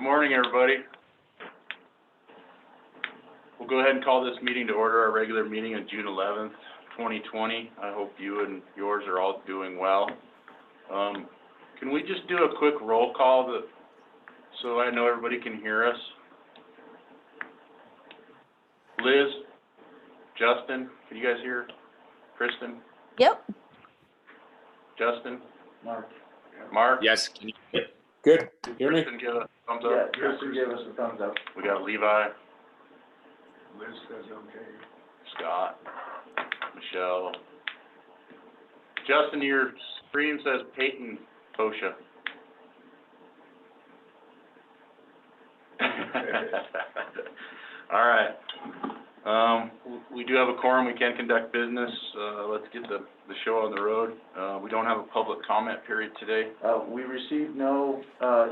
Good morning, everybody. We'll go ahead and call this meeting to order, our regular meeting on June 11th, 2020. I hope you and yours are all doing well. Can we just do a quick roll call so I know everybody can hear us? Liz, Justin, can you guys hear? Kristen? Yep. Justin? Mark. Mark? Yes, can you hear me? Good. Hear me? Kristen, give a thumbs Yeah, up. Kristen gave us a thumbs up. We got Levi, Liz says okay. Scott, Michelle. Justin, your screen says Peyton Posha. All right. We do have a quorum. We can conduct business. Let's get the show on the road. We don't have a public comment period today. We received no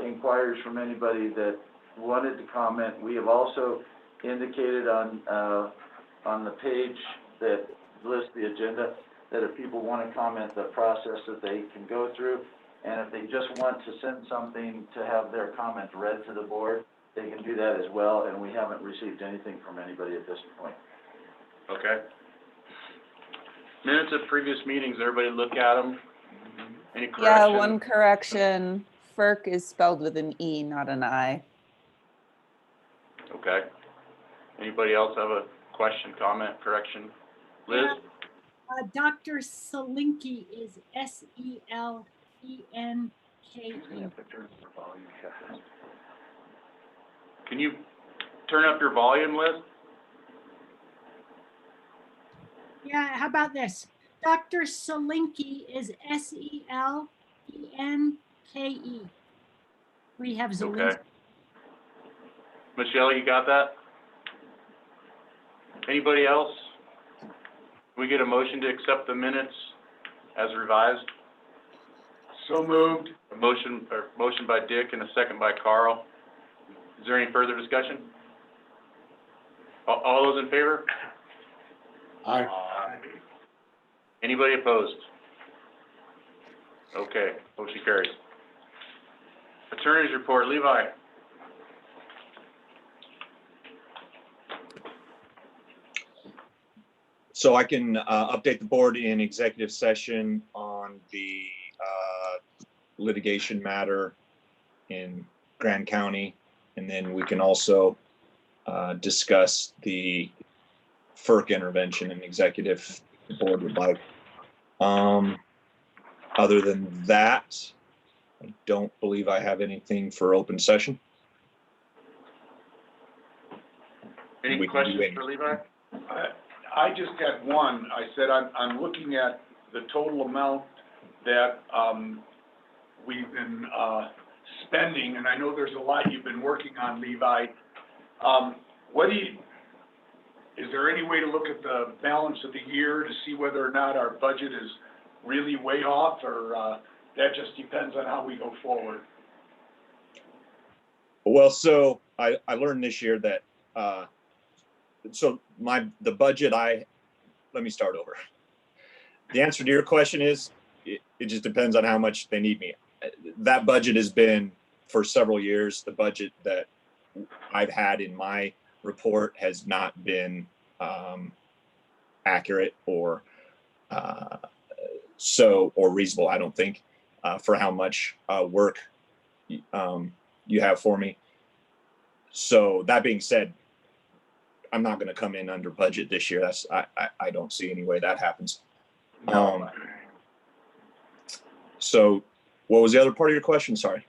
inquiries from anybody that wanted to comment. We have also indicated on the page that lists the agenda that if people want to comment, the process that they can go through. And if they just want to send something to have their comment read to the board, they can do that as well. And we haven't received anything from anybody at this point. Okay. Minutes of previous meetings, everybody look at them. Any corrections? Yeah, one correction. FERC is spelled with an E, not an I. Okay. Anybody else have a question, comment, correction? Liz? Dr. Selinke is Selenke. Can you turn up your volume, Liz? Yeah, how about this? Dr. Selinke is Selenke. We have Okay. Zelinski. Michelle, you got that? Anybody else? We get a motion to accept the minutes as revised? So moved. A motion by Dick and a second by Carl. Is there any further discussion? All those in favor? Aye. Anybody opposed? Okay, motion carries. Attorney's report, Levi. So I can update the board in executive session on the litigation matter in Grand County. And then we can also discuss the FERC intervention in executive the board would like. Other than that, I don't believe I have anything for open session. Any We can questions do any. for Levi? I just had one. I said I'm looking at the total amount that we've been spending, and I know there's a lot you've been working on, Levi. Is there any way to look at the balance of the year to see whether or not our budget is really way off, or that just depends on how we go forward? Well, so I learned this year that the budget let me start over. The answer to your question is it just depends on how much they need me. That budget has been for several years. The budget that I've had in my report has not been accurate or reasonable, I don't think, for how much work you have for me. So that being said, I'm not going to come in under budget this year. I don't see any way that happens. So what was the other part of your question? Sorry.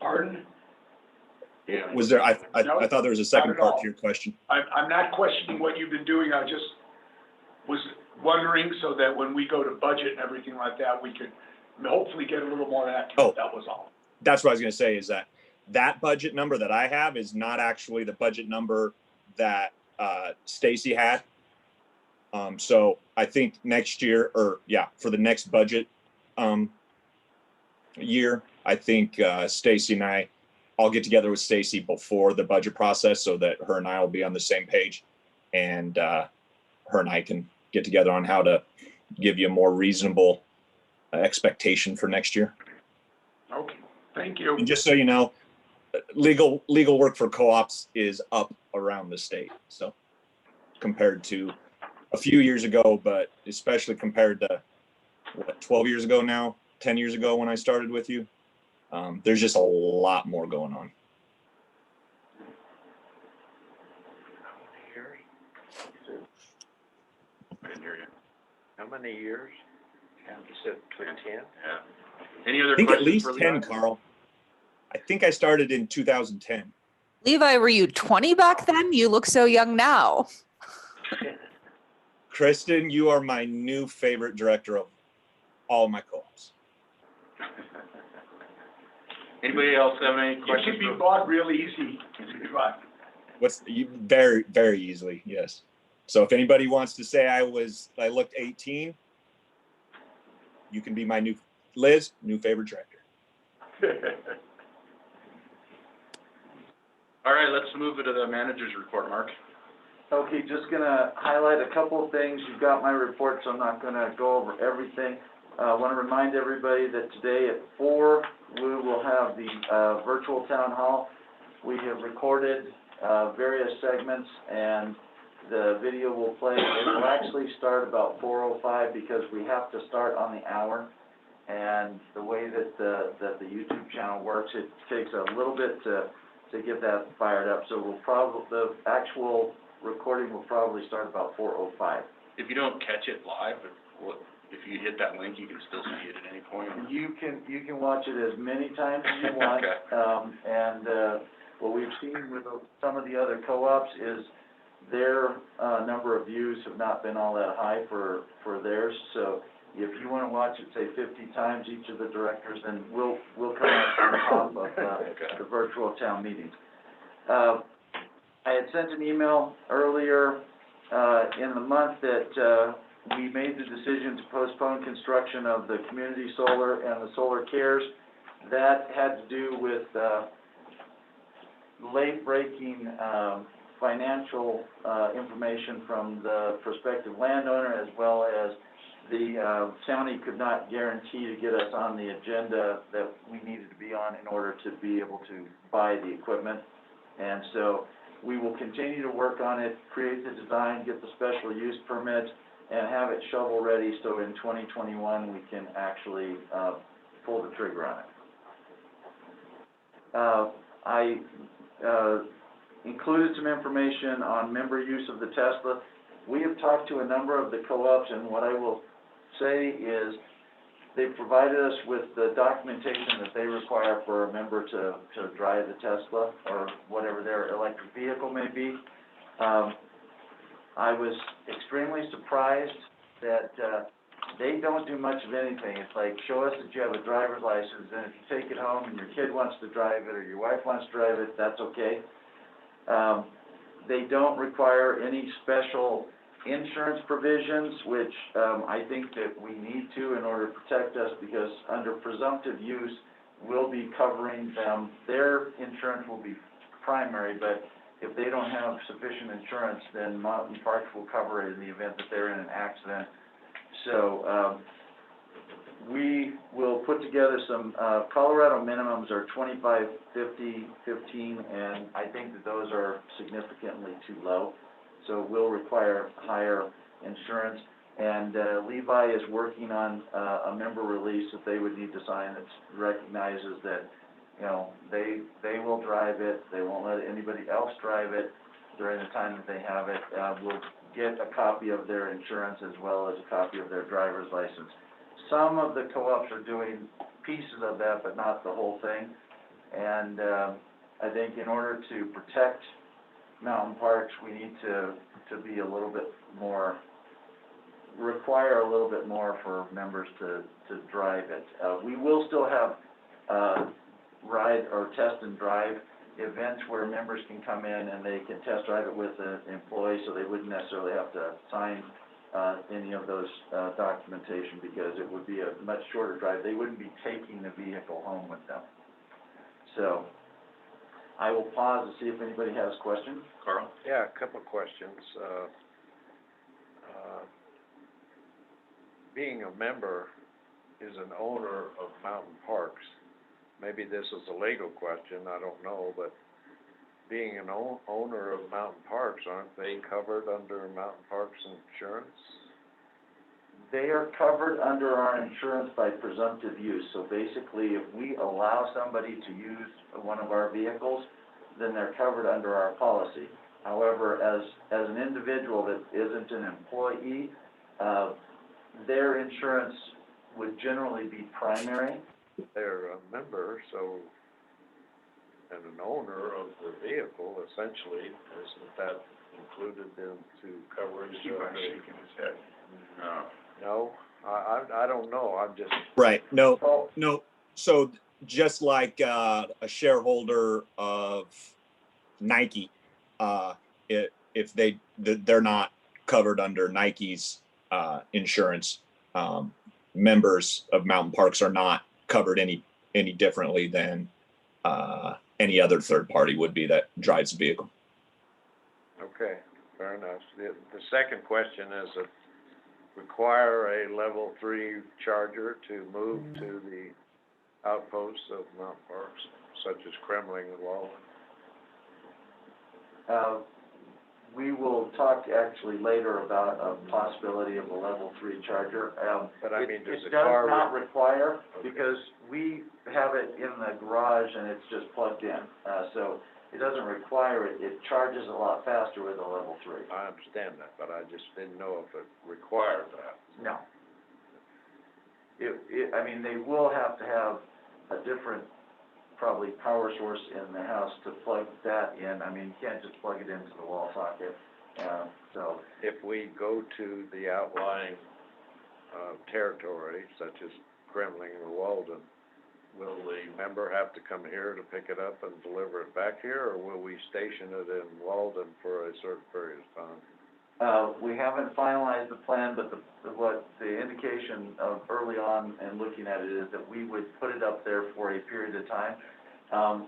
Pardon? Yeah. Was there, I No, thought there was a second not at part all. to your question. I'm not questioning what you've been doing. I just was wondering so that when we go to budget and everything like that, we could hopefully get a little more accurate. Oh. That was all. That's what I was going to say, is that budget number that I have is not actually the budget number that Stacy had. So I think next year, for the next budget year, I think Stacy and I'll get together with Stacy before the budget process so that her and I will be on the same page, and her and I can get together on how to give you a more reasonable expectation for next year. Okay. Thank you. And just so you know, legal work for co-ops is up around the state. So compared to a few years ago, but especially compared to what, 12 years ago now, 10 years ago when I started with you, there's just a lot more going on. I didn't hear you. How many years? You said 10? Yeah. Any other I think at questions least for 10, Leon? Carl. I think I started in 2010. Levi, were you 20 back then? You look so young now. Kristen, you are my new favorite director of all my co-ops. Anybody else have any You questions? can be for- bought real easy, Levi. Very, very easily, yes. So if anybody wants to say I looked 18, you can be my new favorite director. All right, let's move it to the manager's report, Mark. Okay, just gonna highlight a couple of things. You've got my report, so I'm not gonna go over everything. I wanna remind everybody that today at 4, we will have the, virtual town hall. We have recorded, various segments, and the video will play. It will actually start about 4:05 because we have to start on the hour. And the way that the YouTube channel works, it takes a little bit to get that fired up. So the actual recording will probably start about 4:05. If you don't catch it live, if you hit that link, you can still see it at any point. You can watch it as many times as you want. Okay. What we've seen with some of the other co-ops is their, number of views have not been all that high for theirs. So if you wanna watch it, say 50 times each of the directors, then we'll come out on top of, the virtual town meetings. I had sent an email earlier, in the month that, we made the decision to postpone construction of the community solar and the solar cares. That had to do with, late-breaking, financial, information from the prospective landowner, as well as the, county could not guarantee to get us on the agenda that we needed to be on in order to be able to buy the equipment. And so we will continue to work on it, create the design, get the special use permit, and have it shovel-ready, so in 2021, we can actually, pull the trigger on it. I included some information on member use of the Tesla. We have talked to a number of the co-ops, and what I will say is they've provided us with the documentation that they require for a member to drive the Tesla or whatever their electric vehicle may be. I was extremely surprised that they don't do much of anything. It's like, show us that you have a driver's license, and if you take it home and your kid wants to drive it or your wife wants to drive it, that's okay. They don't require any special insurance provisions, which I think that we need to in order to protect us, because under presumptive use, we'll be covering them. Their insurance will be primary, but if they don't have sufficient insurance, then Mountain Parks will cover it in the event that they're in an accident. So we will put together some, Colorado minimums are 25, 50, 15, and I think that those are significantly too low. So we'll require higher insurance. And Levi is working on a member release that they would need to sign that recognizes that, you know, they will drive it, they won't let anybody else drive it during the time that they have it. We'll get a copy of their insurance as well as a copy of their driver's license. Some of the co-ops are doing pieces of that, but not the whole thing. And I think in order to protect Mountain Parks, we need to be a little bit more, require a little bit more for members to drive it. We will still have ride or test and drive events where members can come in and they can test drive it with an employee, so they wouldn't necessarily have to sign any of those documentation, because it would be a much shorter drive. They wouldn't be taking the vehicle home with them. So I will pause to see if anybody has questions. Carl? Yeah, a couple of questions. Being a member is an owner of Mountain Parks. maybe this is a legal question, I don't know, but being an owner of mountain parks, aren't they covered under mountain parks insurance? They are covered under our insurance by presumptive use. So basically, if we allow somebody to use one of our vehicles, then they're covered under our policy. However, as an individual that isn't an employee, their insurance would generally be primary. They're a member, so, and an owner of the vehicle, essentially, isn't that included into coverage Keep of on the? shaking his head. No. No, I don't know, I'm just, Right, no, Oh, no, so just like, a shareholder of Nike, if they're not covered under Nike's, insurance, members of mountain parks are not covered any differently than, any other third party would be that drives the vehicle. okay, fair enough. The second question is, require a level 3 charger to move to the outposts of mountain parks, such as Kremling and Walden? we will talk actually later about a possibility of a level 3 charger. But I mean, does It the car? does not require, Okay. because we have it in the garage and it's just plugged in. So it doesn't require it. It charges a lot faster with a level 3. I understand that, but I just didn't know if it required that. No. I mean, they will have to have a different, probably power source in the house to plug that in. I mean, you can't just plug it into the wall socket. So, If we go to the outlying, territory, such as Kremling or Walden, will the member have to come here to pick it up and deliver it back here, or will we station it in Walden for a certain period of time? we haven't finalized the plan, but what the indication of early on and looking at it is that we would put it up there for a period of time.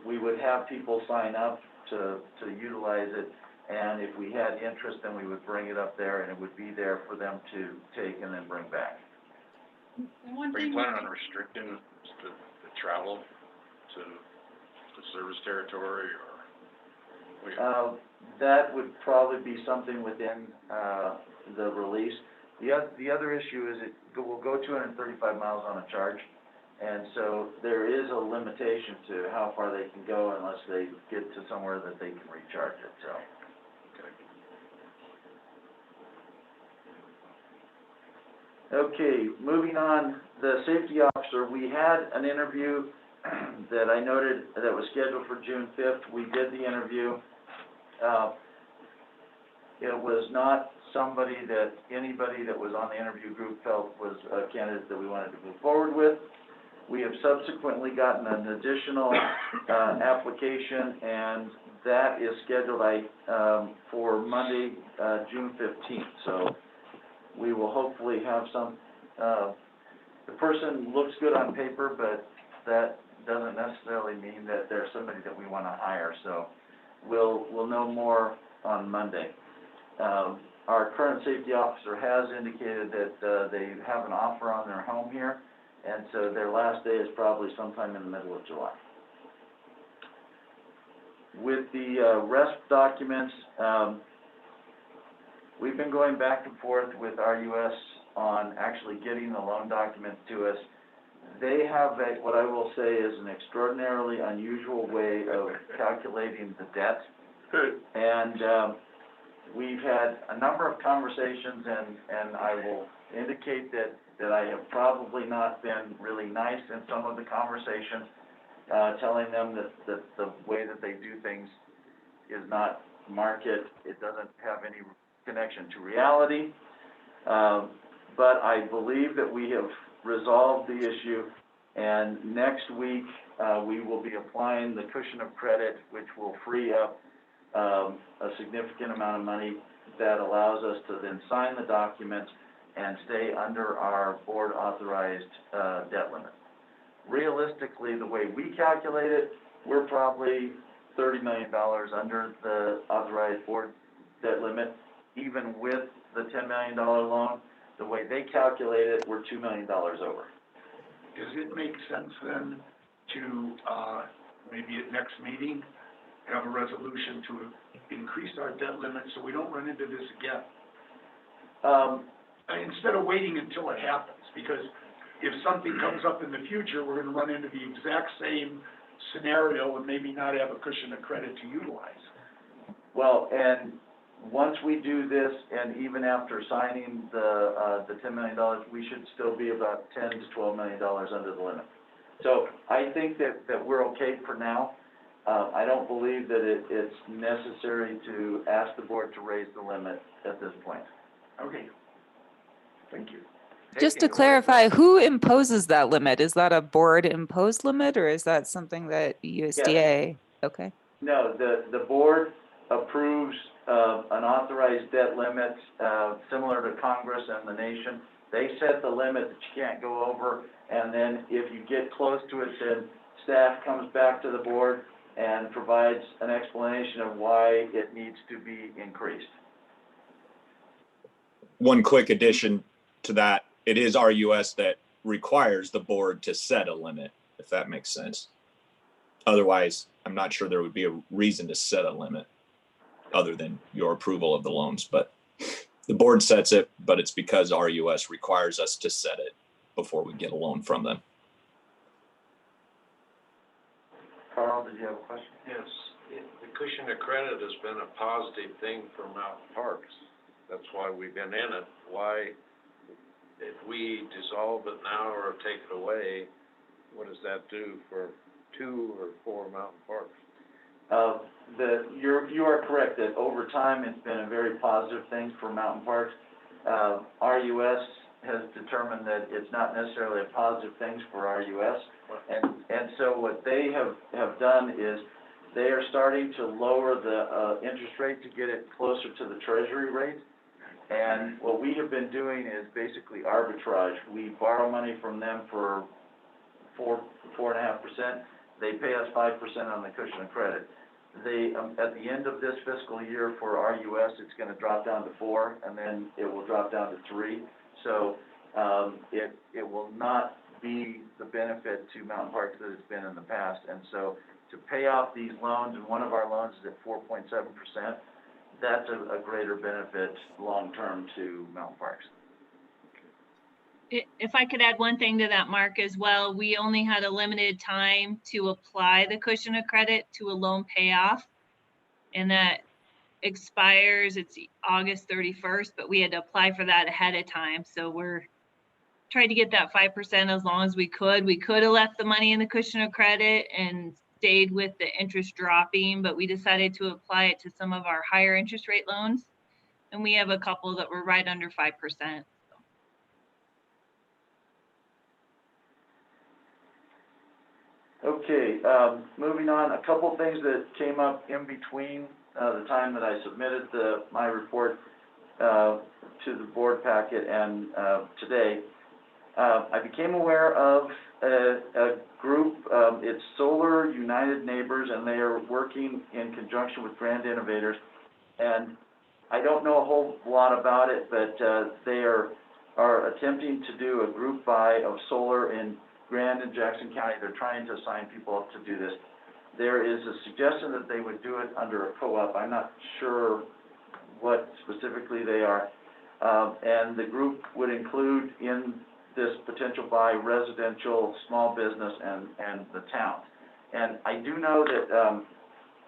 We would have people sign up to utilize it, and if we had interest, then we would bring it up there, and it would be there for them to take and then bring back. And one Are you thing, planning on restricting the travel to the service territory, or? That would probably be something within, the release. The other issue is will go 235 miles on a charge, and so there is a limitation to how far they can go unless they get to somewhere that they can recharge it, so. Okay, moving on, the safety officer, we had an interview that I noted that was scheduled for June 5th. We did the interview. It was not anybody that was on the interview group felt was a candidate that we wanted to move forward with. We have subsequently gotten an additional, application, and that is scheduled, for Monday, June 15th. So we will hopefully have some, the person looks good on paper, but that doesn't necessarily mean that they're somebody that we want to hire. So we'll know more on Monday. Our current safety officer has indicated that, they have an offer on their home here, and so their last day is probably sometime in the middle of July. With the, RESP documents, we've been going back and forth with RUS on actually getting the loan documents to us. They have what I will say is an extraordinarily unusual way of calculating the debt. And, we've had a number of conversations, and I will indicate that I have probably not been really nice in some of the conversations, telling them that the way that they do things is not market, it doesn't have any connection to reality. But I believe that we have resolved the issue, and next week, we will be applying the cushion of credit, which will free up a significant amount of money that allows us to then sign the documents and stay under our board authorized, debt limit. Realistically, the way we calculate it, we're probably $30 million under the authorized board debt limit, even with the $10 million loan. The way they calculate it, we're $2 million over. Does it make sense then to, maybe at next meeting, have a resolution to increase our debt limit so we don't run into this again. Instead of waiting until it happens, because if something comes up in the future, we're gonna run into the exact same scenario and maybe not have a cushion of credit to utilize. Well, and once we do this, and even after signing the $10 million, we should still be about $10 to $12 million under the limit. So I think that we're okay for now. I don't believe that it's necessary to ask the board to raise the limit at this point. Okay. Thank you. Just to Taking away clarify, the- who imposes that limit? Is that a board imposed limit or is that something that USDA? Okay. No, the board approves an authorized debt limit, similar to Congress and the nation. They set the limit that you can't go over, and then if you get close to it, then staff comes back to the board and provides an explanation of why it needs to be increased. One quick addition to that, it is RUS that requires the board to set a limit, if that makes sense. Otherwise, I'm not sure there would be a reason to set a limit other than your approval of the loans, but the board sets it, but it's because RUS requires us to set it before we get a loan from them. Carl, did you have a question? Yes, the cushion of credit has been a positive thing for Mountain Parks. That's why we've been in it. Why, if we dissolve it now or take it away, what does that do for 2 or 4 Mountain Parks? You are correct that over time, it's been a very positive thing for Mountain Parks. RUS has determined that it's not necessarily a positive thing for RUS. And so what they have done is they are starting to lower the interest rate to get it closer to the treasury rate. And what we have been doing is basically arbitrage. We borrow money from them for 4.5%. They pay us 5% on the cushion of credit. They, at the end of this fiscal year for RUS, it's gonna drop down to 4, and then it will drop down to 3. So, it will not be the benefit to Mountain Parks that it's been in the past. And so, to pay off these loans, and one of our loans is at 4.7%, that's a greater benefit long-term to Mountain Parks. If I could add one thing to that, Mark, as well, we only had a limited time to apply the cushion of credit to a loan payoff. And that expires, it's August 31st, but we had to apply for that ahead of time. So we're trying to get that 5% as long as we could. We could have left the money in the cushion of credit and stayed with the interest dropping, but we decided to apply it to some of our higher interest rate loans. And we have a couple that were right under 5%. Okay, moving on, a couple things that came up in between the time that I submitted my report to the board packet and today. I became aware of a group, it's Solar United Neighbors, and they are working in conjunction with Grand Innovators. And I don't know a whole lot about it, but they are attempting to do a group buy of solar in Grand and Jackson County. They're trying to sign people up to do this. There is a suggestion that they would do it under a co-op. I'm not sure what specifically they are. And the group would include in this potential buy residential, small business, and the town. And I do know that,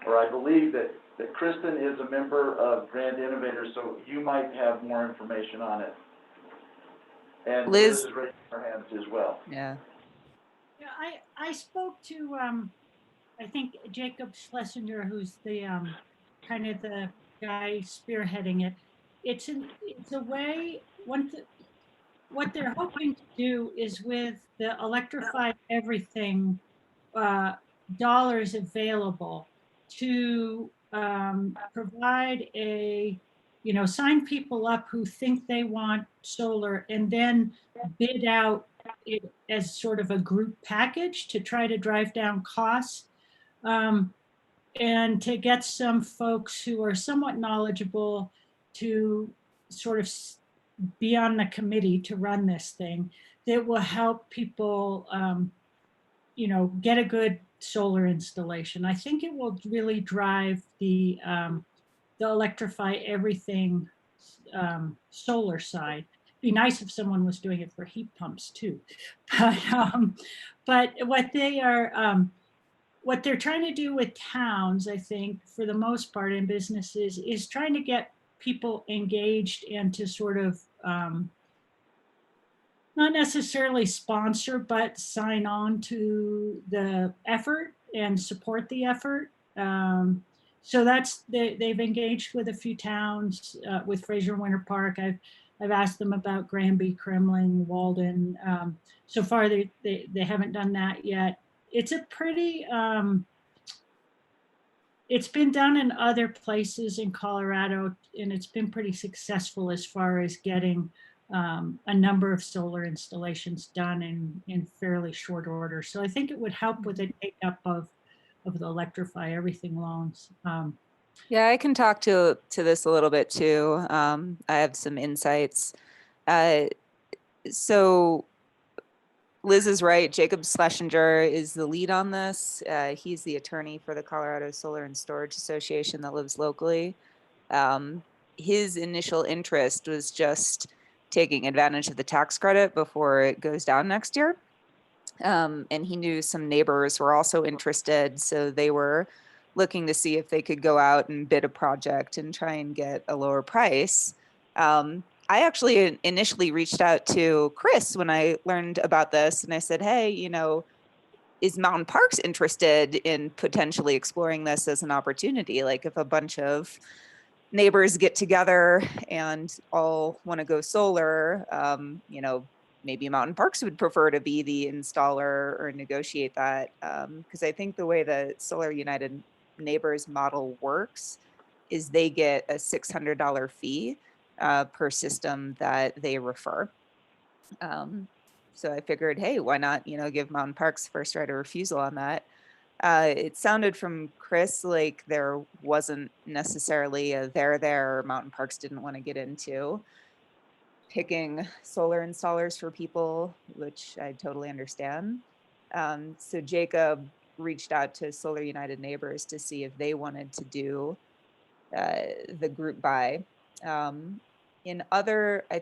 or I believe that Kristen is a member of Grand Innovators, so you might have more information on it. And Liz is raising her hands as well. Yeah. Yeah, I spoke to, I think Jacob Schlesinger, who's the, kind of the guy spearheading it. It's a way, what they're hoping to do is with the Electrify Everything, dollars available to, provide sign people up who think they want solar and then bid out it as sort of a group package to try to drive down costs, and to get some folks who are somewhat knowledgeable to sort of be on the committee to run this thing that will help people get a good solar installation. I think it will really drive the electrify everything solar side. Be nice if someone was doing it for heat pumps too. But what they're trying to do with towns, I think, for the most part in businesses, is trying to get people engaged and to sort of not necessarily sponsor, but sign on to the effort and support the effort. So they've engaged with a few towns, with Fraser Winter Park. I've asked them about Granby, Kremling, Walden. So far, they haven't done that yet. It's a pretty, it's been done in other places in Colorado, and it's been pretty successful as far as getting a number of solar installations done in fairly short order. So I think it would help with the take up of the electrify everything loans. Yeah, I can talk to this a little bit too. I have some insights. So Liz is right. Jacob Schlesinger is the lead on this. He's the attorney for the Colorado Solar and Storage Association that lives locally. His initial interest was just taking advantage of the tax credit before it goes down next year. And he knew some neighbors were also interested, so they were looking to see if they could go out and bid a project and try and get a lower price. I actually initially reached out to Chris when I learned about this, and I said, hey, is Mountain Parks interested in potentially exploring this as an opportunity? Like if a bunch of neighbors get together and all want to go solar, maybe Mountain Parks would prefer to be the installer or negotiate that. Because I think the way the Solar United Neighbors model works is they get a $600 fee per system that they refer. So I figured, hey, why not, give Mountain Parks first right of refusal on that. It sounded from Chris like there wasn't necessarily a there, or Mountain Parks didn't want to get into picking solar installers for people, which I totally understand. So Jacob reached out to Solar United Neighbors to see if they wanted to do the group buy. I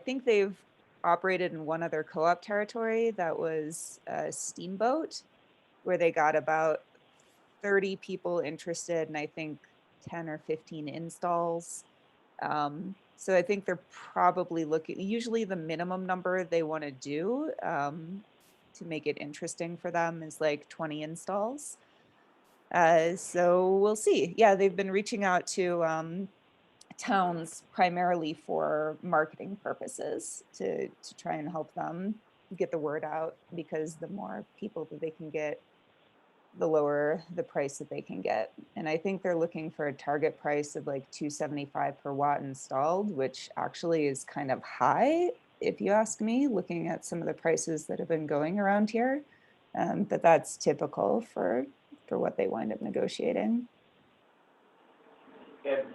think they've operated in one other co-op territory that was Steamboat, where they got about 30 people interested and I think 10 or 15 installs. So I think they're probably looking, usually the minimum number they want to do to make it interesting for them is like 20 installs. So we'll see. Yeah, they've been reaching out to towns primarily for marketing purposes to try and help them get the word out, because the more people that they can get, the lower the price that they can get. And I think they're looking for a target price of like $275 per watt installed, which actually is kind of high, if you ask me, looking at some of the prices that have been going around here. But that's typical for what they wind up negotiating. And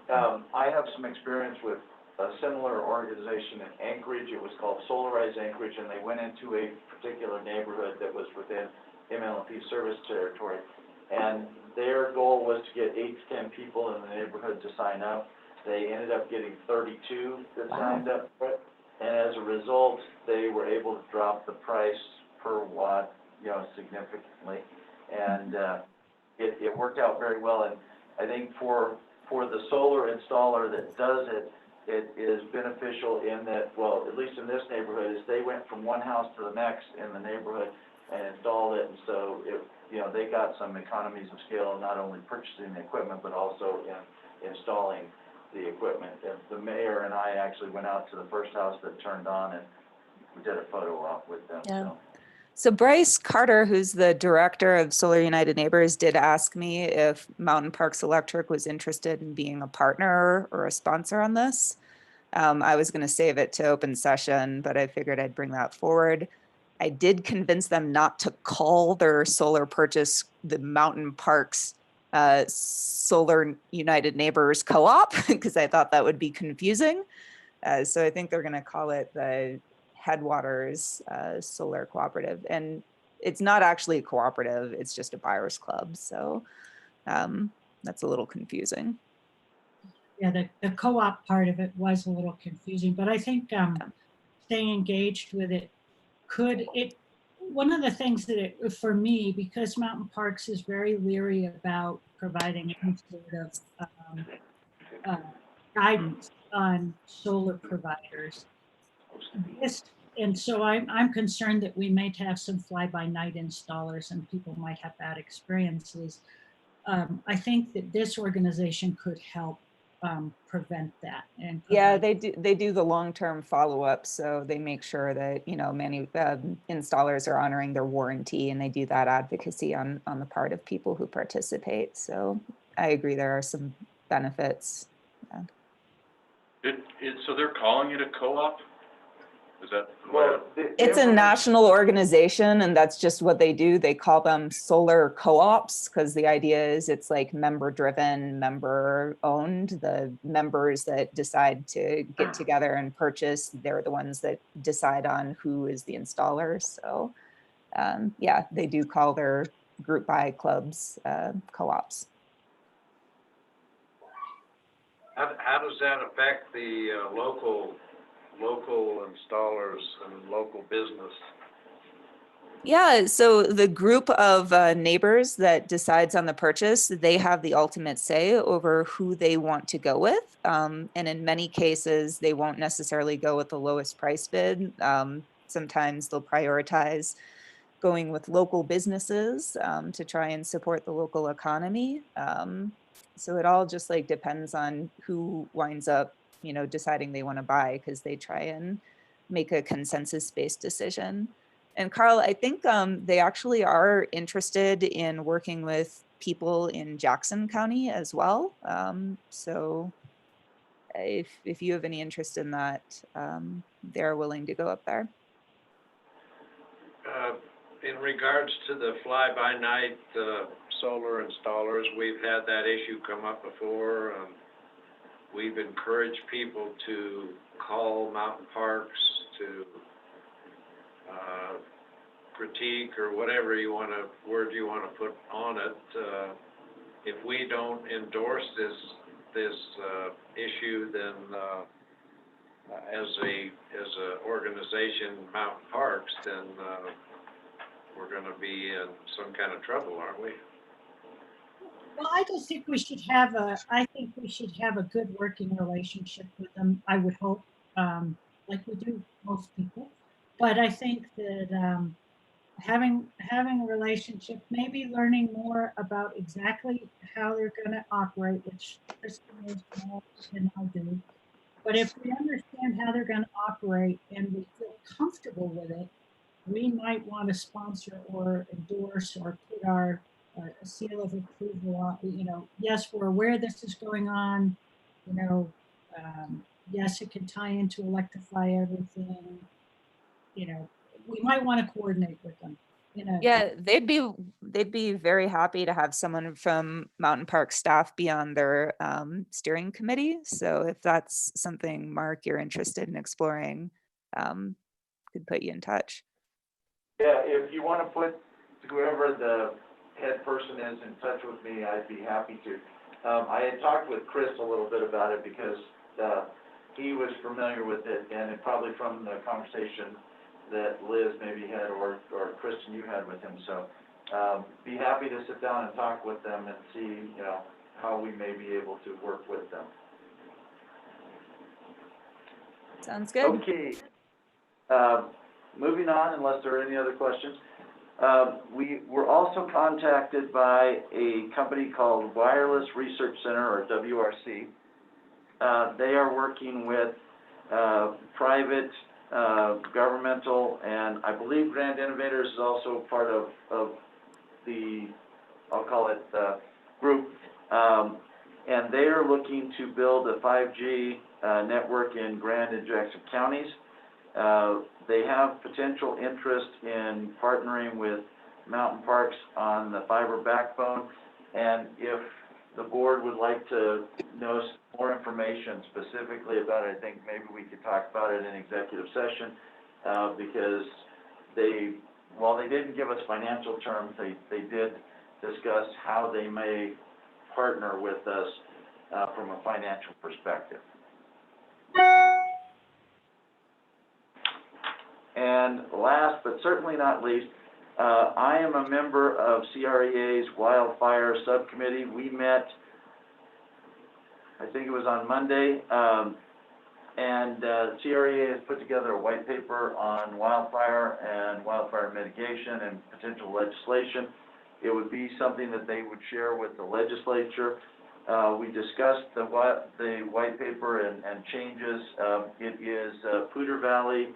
I have some experience with a similar organization in Anchorage. It was called Solarize Anchorage, and they went into a particular neighborhood that was within MLP service territory. And their goal was to get 8 to 10 people in the neighborhood to sign up. They ended up getting 32 that signed up for it. And as a result, they were able to drop the price per watt, significantly. And it worked out very well. And I think for the solar installer that does it, it is beneficial in that, well, at least in this neighborhood, is they went from one house to the next in the neighborhood and installed it, and so they got some economies of scale, not only purchasing the equipment, but also in installing the equipment. The mayor and I actually went out to the first house that turned on, and we did a photo op with them. Yeah. So Bryce Carter, who's the director of Solar United Neighbors, did ask me if Mountain Parks Electric was interested in being a partner or a sponsor on this. I was going to save it to open session, but I figured I'd bring that forward. I did convince them not to call their solar purchase the Mountain Parks Solar United Neighbors Co-op, because I thought that would be confusing. So I think they're going to call it the Headwaters Solar Cooperative. And it's not actually a cooperative, it's just a buyer's club. So that's a little confusing. Yeah, the co-op part of it was a little confusing, but I think staying engaged with it one of the things that for me, because Mountain Parks is very leery about providing any sort of uh, guidance on solar providers, and so I'm concerned that we might have some fly-by-night installers and people might have bad experiences. I think that this organization could help prevent that. And Yeah, they do the long-term follow-up, so they make sure that, you know, many installers are honoring their warranty, and they do that advocacy on the part of people who participate. So I agree, there are some benefits. Yeah. So they're calling it a co-op? Is that? Well, It's a national organization, and that's just what they do. They call them solar co-ops because the idea is it's like member-driven, member-owned. The members that decide to get together and purchase, they're the ones that decide on who is the installer. So yeah, they do call their group buy clubs co-ops. How does that affect the local installers and local business? Yeah, so the group of neighbors that decides on the purchase, they have the ultimate say over who they want to go with. And in many cases, they won't necessarily go with the lowest price bid. Sometimes they'll prioritize going with local businesses to try and support the local economy. So it all just like depends on who winds up, you know, deciding they want to buy, because they try and make a consensus-based decision. And Carl, I think they actually are interested in working with people in Jackson County as well. So if you have any interest in that, they're willing to go up there. In regards to the fly-by-night solar installers, we've had that issue come up before. We've encouraged people to call Mountain Parks to critique or whatever word you want to put on it. If we don't endorse this issue, then as a organization, Mountain Parks, then we're going to be in some kind of trouble, aren't we? Well, I just think we should have a good working relationship with them. I would hope, like we do most people. But I think that having a relationship, maybe learning more about exactly how they're going to operate, which Kristen knows more than I do. But if we understand how they're going to operate and we feel comfortable with it, we might want to sponsor or endorse or put our seal of approval on, you know, yes, we're aware this is going on, you know, yes, it can tie into electrify everything, you know, we might want to coordinate with them. You know. Yeah, they'd be very happy to have someone from Mountain Park staff be on their steering committee. So if that's something, Mark, you're interested in exploring, could put you in touch. Yeah, if you want to put whoever the head person is in touch with me, I'd be happy to. I had talked with Chris a little bit about it because he was familiar with it, and it probably from the conversation that Liz maybe had or Kristen you had with him. So be happy to sit down and talk with them and see, you know, how we may be able to work with them. Sounds good. Okay. Moving on, unless there are any other questions. We were also contacted by a company called Wireless Research Center, or WRC. They are working with private, governmental, and I believe Grand Innovators is also part of the, I'll call it, group. And they are looking to build a 5G network in Grand and Jackson counties. They have potential interest in partnering with Mountain Parks on the fiber backbone. And if the board would like to know more information specifically about it, I think maybe we could talk about it in executive session, because they while they didn't give us financial terms, they did discuss how they may partner with us, from a financial perspective. And last, but certainly not least, I am a member of CREA's Wildfire Subcommittee. We met, I think it was on Monday, and CREA has put together a white paper on wildfire and wildfire mitigation and potential legislation. It would be something that they would share with the legislature. We discussed the white paper and changes. It is Poudre Valley,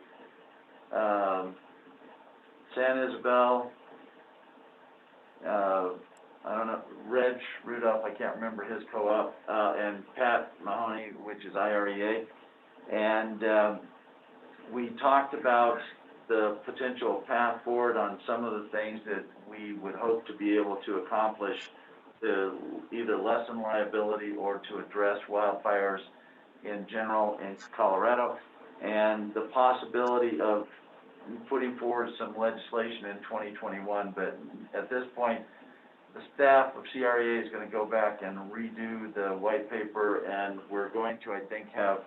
San Isabel, I don't know, Reg Rudolph, I can't remember his co-op, and Pat Mahoney, which is IREA. And we talked about the potential path forward on some of the things that we would hope to be able to accomplish to either lessen liability or to address wildfires in general in Colorado, and the possibility of putting forward some legislation in 2021. But at this point, the staff of CREA is going to go back and redo the white paper, and we're going to, I think, have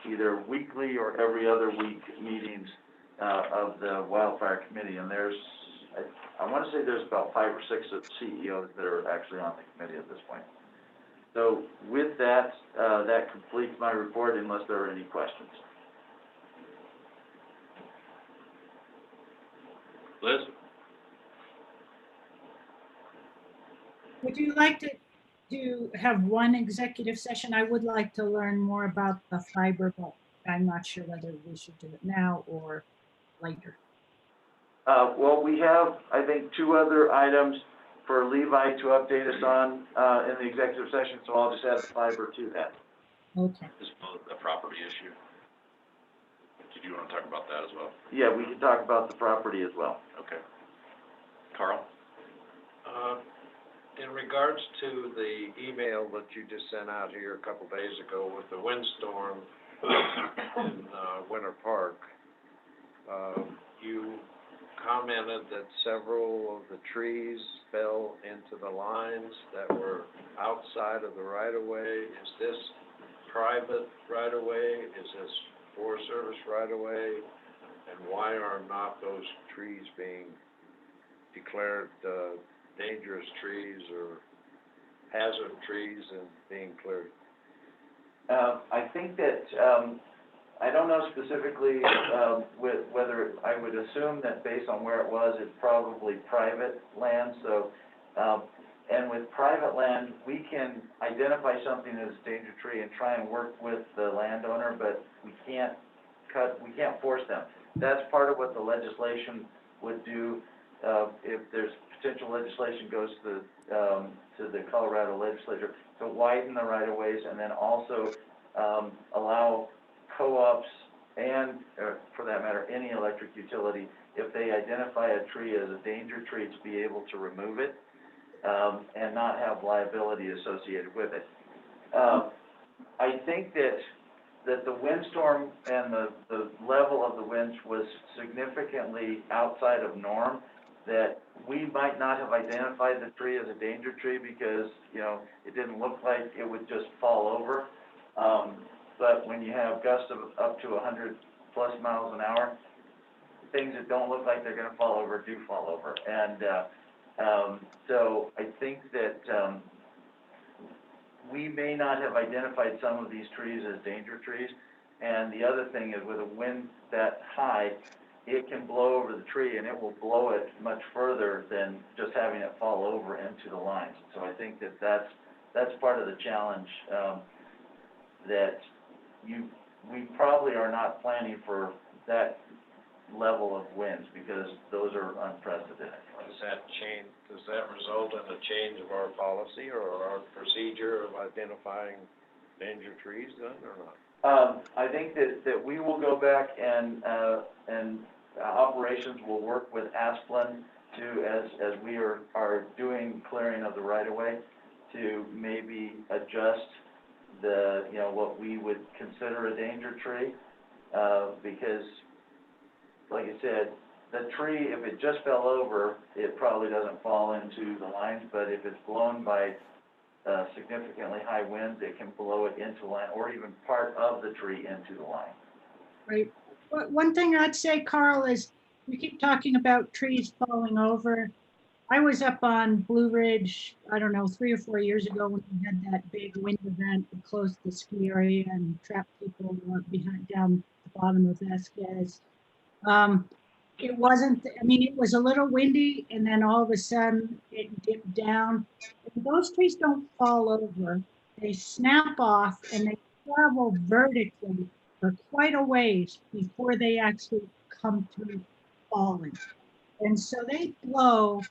either weekly or every other week meetings of the wildfire committee. And there's, I want to say there's about 5 or 6 of CEOs that are actually on the committee at this point. So with that, that completes my report unless there are any questions. Liz? Would you like to have one executive session? I would like to learn more about the fiber, but I'm not sure whether we should do it now or later. Well, we have, I think, 2 other items for Levi to update us on in the executive session, so I'll just add the fiber to that. Okay. This is a property issue. Did you want to talk about that as well? Yeah, we can talk about the property as well. Okay. Carl? In regards to the email that you just sent out here a couple days ago with the windstorm in Winter Park, you commented that several of the trees fell into the lines that were outside of the right-of-way. Is this private right-of-way? Is this Forest Service right-of-way? And why are not those trees being declared dangerous trees or hazard trees and being cleared? I think that, I don't know specifically whether, I would assume that based on where it was, it's probably private land. So, and with private land, we can identify something as a danger tree and try and work with the landowner, but we can't force them. That's part of what the legislation would do. If there's potential legislation goes to the Colorado legislature to widen the right-of-ways, and then also allow co-ops and, for that matter, any electric utility, if they identify a tree as a danger tree, to be able to remove it and not have liability associated with it. I think that the windstorm and the level of the winds was significantly outside of norm, that we might not have identified the tree as a danger tree because, you know, it didn't look like it would just fall over. But when you have gusts of up to 100+ miles an hour, things that don't look like they're going to fall over do fall over. And so I think that we may not have identified some of these trees as danger trees. And the other thing is, with a wind that high, it can blow over the tree, and it will blow it much further than just having it fall over into the lines. So I think that that's part of the challenge, that we probably are not planning for that level of winds, because those are unprecedented. Does that result in a change of our policy or our procedure of identifying danger trees then, or not? I think that we will go back and operations will work with Asplin to, as we are doing clearing of the right-of-way, to maybe adjust the, you know, what we would consider a danger tree, because, like I said, the tree, if it just fell over, it probably doesn't fall into the lines, but if it's blown by significantly high winds, it can blow it into the line, or even part of the tree into the line. Right. One thing I'd say, Carl, is we keep talking about trees falling over. I was up on Blue Ridge, I don't know, 3 or 4 years ago when we had that big wind event that closed the ski area and trapped people behind down the bottom of Vasquez. It wasn't, I mean, it was a little windy and then all of a sudden it dipped down. And those trees don't fall over. They snap off and they travel vertically for quite a ways before they actually come to falling. And so they blow.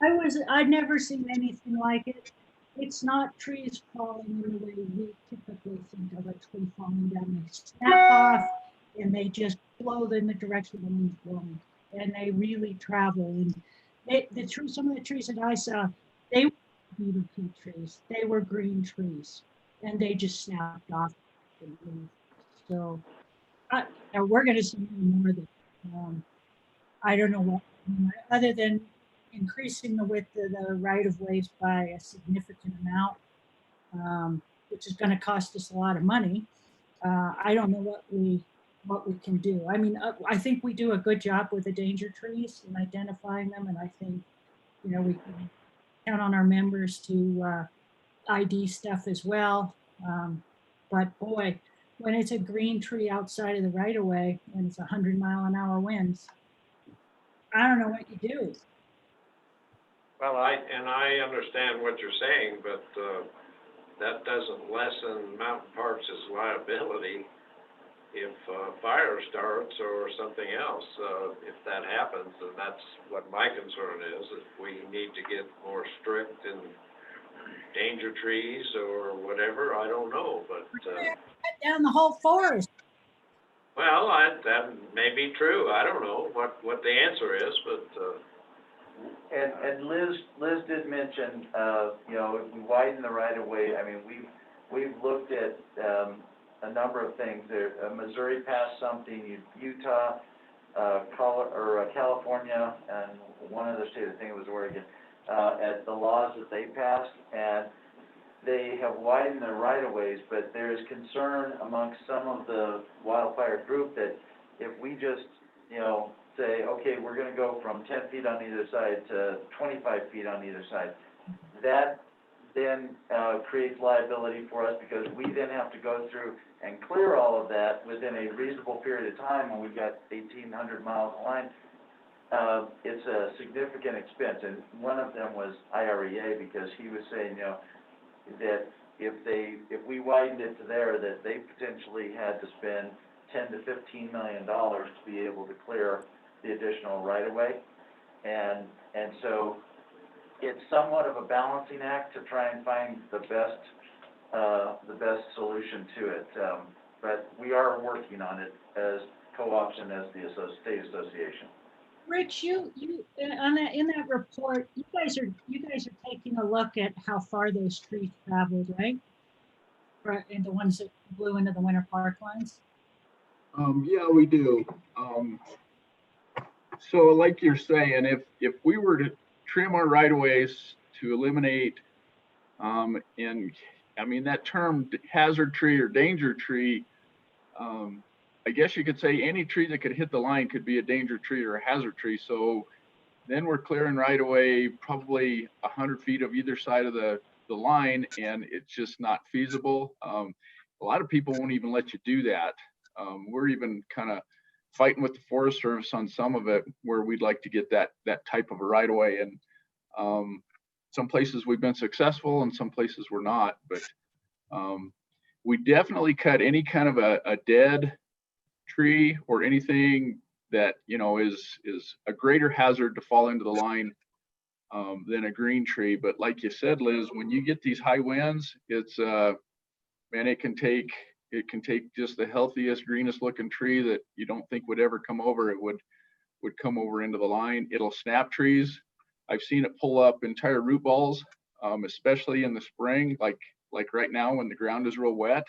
I'd never seen anything like it. It's not trees falling in the way we typically think of a tree falling down. They snap off and they just blow in the direction the wind's blowing. And they really travel. And some of the trees that I saw, they were beautiful trees. They were green trees. And they just snapped off and moved. So we're going to see more of it. I don't know what, other than increasing the width of the right-of-ways by a significant amount, which is going to cost us a lot of money. I don't know what we can do. I mean, I think we do a good job with the danger trees and identifying them, and I think, we can count on our members to ID stuff as well. But boy, when it's a green tree outside of the right-of-way and it's 100-mile-an-hour winds, I don't know what you do. Well, I understand what you're saying, but, that doesn't lessen Mountain Parks' liability if fire starts or something else. If that happens, and that's what my concern is, if we need to get more strict in danger trees or whatever, I don't know, but, Down the whole forest. well, that may be true. I don't know what the answer is, but, And Liz did mention, if we widen the right of way, I mean, we've looked at, a number of things there. Missouri passed something, Utah, California, and one other state, I think it was Oregon, at the laws that they passed, and they have widened the right of ways, but there is concern amongst some of the wildfire group that if we just, say, okay, we're gonna go from 10 feet on either side to 25 feet on either side, that then creates liability for us, because we then have to go through and clear all of that within a reasonable period of time when we've got 1,800 miles of line. It's a significant expense, and one of them was IREA, because he was saying, that if we widened it to there, that they potentially had to spend $10 to $15 million to be able to clear the additional right-of-way. And so it's somewhat of a balancing act to try and find the best solution to it. But we are working on it as co-ops and as the state association. Rich, you in that report, you guys are taking a look at how far those trees traveled, right? Right, and the ones that blew into the Winter Park lines. Yeah, we do. So like you're saying, if we were to trim our right-of-ways to eliminate, and I mean, that term hazard tree or danger tree, I guess you could say any tree that could hit the line could be a danger tree or a hazard tree. So then we're clearing right away probably 100 feet of either side of the line, and it's just not feasible. A lot of people won't even let you do that. We're even kind of fighting with the Forest Service on some of it, where we'd like to get that type of a right of way. And some places we've been successful and some places we're not, but we definitely cut any kind of a dead tree or anything that is a greater hazard to fall into the line than a green tree. But like you said, Liz, when you get these high winds, it's man, it can take just the healthiest, greenest looking tree that you don't think would ever come over. It would come over into the line. It'll snap trees. I've seen it pull up entire root balls, especially in the spring, like right now when the ground is real wet.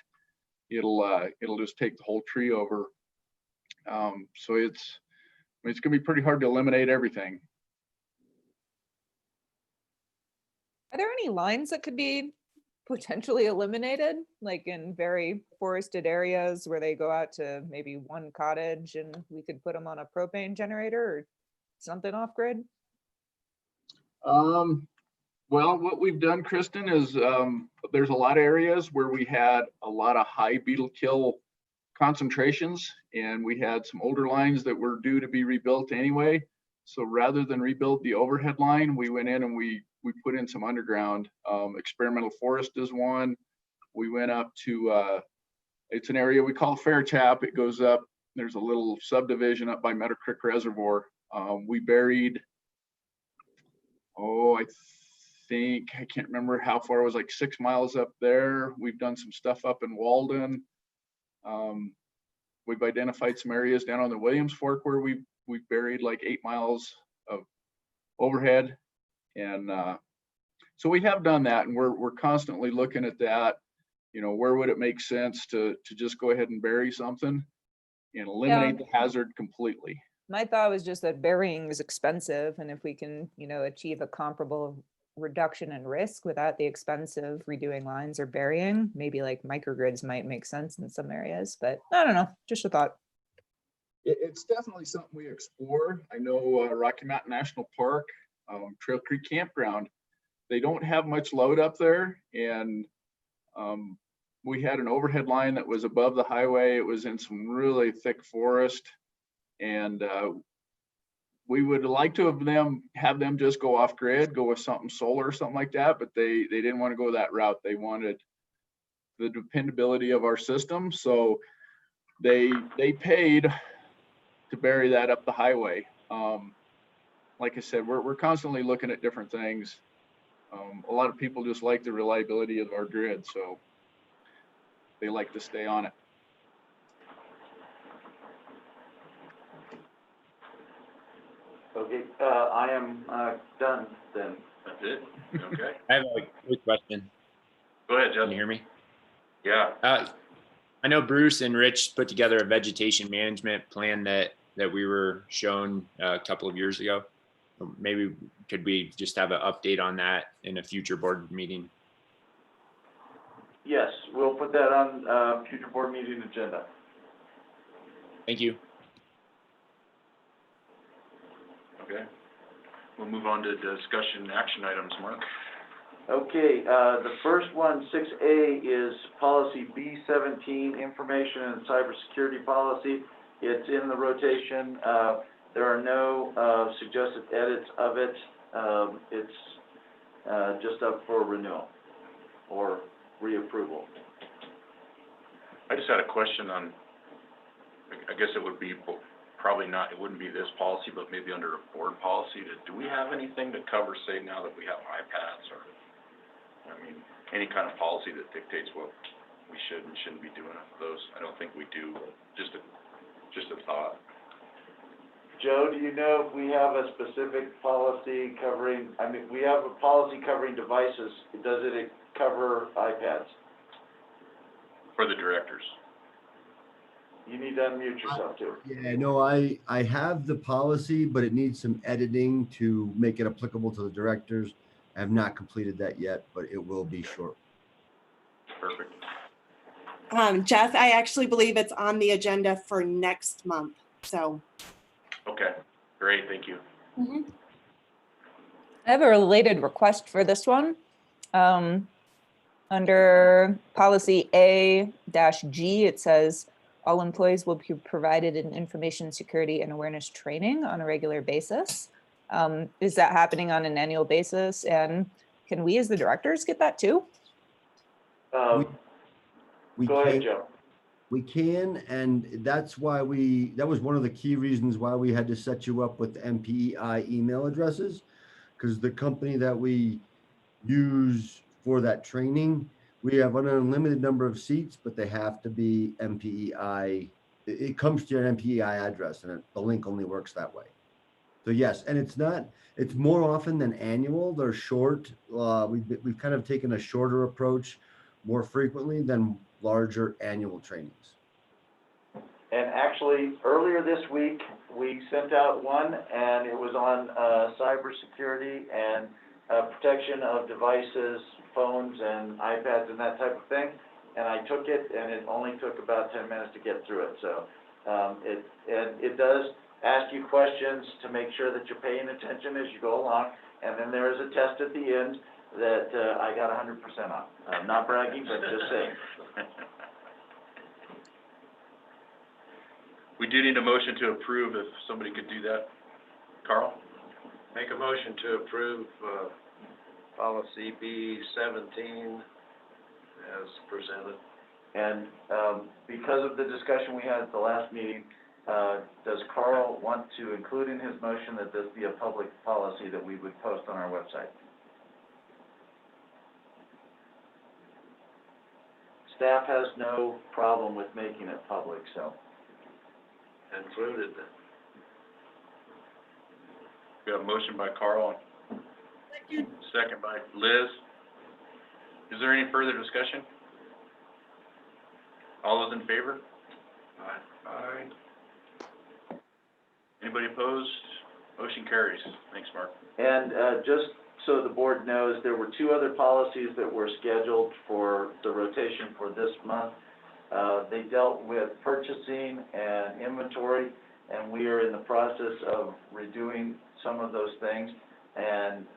It'll just take the whole tree over. So mean, it's gonna be pretty hard to eliminate everything. Are there any lines that could be potentially eliminated, like in very forested areas where they go out to maybe one cottage and we could put them on a propane generator or something off grid? Well, what we've done, Kristen, is there's a lot of areas where we had a lot of high beetle kill concentrations, and we had some older lines that were due to be rebuilt anyway. So rather than rebuild the overhead line, we went in and we put in some underground. Experimental Forest is one. We went up to, it's an area we call Fairtap. It goes up, there's a little subdivision up by Meadow Creek Reservoir. We buried, I think, I can't remember how far, it was like 6 miles up there. We've done some stuff up in Walden. We've identified some areas down on the Williams Fork where we've buried like 8 miles of overhead. And so we have done that, and we're constantly looking at that. You know, where would it make sense to just go ahead and bury something and eliminate the hazard completely? My thought was just that burying is expensive, and if we can, achieve a comparable reduction in risk without the expense of redoing lines or burying, maybe like microgrids might make sense in some areas, but I don't know, just a thought. It's definitely something we explore. I know Rocky Mountain National Park, Trail Creek Campground, they don't have much load up there, and we had an overhead line that was above the highway. It was in some really thick forest, and we would like to have them just go off grid, go with something solar or something like that, but they didn't want to go that route. They wanted the dependability of our system, so they paid to bury that up the highway. Like I said, we're constantly looking at different things. A lot of people just like the reliability of our grid, so they like to stay on it. Okay, I am done then. That's it? Okay. I have a quick question. Go ahead, Can Justin. you hear me? Yeah. I know Bruce and Rich put together a vegetation management plan that we were shown a couple of years ago. Maybe could we just have an update on that in a future board meeting? Yes, we'll put that on future board meeting agenda. Thank you. Okay. We'll move on to discussion action items, Mark. Okay, the first one, 6A, is policy B17, information and cybersecurity policy. It's in the rotation. There are no suggested edits of it. It's just up for renewal or reapproval. I just had a question on, I guess it would be probably not, it wouldn't be this policy, but maybe under a board policy. Do we have anything to cover, say, now that we have iPads, or, I mean, any kind of policy that dictates what we should and shouldn't be doing with those? I don't think we do, but just a thought. Joe, do you know if we have a specific policy covering, I mean, we have a policy covering devices. Does it cover iPads? For the directors. You need to unmute yourself too. Yeah, no, I have the policy, but it needs some editing to make it applicable to the directors. I have not completed that yet, but it will be short. Perfect. Jess, I actually believe it's on the agenda for next month, so. Okay, great, thank you. I have a related request for this one. Under policy A-G, it says, all employees will be provided an information security and awareness training on a regular basis. Is that happening on an annual basis? And can we as the directors get that too? We Go ahead, can, Joe. we can, and that's why that was one of the key reasons why we had to set you up with MPEI email addresses, because the company that we use for that training, we have an unlimited number of seats, but they have to be MPEI. It comes to your MPEI address, and the link only works that way. So yes, and it's more often than annual. They're short. We've kind of taken a shorter approach more frequently than larger annual trainings. And actually, earlier this week, we sent out one, and it was on cybersecurity and protection of devices, phones, and iPads, and that type of thing. And I took it, and it only took about 10 minutes to get through it. So it does ask you questions to make sure that you're paying attention as you go along. And then there is a test at the end that I got 100% on. I'm not bragging, but just saying. We do need a motion to approve if somebody could do that. Carl? Make a motion to approve, policy B17 as presented. And because of the discussion we had at the last meeting, does Carl want to include in his motion that this be a public policy that we would post on our website? Staff has no problem with making it public, so. Included. We have a motion by Carl, Second. second by Liz. Is there any further discussion? All those in favor? Aye. Anybody opposed? Motion carries. Thanks, Mark. And just so the board knows, there were two other policies that were scheduled for the rotation for this month. They dealt with purchasing and inventory, and we are in the process of redoing some of those things. And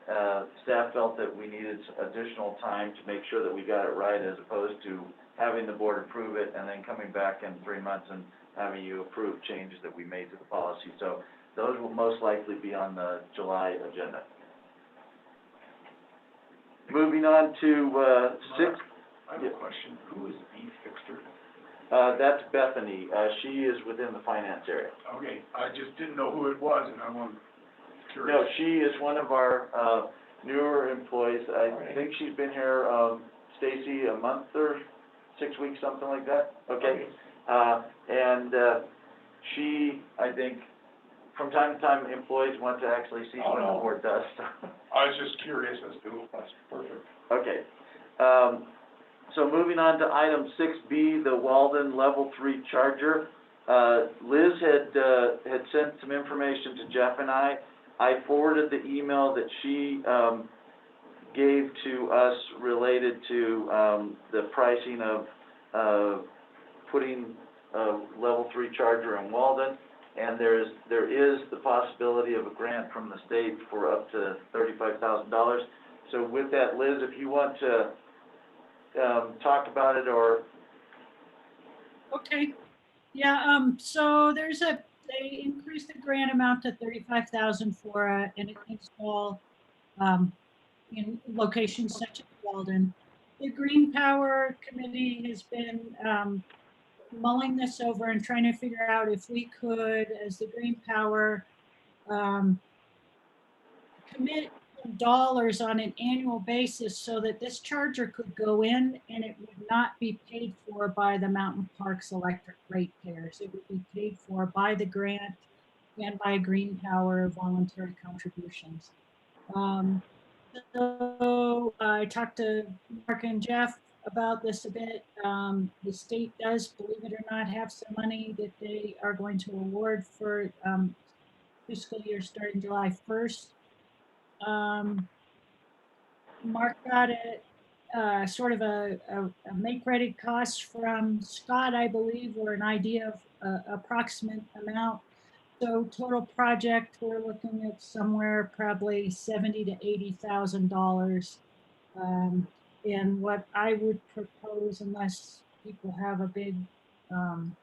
staff felt that we needed additional time to make sure that we got it right, as opposed to having the board approve it and then coming back in 3 months and having you approve changes that we made to the policy. So those will most likely be on the July agenda. Moving on to six. I have a question. Who is B. Fixter? That's Bethany. She is within the finance area. Okay, I just didn't know who it was, and I'm curious. No, she is one of our newer employees. I think she's been here, Stacy, a month or 6 weeks, something like that. Okay. And she, I think, from time to time, employees want to actually see what the board does. I was just curious as to who it was. Perfect. Okay. So moving on to item 6B, the Walden Level 3 charger. Liz had sent some information to Jeff and I. I forwarded the email that she gave to us related to the pricing of putting a Level 3 charger in Walden. And there is the possibility of a grant from the state for up to $35,000. So with that, Liz, if you want to talk about it, or Okay, yeah, so they increased the grant amount to 35,000 for an install in locations such as Walden. The Green Power Committee has been mulling this over and trying to figure out if we could, as the Green Power, commit dollars on an annual basis so that this charger could go in and it would not be paid for by the Mountain Parks electric ratepayers. It would be paid for by the grant and by Green Power voluntary contributions. So I talked to Mark and Jeff about this a bit. The state does, believe it or not, have some money that they are going to award for fiscal year starting July 1st. Mark got a sort of a make-ready cost from Scott, I believe, or an idea of approximate amount. So total project, we're looking at somewhere probably $70,000 to $80,000. And what I would propose, unless people have a big problem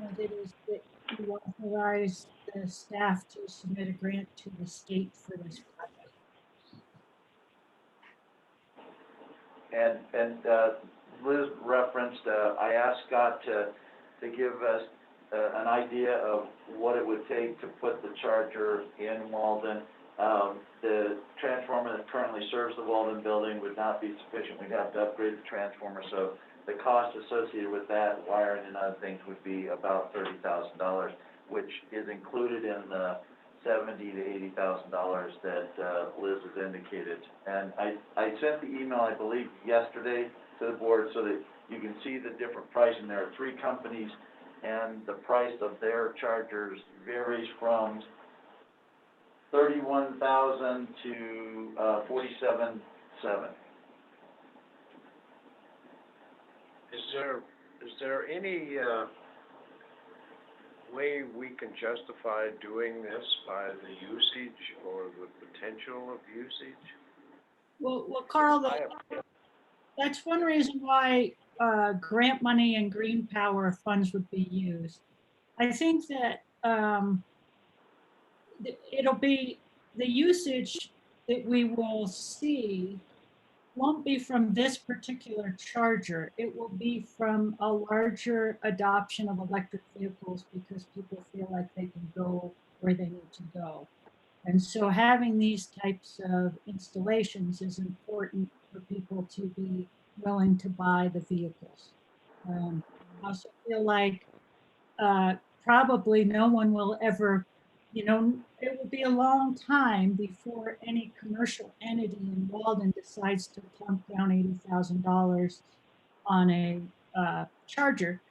with it, is that you authorize the staff to submit a grant to the state for this project. and Liz referenced, I asked Scott to give us an idea of what it would take to put the charger in Walden. The transformer that currently serves the Walden building would not be sufficient. We'd have to upgrade the transformer, so the cost associated with that, wiring and other things, would be about $30,000, which is included in the $70,000 to $80,000 that Liz has indicated. And I sent the email, I believe, yesterday to the board so that you can see the different pricing. There are 3 companies and the price of their chargers varies from 31,000 to 47,700. Is there any, way we can justify doing this by the usage or the potential of usage? Well, Carl, that's one reason why grant money and green power funds would be used. I think that it'll be the usage that we will see won't be from this particular charger. It will be from a larger adoption of electric vehicles because people feel like they can go where they need to go. And so having these types of installations is important for people to be willing to buy the vehicles. I also feel like probably no one will ever, it will be a long time before any commercial entity in Walden decides to plunk down $80,000 on a charger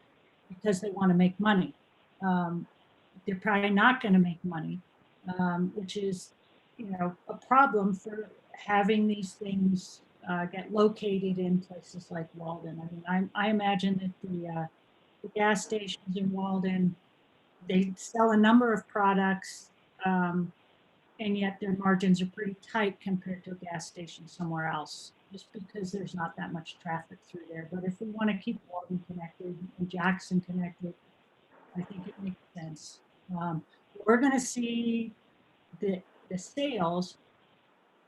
because they want to make money. They're probably not going to make money, which is, a problem for having these things get located in places like Walden. I mean, I imagine that the gas stations in Walden, they sell a number of products, and yet their margins are pretty tight compared to a gas station somewhere else, just because there's not that much traffic through there. But if we want to keep Walden connected and Jackson connected, I think it makes sense. We're going to see the sales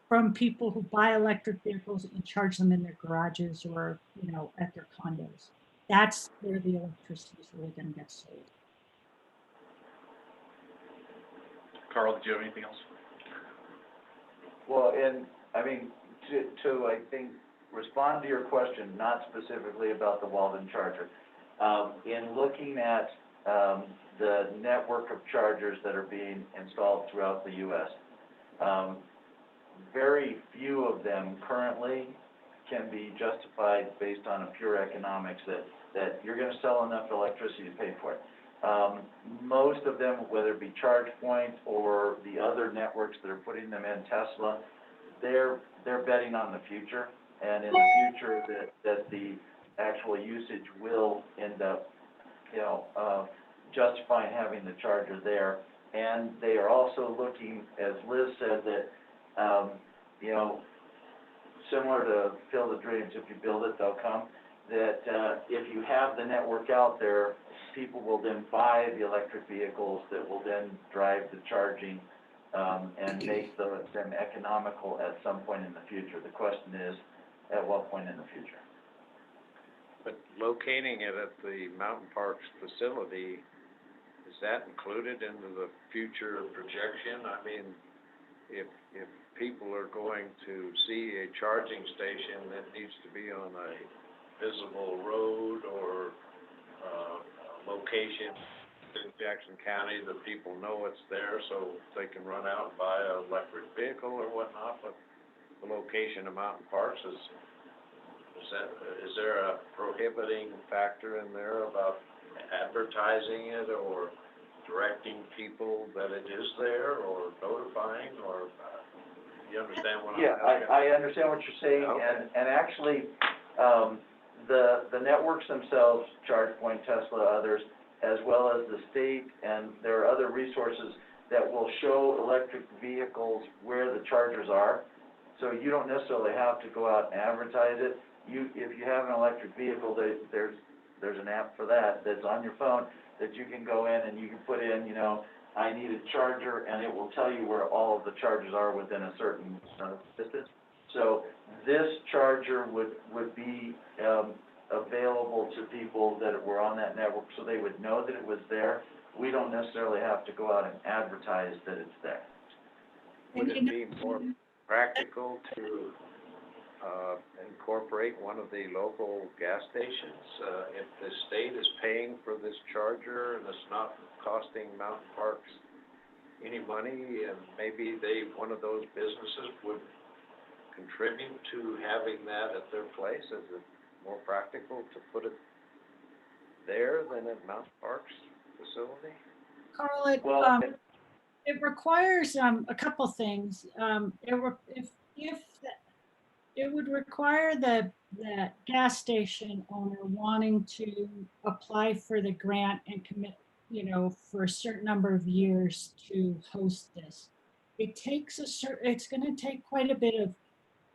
from people who buy electric vehicles and charge them in their garages or, at their condos. That's where the electricity is really going to get sold. Carl, did you have anything else? Well, and, I mean, to I think, respond to your question, not specifically about the Walden charger, in looking at the network of chargers that are being installed throughout the U.S., very few of them currently can be justified based on a pure economics that you're going to sell enough electricity to pay for it. Most of them, whether it be charge points or the other networks that are putting them in, Tesla, they're betting on the future, and in the future that the actual usage will end up, justifying having the charger there. And they are also looking, as Liz said, that, similar to Field of Dreams, if you build it, they'll come, that if you have the network out there, people will then buy the electric vehicles that will then drive the charging and make them economical at some point in the future. The question is, at what point in the future? But locating it at the Mountain Parks facility, is that included into the future projection? I mean, if people are going to see a charging station that needs to be on a visible road or location in Jackson County that people know it's there, so they can run out and buy an electric vehicle or whatnot, but the location of Mountain Parks is there a prohibiting factor in there about advertising it or directing people that it is there or notifying, or you understand what I'm asking? Yeah, I understand what you're saying. Okay. And actually, the networks themselves, ChargePoint, Tesla, others, as well as the state, and there are other resources that will show electric vehicles where the chargers are. So you don't necessarily have to go out and advertise it. If you have an electric vehicle, there's an app for that that's on your phone that you can go in and you can put in, I need a charger, and it will tell you where all of the chargers are within a certain distance. So this charger would be available to people that were on that network, so they would know that it was there. We don't necessarily have to go out and advertise that it's there. Would it be more practical to incorporate one of the local gas stations? If the state is paying for this charger and it's not costing Mountain Parks any money, and maybe one of those businesses would contribute to having that at their place? Is it more practical to put it there than at Mountain Parks facility? Carl, Well, it requires a couple things. It would require the gas station owner wanting to apply for the grant and commit, for a certain number of years to host this. It takes it's going to take quite a bit of,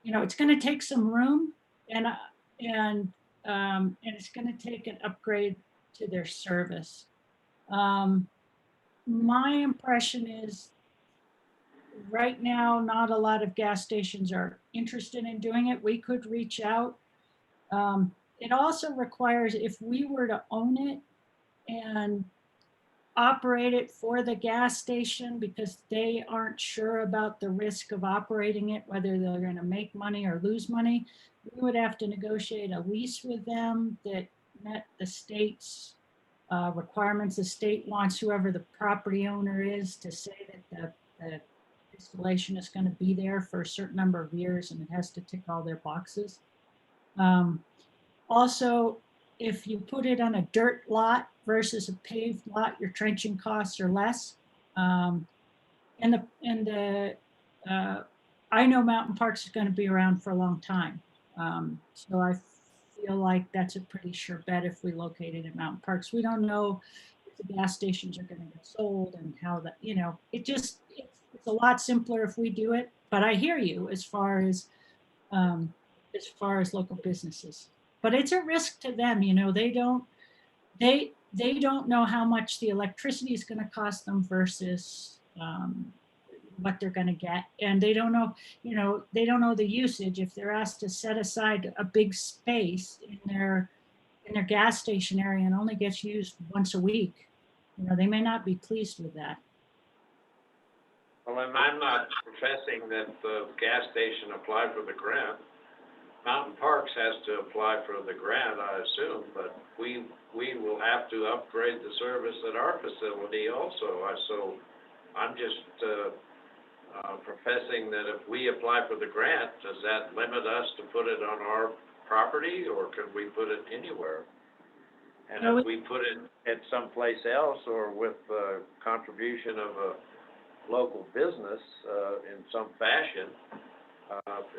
it's going to take some room and it's going to take an upgrade to their service. My impression is right now, not a lot of gas stations are interested in doing it. We could reach out. It also requires, if we were to own it and operate it for the gas station, because they aren't sure about the risk of operating it, whether they're going to make money or lose money, we would have to negotiate a lease with them that met the state's requirements. The state wants whoever the property owner is to say that the installation is going to be there for a certain number of years, and it has to tick all their boxes. Also, if you put it on a dirt lot versus a paved lot, your trenching costs are less. I know Mountain Parks is going to be around for a long time. So I feel like that's a pretty sure bet if we locate it at Mountain Parks. We don't know if the gas stations are going to get sold and how that, it's a lot simpler if we do it. But I hear you as far as local businesses. But it's a risk to them, they don't know how much the electricity is going to cost them versus what they're going to get, and they don't know, they don't know the usage. If they're asked to set aside a big space in their gas station area and only gets used once a week, they may not be pleased with that. Well, and I'm not professing that the gas station applied for the grant. Mountain Parks has to apply for the grant, I assume, but we will have to upgrade the service at our facility also. So I'm just professing that if we apply for the grant, does that limit us to put it on our property, or could we put it anywhere? And if we put it at someplace else or with the contribution of a local business in some fashion,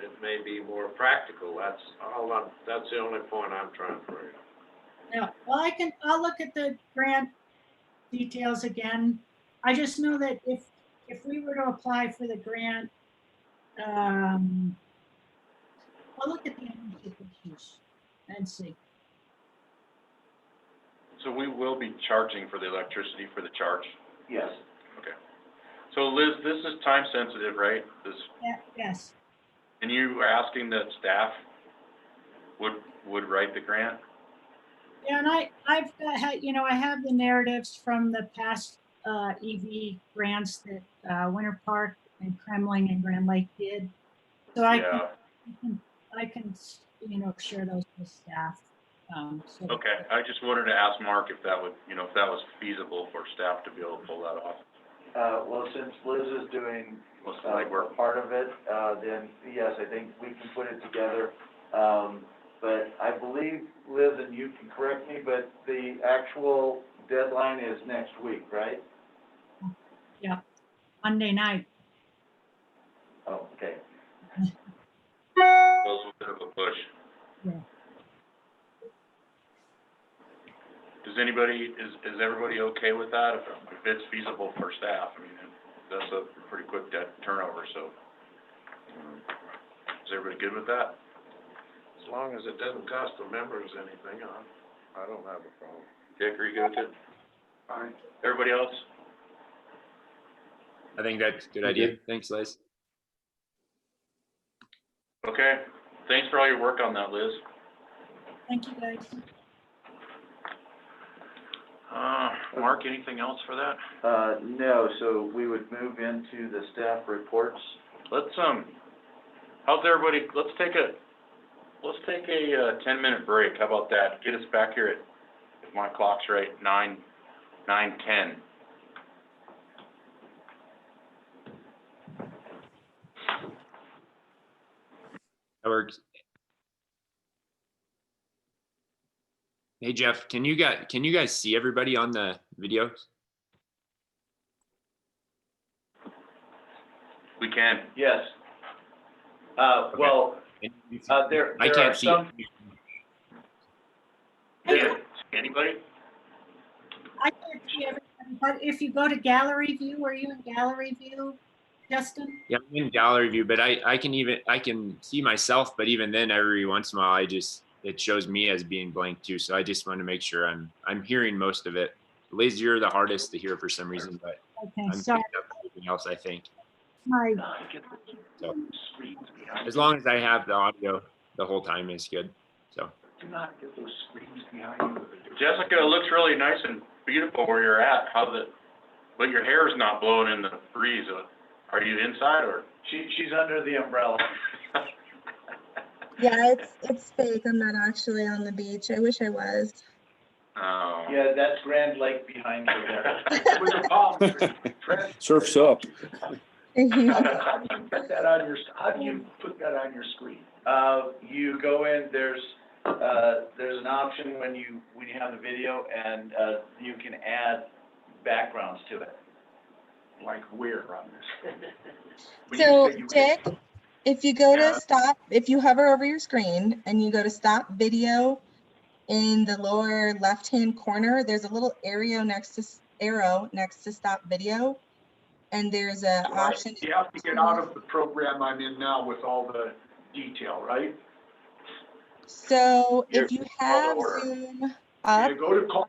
it may be more practical. That's the only point I'm trying to bring up. Yeah, well, I'll look at the grant details again. I just know that if we were to apply for the grant, I'll look at the ownership issues and see. So we will be charging for the electricity for the charge? yes. Okay. So Liz, this is time sensitive, right? Yeah, yes. And you were asking that staff would write the grant? Yeah, and I've got, I have the narratives from the past EV grants that Winter Park and Kremling and Grand Lake did. So I can share those with staff. Okay, I just wanted to ask Mark if that would, if that was feasible for staff to be able to pull that off. Well, since Liz is doing Most of the legwork. part of it, then yes, I think we can put it together. But I believe, Liz, and you can correct me, but the actual deadline is next week, right? Yeah, Monday night. Oh, okay. That was a bit of a push. Yeah. Is everybody okay with that? If it's feasible for staff, I mean, that's a pretty quick turnover, so. Is everybody good with that? As long as it doesn't cost the members anything, I don't have a problem. Dick, are you good with it? Fine. Everybody else? I think that's a good idea. Thanks, Liz. Okay, thanks for all your work on that, Liz. Thank you, guys. Mark, anything else for that? No, so we would move into the staff reports. Let's, how's everybody, let's take a 10-minute break. How about that? Get us back here at, if my clock's right, 9:10. That works. Hey Jeff, can you guys see everybody on the videos? We can. Yes. Well, there I are can't see some, it. Yeah. Anybody? I can't see everybody, but if you go to gallery view, are you in gallery view, Justin? Yeah, I'm in gallery view, but I can see myself, but even then every once in a while it shows me as being blank too. So I just want to make sure I'm hearing most of it. Liz, you're the hardest to hear for some reason, but Okay, I'm sorry. picking up everything else, I think. My, So as long as I have the audio the whole time is good. So Do not get those screens behind you. Jessica, it looks really nice and beautiful where you're at, but your hair's not blowing in the breeze. Are you inside or? she's under the umbrella. Yeah, it's fake. I'm not actually on the beach. I wish I was. Oh. Yeah, that's Grand Lake behind you there. With a palm tree. Surf's up. How do you put that on your screen? You go in, there's an option when you have the video, and you can add backgrounds to it. Like where on this? When So, you say you Dick, if you go Yeah. to stop, if you hover over your screen and you go to stop video in the lower left-hand corner, there's a little arrow next to stop video. And there's a So option. you have to get out of the program I'm in now with all the detail, right? So Here, if you call have to order. Zoom up, You go to call.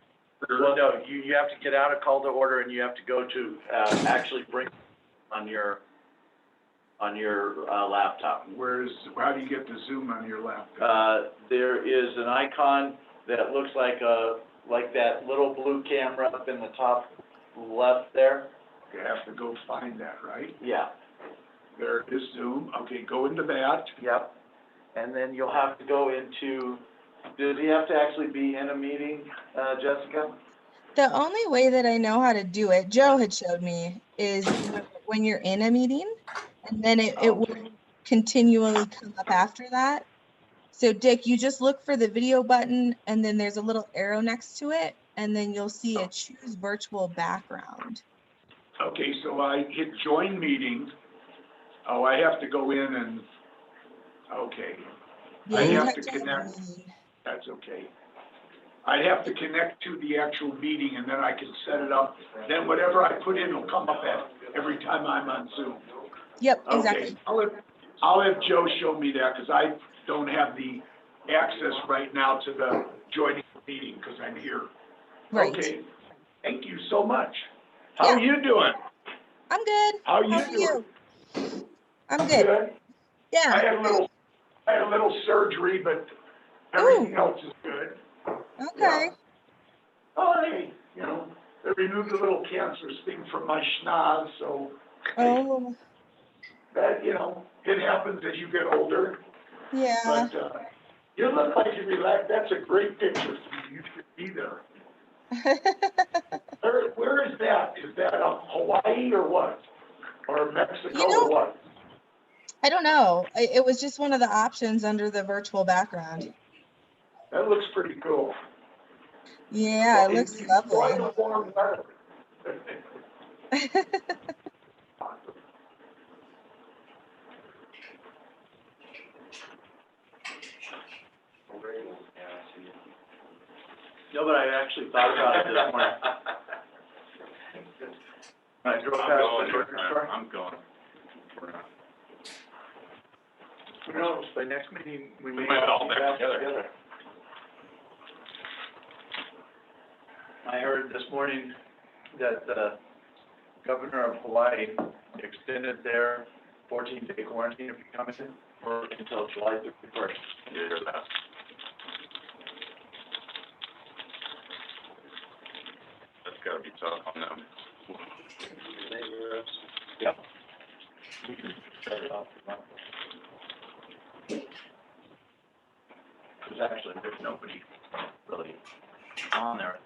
Well, no, you have to get out of call to order, and you have to go to, actually bring on your laptop. How do you get the Zoom on your laptop? There is an icon that looks like that little blue camera up in the top left there. You have to go find that, right? Yeah. There is Zoom. Okay, go into that. Yep. And then you'll have to go into, does he have to actually be in a meeting, Jessica? the only way that I know how to do it, Joe had showed me, is when you're in a meeting, and then it will continually come up after that. So Dick, you just look for the video button, and then there's a little arrow next to it, and then you'll see a choose virtual background. Okay, so I hit join meeting. Oh, I have to go in and, okay, Yeah, I you have to the connect. meeting. That's okay. I'd have to connect to the actual meeting and then I can set it up. Then whatever I put in will come up every time I'm on Zoom. Yep, Okay, exactly. I'll have Joe show me that because I don't have the access right now to the joining meeting because I'm here. Right. Okay, thank you so much. How are you doing? I'm good. How are How are doing? you? I'm good. Good. Yeah. I had a little surgery, but everything else is good. Okay. Oh, hey, they removed a little cancerous thing from my schnoz, so Oh, that, it happens as you get older. yeah. But, you look like you relaxed. That's a great picture. You should be there. Where is that? Is that Hawaii or what? Or Mexico or what? I don't know. It was just one of the options under the virtual background. That looks pretty cool. Yeah, it looks lovely. Enjoy the warm weather. No, but I actually thought about it this morning. I drove past the grocery store. I'm going. Who knows, by next meeting, we We may might all be back back together. together. I heard this morning that the governor of Hawaii extended their 14-day quarantine if you come in until July 31st. You hear that? That's gotta be tough on them. Yep. We can shut it off if you want. Because actually, there's nobody really on there.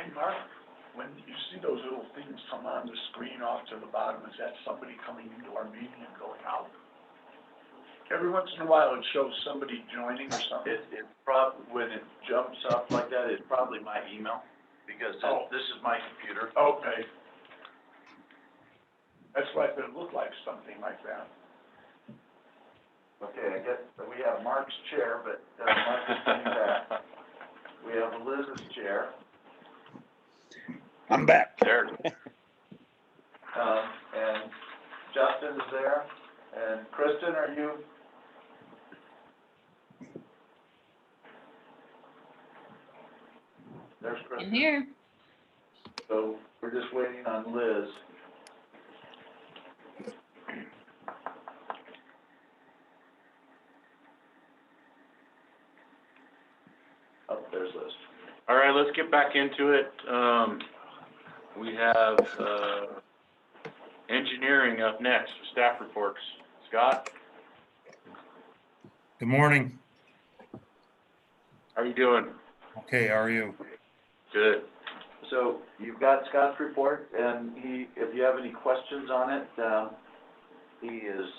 Hey, Mark, when you see those little things come on the screen off to the bottom, is that somebody coming into our meeting and going out? Every once in a while, it shows somebody joining or something. It when it jumps up like that, it's probably my email, because this is my computer. Okay. That's why it looked like something like that. Okay, I guess we have Mark's chair, but Mark is coming back. We have Liz's chair. I'm back. There. And Justin is there. And Kristen, are you? There's Kristen. In here. So we're just waiting on Liz. Oh, there's Liz. All right, let's get back into it. We have, engineering up next, staff reports. Scott, Good morning. how are you doing? Okay, how are you? Good. So you've got Scott's report, and if you have any questions on it, he is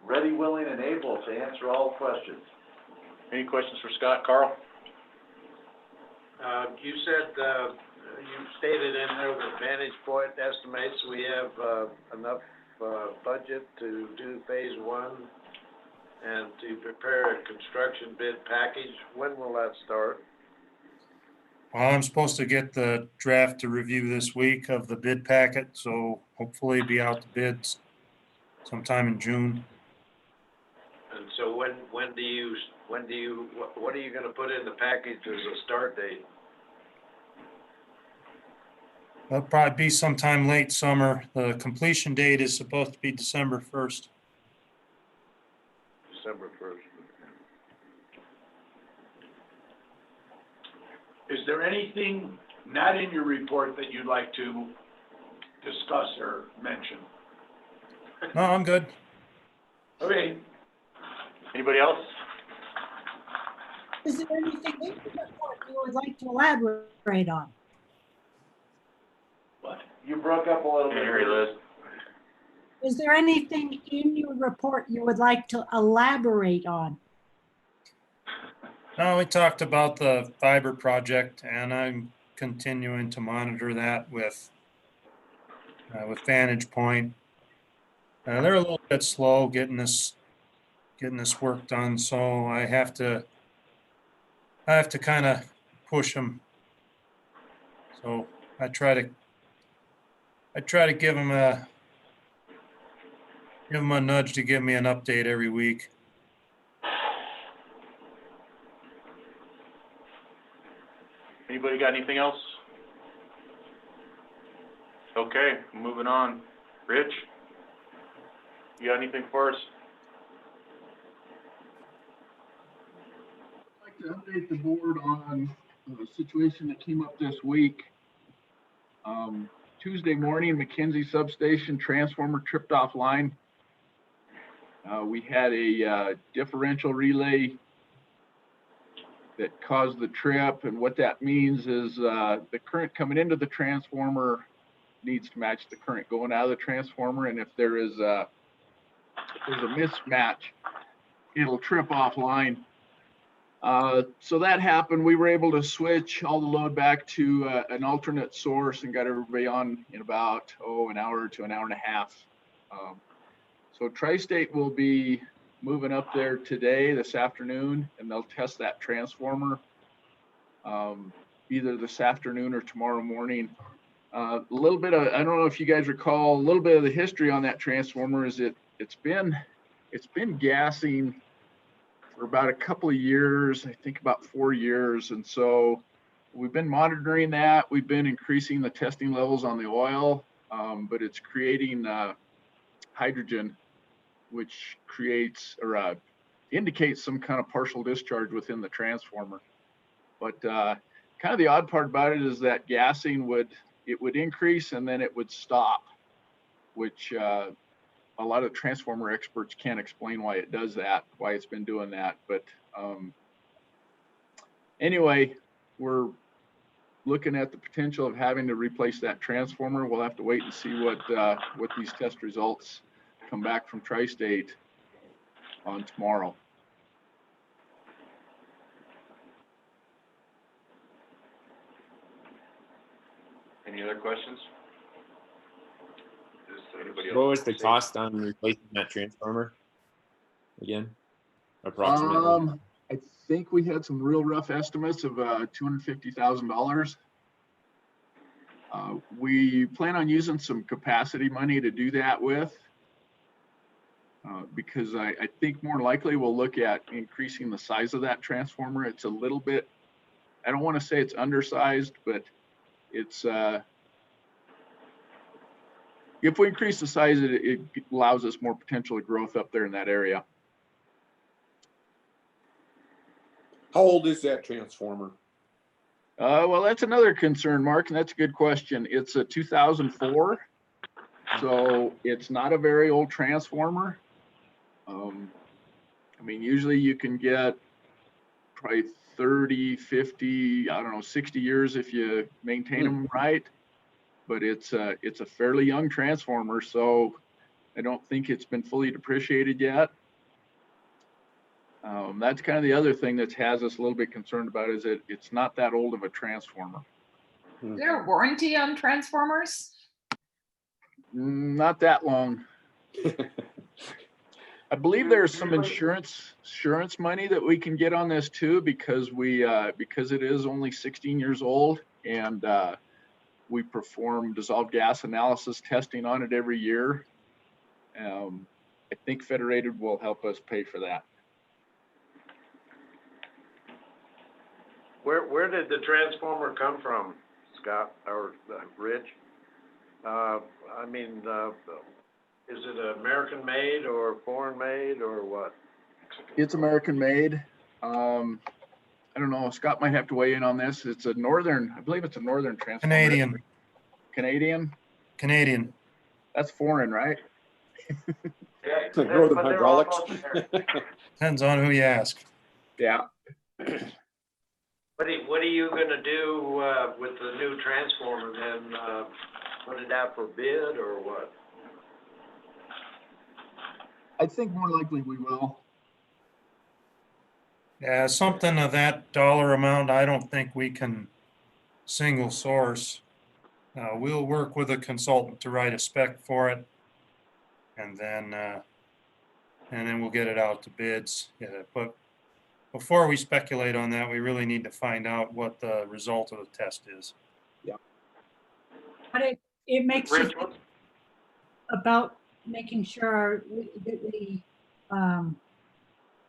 ready, willing, and able to answer all questions. Any questions for Scott? Carl? You said, you stated in there the Vantage Point estimates, we have, enough, budget to do phase one and to prepare a construction bid package. When will that start? Well, I'm supposed to get the draft to review this week of the bid packet, so hopefully be out to bids sometime in June. And so what are you gonna put in the package as a start date? That'll probably be sometime late summer. The completion date is supposed to be December 1st. December 1st. Is there anything not in your report that you'd like to discuss or mention? No, I'm good. Okay, Anybody else? Is there anything in the report you would like to elaborate on? What? You broke up a little Can't bit. hear you, Liz. Is there anything in your report you would like to elaborate on? No, we talked about the fiber project, and I'm continuing to monitor that with Vantage Point. They're a little bit slow getting this work done, so I have to kind of push them. So I try to give them a nudge to give me an update every week. Anybody got anything else? Okay, moving on. Rich? You got anything for us? I'd like to update the board on a situation that came up this week. Tuesday morning, McKenzie substation transformer tripped offline. We had a differential relay that caused the trip, and what that means is the current coming into the transformer needs to match the current going out of the transformer, and if there's a mismatch, it'll trip offline. So that happened. We were able to switch all the load back to an alternate source and got everybody on in about an hour to an hour and a half. So Tri-State will be moving up there today, this afternoon, and they'll test that transformer either this afternoon or tomorrow morning. A little bit of, I don't know if you guys recall, a little bit of the history on that transformer is it's been gassing for about a couple of years, I think about 4 years. And so we've been monitoring that. We've been increasing the testing levels on the oil, but it's creating hydrogen, which creates or indicates some kind of partial discharge within the transformer. But kind of the odd part about it is that gassing would increase and then it would stop, which a lot of transformer experts can't explain why it does that, why it's been doing that. But anyway, we're looking at the potential of having to replace that transformer. We'll have to wait and see what these test results come back from Tri-State on tomorrow. Any other questions? Does anybody else What was the say- cost on replacing that transformer again? Approximately. I think we had some real rough estimates of $250,000. We plan on using some capacity money to do that with, because I think more likely we'll look at increasing the size of that transformer. It's a little bit, I don't want to say it's undersized, but it's, if we increase the size, it allows us more potential growth up there in that area. How old is that transformer? Well, that's another concern, Mark, and that's a good question. It's a 2004, so it's not a very old transformer. I mean, usually you can get probably 30, 50, I don't know, 60 years if you maintain them right. But it's a fairly young transformer, so I don't think it's been fully depreciated yet. That's kind of the other thing that has us a little bit concerned about, is that it's not that old of a transformer. Is there a warranty on transformers? Not that long. I believe there's some insurance money that we can get on this too, because because it is only 16 years old, and we perform dissolved gas analysis testing on it every year. I think Federated will help us pay for that. Where did the transformer come from, Scott or Rich? I mean, is it American made or foreign made or what? It's American made. I don't know, Scott might have to weigh in on this. It's a northern, I believe it's a northern transformer. Canadian. Canadian? Canadian. That's foreign, right? It's like Northern Hydraulics. Depends on who you ask. Yeah. What are you gonna do, with the new transformer then, put it out for bid or what? I think more likely we will. Yeah, something of that dollar amount, I don't think we can single source. We'll work with a consultant to write a spec for it. And then we'll get it out to bids. Yeah, but before we speculate on that, we really need to find out what the result of the test is. Yeah. But it makes you Rich, think about making sure that we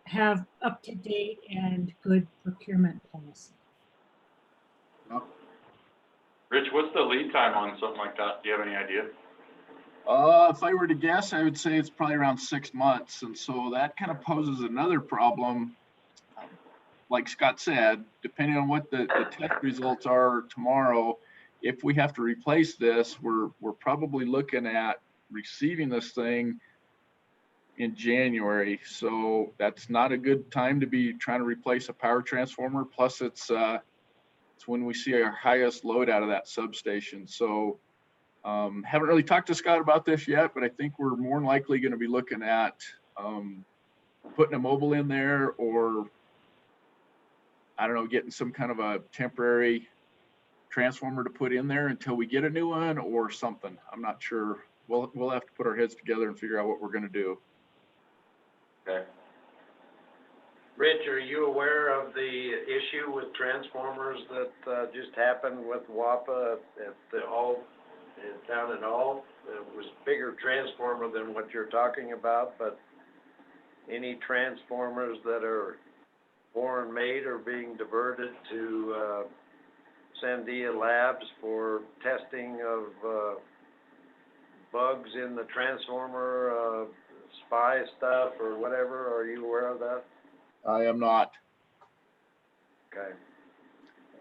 have up-to-date and good procurement policy. Rich, what's the lead time on something like that? Do you have any idea? If I were to guess, I would say it's probably around 6 months. And so that kind of poses another problem. Like Scott said, depending on what the test results are tomorrow, if we have to replace this, we're probably looking at receiving this thing in January. So that's not a good time to be trying to replace a power transformer. Plus it's when we see our highest load out of that substation. So haven't really talked to Scott about this yet, but I think we're more than likely going to be looking at putting a mobile in there, or I don't know, getting some kind of a temporary transformer to put in there until we get a new one or something. I'm not sure. We'll have to put our heads together and figure out what we're going to do. Okay. Rich, are you aware of the issue with transformers that just happened with WAPA down at All? It was a bigger transformer than what you're talking about, but any transformers that are foreign made are being diverted to Sandia Labs for testing of bugs in the transformer, spy stuff or whatever. Are you aware of that? I am not. Okay.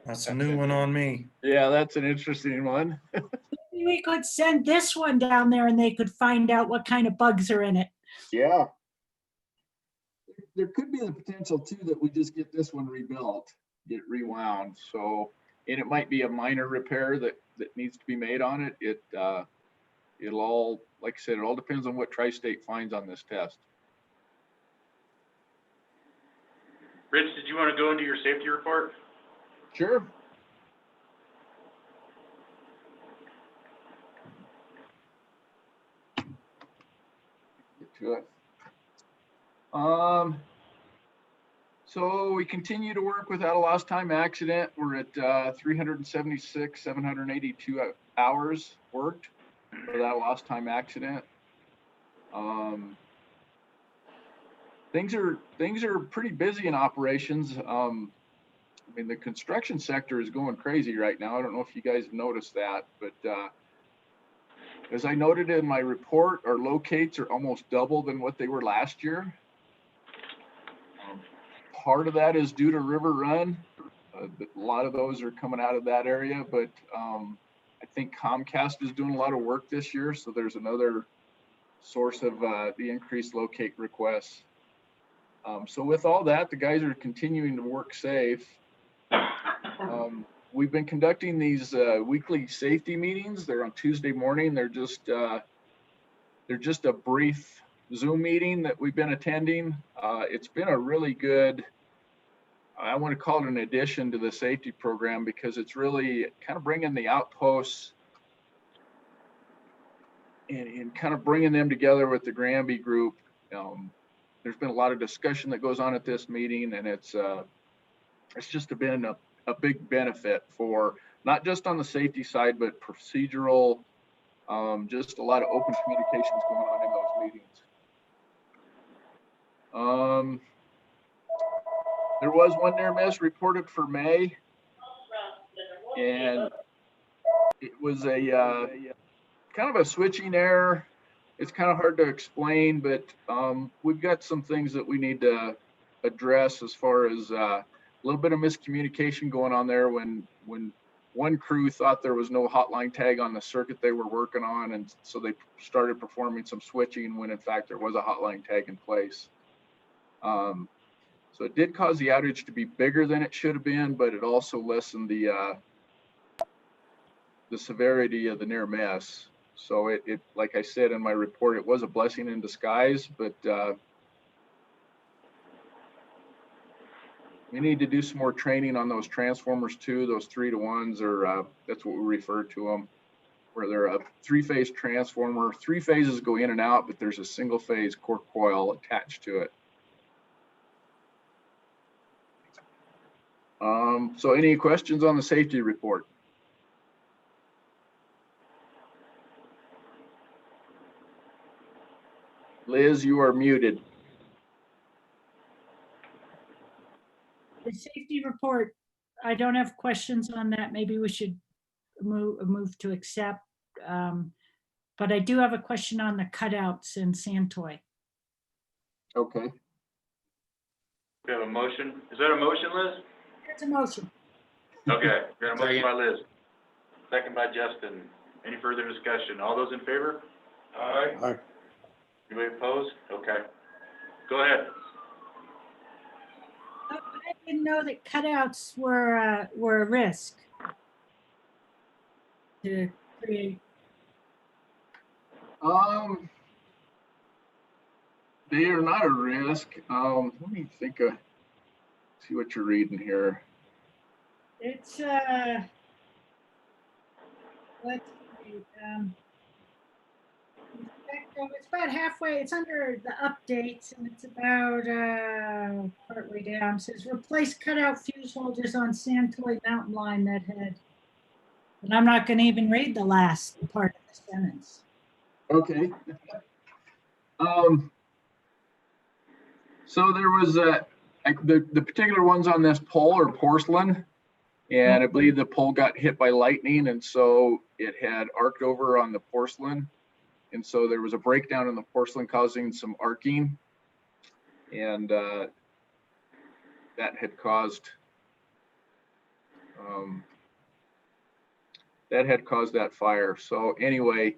That's a new one on me. Yeah, that's an interesting one. Maybe we could send this one down there and they could find out what kind of bugs are in it. Yeah. There could be the potential too that we just get this one rebuilt, get rewound. So and it might be a minor repair that needs to be made on it. It'll all, like I said, it all depends on what Tri-State finds on this test. Rich, did you want to go into your safety report? Sure. Get to it. So we continue to work without a lost time accident. We're at 376, 782 hours worked without a lost time accident. Things are pretty busy in operations. I mean, the construction sector is going crazy right now. I don't know if you guys have noticed that, but as I noted in my report, our locates are almost double than what they were last year. Part of that is due to River Run. A lot of those are coming out of that area, but I think Comcast is doing a lot of work this year, so there's another source of the increased locate requests. So with all that, the guys are continuing to work safe. We've been conducting these weekly safety meetings. They're on Tuesday morning. They're just a brief Zoom meeting that we've been attending. It's been a really good, I want to call it an addition to the safety program, because it's really kind of bringing the outposts and kind of bringing them together with the Granby group. There's been a lot of discussion that goes on at this meeting, and it's just been a big benefit for not just on the safety side, but procedural, just a lot of open communications going on in those meetings. There was one near miss reported for May, and it was a kind of a switching error. It's kind of hard to explain, but we've got some things that we need to address as far as a little bit of miscommunication going on there when one crew thought there was no hotline tag on the circuit they were working on, and so they started performing some switching when in fact there was a hotline tag in place. So it did cause the outage to be bigger than it should have been, but it also lessened the severity of the near miss. So it, like I said in my report, it was a blessing in disguise, but we need to do some more training on those transformers too, those 3-to-1s, or that's what we refer to them, where they're a 3-phase transformer. 3 phases go in and out, but there's a single phase core coil attached to it. So any questions on the safety report? Liz, you are muted. The safety report, I don't have questions on that. Maybe we should move to accept. But I do have a question on the cutouts in Santoy. Okay. We have a motion. Is that a motion, Liz? It's a motion. Okay, we got a motion by Liz. Second by Justin. Any further discussion? All those in favor? Aye. Aye. Anybody opposed? Okay. Go ahead. I didn't know that cutouts were a risk to create. They are not a risk. Let me think of, see what you're reading here. It's let's see, it's about halfway, it's under the updates, and it's about partway down. It says replace cutout fuse holders on Santoy Mountain Line that had, and I'm not going to even read the last part of the sentence. Okay. So there was the particular ones on this pole are porcelain, and I believe the pole got hit by lightning, and so it had arced over on the porcelain, and so there was a breakdown in the porcelain causing some arcing, and that had caused that fire. So anyway,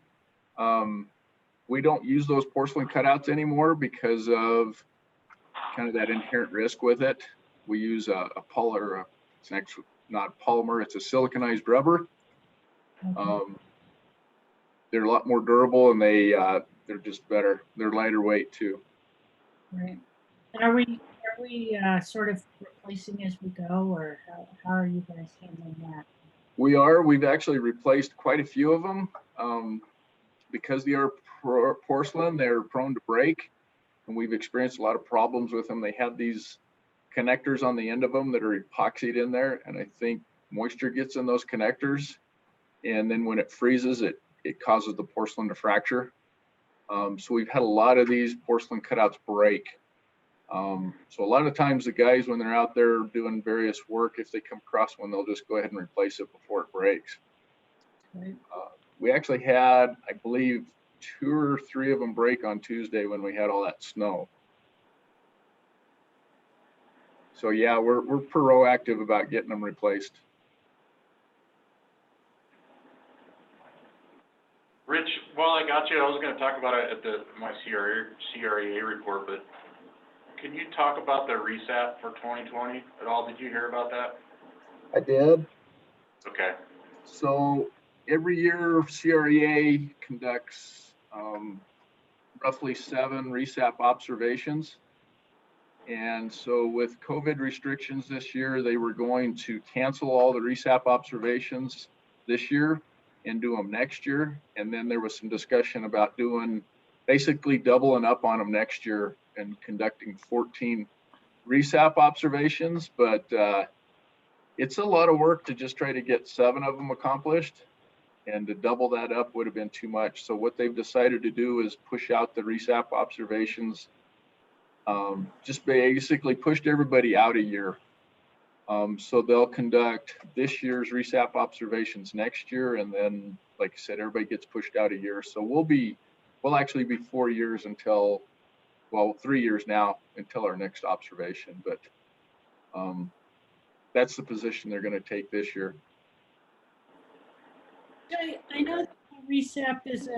we don't use those porcelain cutouts anymore because of kind of that inherent risk with it. We use a polymer, it's not polymer, it's a siliconized rubber. They're a lot more durable and they're just better. They're lighter weight too. Right. And are we sort of replacing as we go, or how are you guys handling that? We've actually replaced quite a few of them. Because they are porcelain, they're prone to break, and we've experienced a lot of problems with them. They have these connectors on the end of them that are epoxied in there, and I think moisture gets in those connectors, and then when it freezes, it causes the porcelain to fracture. So we've had a lot of these porcelain cutouts break. So a lot of times the guys, when they're out there doing various work, if they come across one, they'll just go ahead and replace it before it breaks. Right. We actually had, I believe, 2 or 3 of them break on Tuesday when we had all that snow. So yeah, we're proactive about getting them replaced. Rich, while I got you, I was gonna talk about it at my CRA report, but can you talk about the RESAP for 2020 at all? Did you hear about that? I did. Okay. So every year CRA conducts roughly 7 RESAP observations. And so with COVID restrictions this year, they were going to cancel all the RESAP observations this year and do them next year. And then there was some discussion about doing basically doubling up on them next year and conducting 14 RESAP observations. But it's a lot of work to just try to get 7 of them accomplished, and to double that up would have been too much. So what they've decided to do is push out the RESAP observations, just basically pushed everybody out a year. So they'll conduct this year's RESAP observations next year, and then, like I said, everybody gets pushed out a year. So we'll actually be 4 years until, well, 3 years now until our next observation. But that's the position they're going to take this year. I know that RESAP is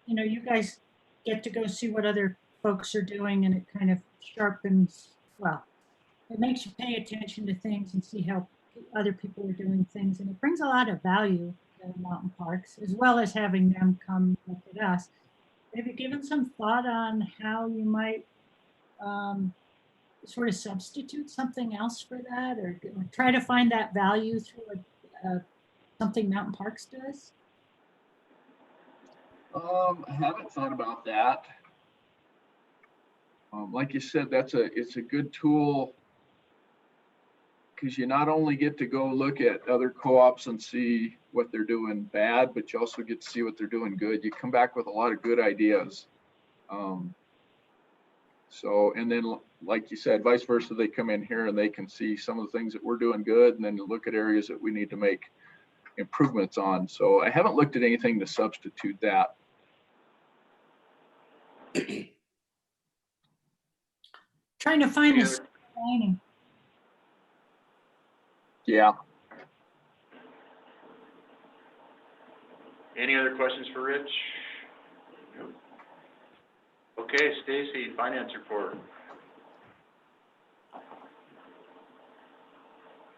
you guys get to go see what other folks are doing, and it kind of sharpens, well, it makes you pay attention to things and see how other people are doing things, and it brings a lot of value to mountain parks, as well as having them come look at us. Have you given some thought on how you might sort of substitute something else for that, or try to find that value through something Mountain Parks does? I haven't thought about that. Like you said, it's a good tool, because you not only get to go look at other co-ops and see what they're doing bad, but you also get to see what they're doing good. You come back with a lot of good ideas. So, and then, like you said, vice versa, they come in here and they can see some of the things that we're doing good, and then look at areas that we need to make improvements on. So I haven't looked at anything to substitute that. Trying to find a silver lining. Yeah. Any other questions for Rich? Nope. Okay, Stacy, finance report.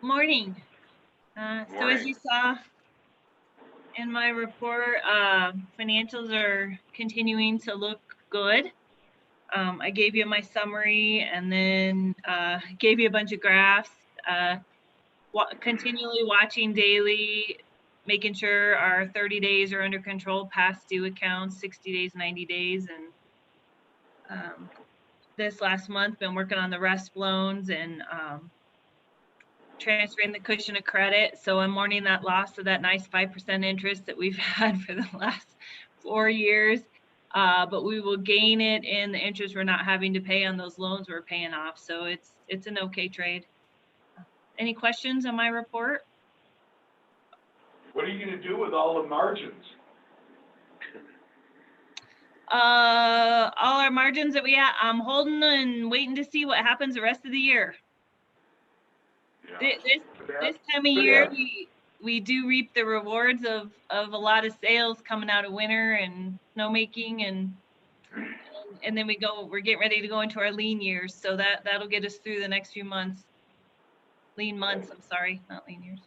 Morning. So as you saw in my report, financials are continuing to look good. I gave you my summary, and then gave you a bunch of graphs. Continually watching daily, making sure our 30 days are under control, past due accounts, 60 days, 90 days. And this last month, been working on the RESP loans and transferring the cushion of credit. So I'm mourning that loss of that nice 5% interest that we've had for the last 4 years. But we will gain it in the interest we're not having to pay on those loans we're paying off. So it's an okay trade. Any questions on my report? What are you gonna do with all the margins? All our margins that we have, I'm holding and waiting to see what happens the rest of the year. Yeah. This time of year, we do reap the rewards of a lot of sales coming out of winter and snowmaking, and then we're getting ready to go into our lean years. So that'll get us through the next few months. Lean months, I'm sorry, not lean years.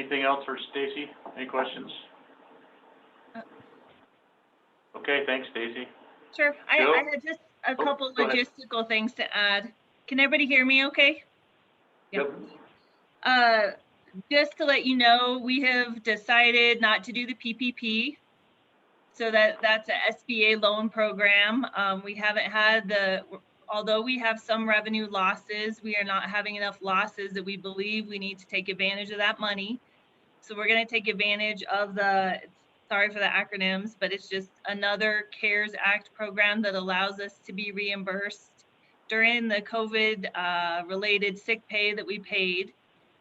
anything else for Stacy? Any questions? Okay, thanks, Stacy. Sure, Jill? I had just a Oh, couple go ahead. logistical things to add. Can everybody hear me okay? Yep. Just to let you know, we have decided not to do the PPP. So that's a SBA loan program. We haven't had although we have some revenue losses, we are not having enough losses that we believe we need to take advantage of that money. So we're gonna take advantage of sorry for the acronyms, but it's just another CARES Act program that allows us to be reimbursed during the COVID related sick pay that we paid.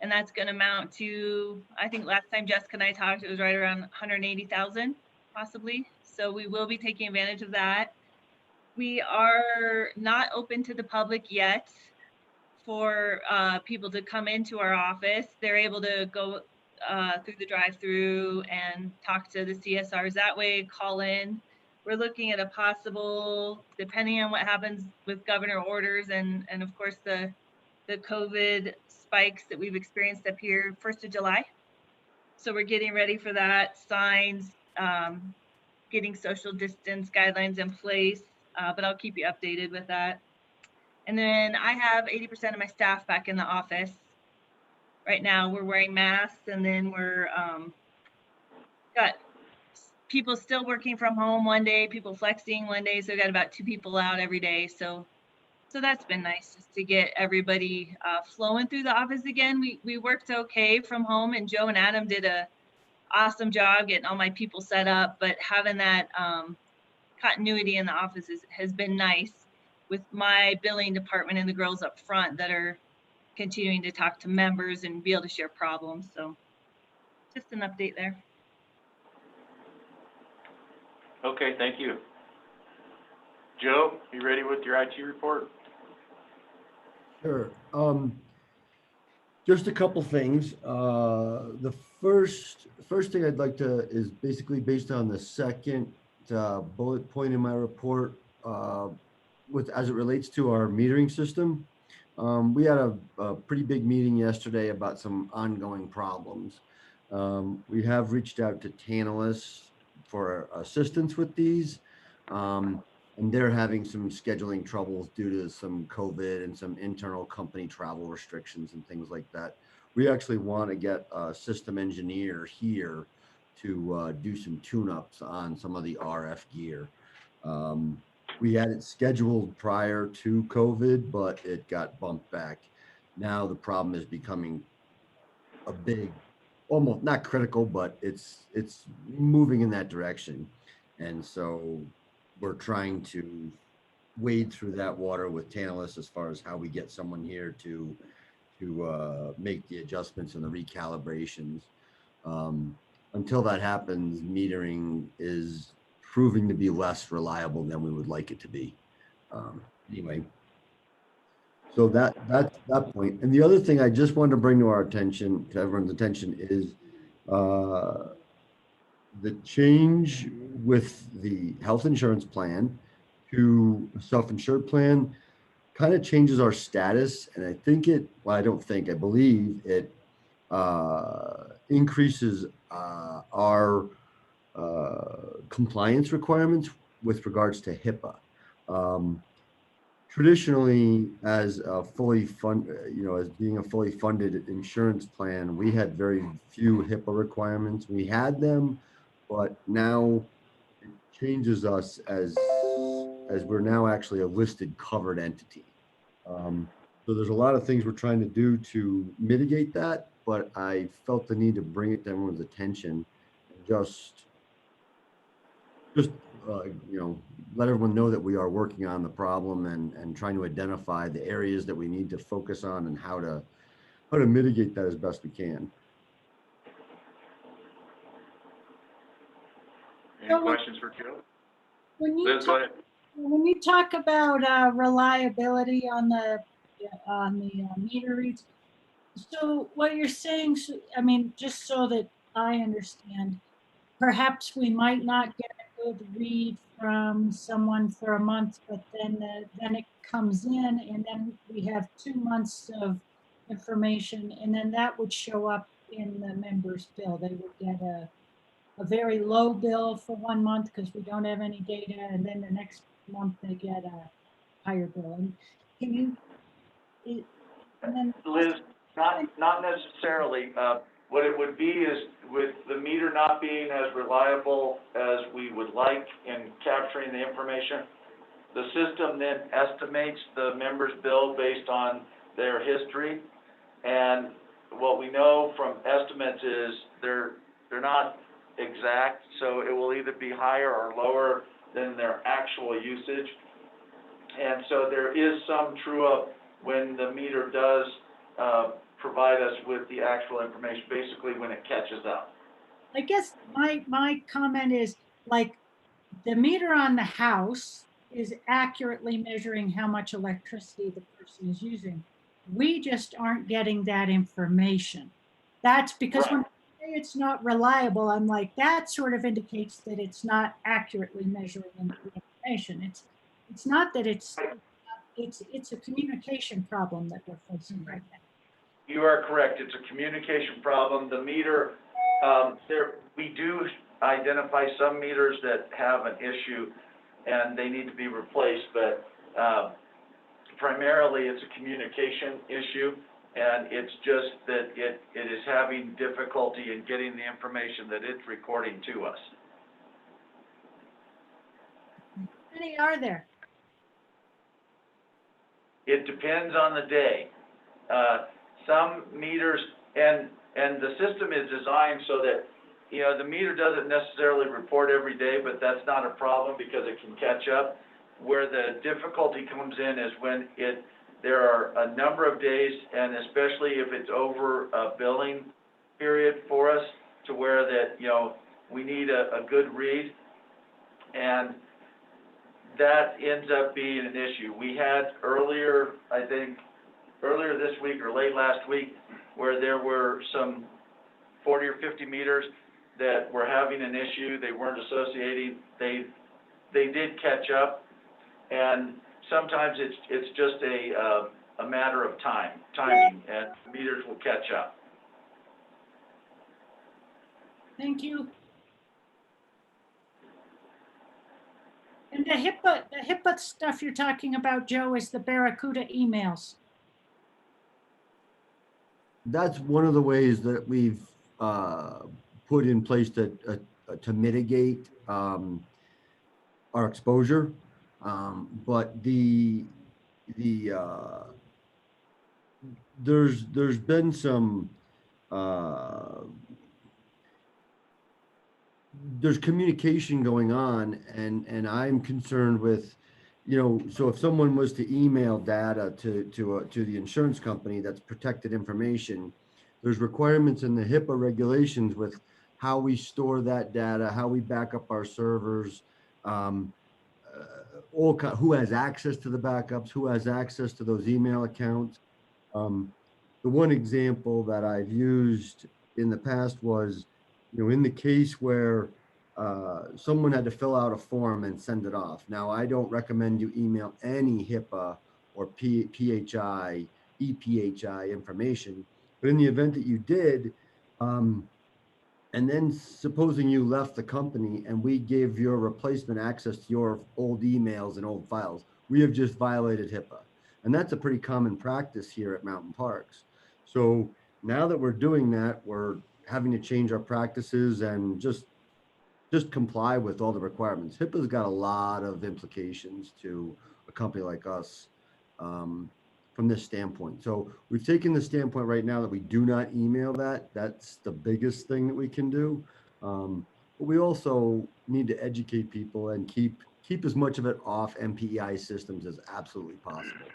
And that's gonna amount to, I think last time Jessica and I talked, it was right around 180,000 possibly. So we will be taking advantage of that. We are not open to the public yet for people to come into our office. They're able to go through the drive-through and talk to the CSRs that way, call in. We're looking at a possible, depending on what happens with governor orders and of course the COVID spikes that we've experienced up here, 1st of July. So we're getting ready for that, signs, getting social distance guidelines in place, but I'll keep you updated with that. And then I have 80% of my staff back in the office. Right now we're wearing masks, and then we're got people still working from home one day, people flexing one day. So we got about 2 people out every day. So that's been nice just to get everybody flowing through the office again. We worked okay from home, and Joe and Adam did a awesome job getting all my people set up, but having that continuity in the office has been nice with my billing department and the girls up front that are continuing to talk to members and be able to share problems. So just an update there. Okay, thank you. Joe, you ready with your IT report? Sure. Just a couple things. The first thing I'd like to is basically based on the second bullet point in my report as it relates to our metering system. We had a pretty big meeting yesterday about some ongoing problems. We have reached out to Tantalus for assistance with these. And they're having some scheduling troubles due to some COVID and some internal company travel restrictions and things like that. We actually want to get a system engineer here to do some tune-ups on some of the RF gear. We had it scheduled prior to COVID, but it got bumped back. Now the problem is becoming a big, almost not critical, but it's moving in that direction. And so we're trying to wade through that water with Tantalus as far as how we get someone here to make the adjustments and the recalibrations. Until that happens, metering is proving to be less reliable than we would like it to be. Anyway, so that's that point. And the other thing I just wanted to bring to our attention, to everyone's attention, is the change with the health insurance plan to a self-insured plan kind of changes our status. And I think I believe it increases our compliance requirements with regards to HIPAA. Traditionally, as a fully as being a fully funded insurance plan, we had very few HIPAA requirements. We had them, but now it changes us as we're now actually a listed covered entity. So there's a lot of things we're trying to do to mitigate that, but I felt the need to bring it to everyone's attention and just let everyone know that we are working on the problem and trying to identify the areas that we need to focus on and how to mitigate that as best we can. Any questions for Joe? When you Liz, go ahead. when you talk about reliability on the meter reads, so what you're saying, I mean, just so that I understand, perhaps we might not get a good read from someone for a month, but then it comes in, and then we have 2 months of information, and then that would show up in the member's bill. They would get a very low bill for 1 month because we don't have any data, and then the next month they get a higher bill. And can you, and then Liz, not necessarily. What it would be is with the meter not being as reliable as we would like in capturing the information, the system then estimates the member's bill based on their history. And what we know from estimates is they're not exact, so it will either be higher or lower than their actual usage. And so there is some true up when the meter does provide us with the actual information, basically when it catches up. I guess my comment is, like, the meter on the house is accurately measuring how much electricity the person is using. We just aren't getting that information. That's because when I say it's not reliable, I'm like, that sort of indicates that it's not accurately measuring the information. It's not that it's a communication problem that we're facing right now. You are correct. It's a communication problem. The meter, we do identify some meters that have an issue and they need to be replaced, but primarily it's a communication issue, and it's just that it is having difficulty in getting the information that it's recording to us. How many are there? It depends on the day. Some meters, and the system is designed so that, you know, the meter doesn't necessarily report every day, but that's not a problem because it can catch up. Where the difficulty comes in is when there are a number of days, and especially if it's over a billing period for us, to where that, you know, we need a good read, and that ends up being an issue. We had earlier this week or late last week, where there were some 40 or 50 meters that were having an issue. They weren't associating. They did catch up, and sometimes it's just a matter of timing, and meters will catch up. Thank you. And the HIPAA stuff you're talking about, Joe, is the Barracuda emails. That's one of the ways that we've put in place to mitigate our exposure. But there's been some there's communication going on, and I'm concerned with, you know, so if someone was to email data to the insurance company, that's protected information, there's requirements in the HIPAA regulations with how we store that data, how we back up our servers, who has access to the backups, who has access to those email accounts. The one example that I've used in the past was, you know, in the case where someone had to fill out a form and send it off. Now, I don't recommend you email any HIPAA or PHI, EPHI information, but in the event that you did, and then supposing you left the company and we gave your replacement access to your old emails and old files, we have just violated HIPAA. And that's a pretty common practice here at Mountain Parks. So now that we're doing that, we're having to change our practices and just comply with all the requirements. HIPAA's got a lot of implications to a company like us from this standpoint. So we've taken the standpoint right now that we do not email that. That's the biggest thing that we can do. But we also need to educate people and keep as much of it off MPEI systems as absolutely possible.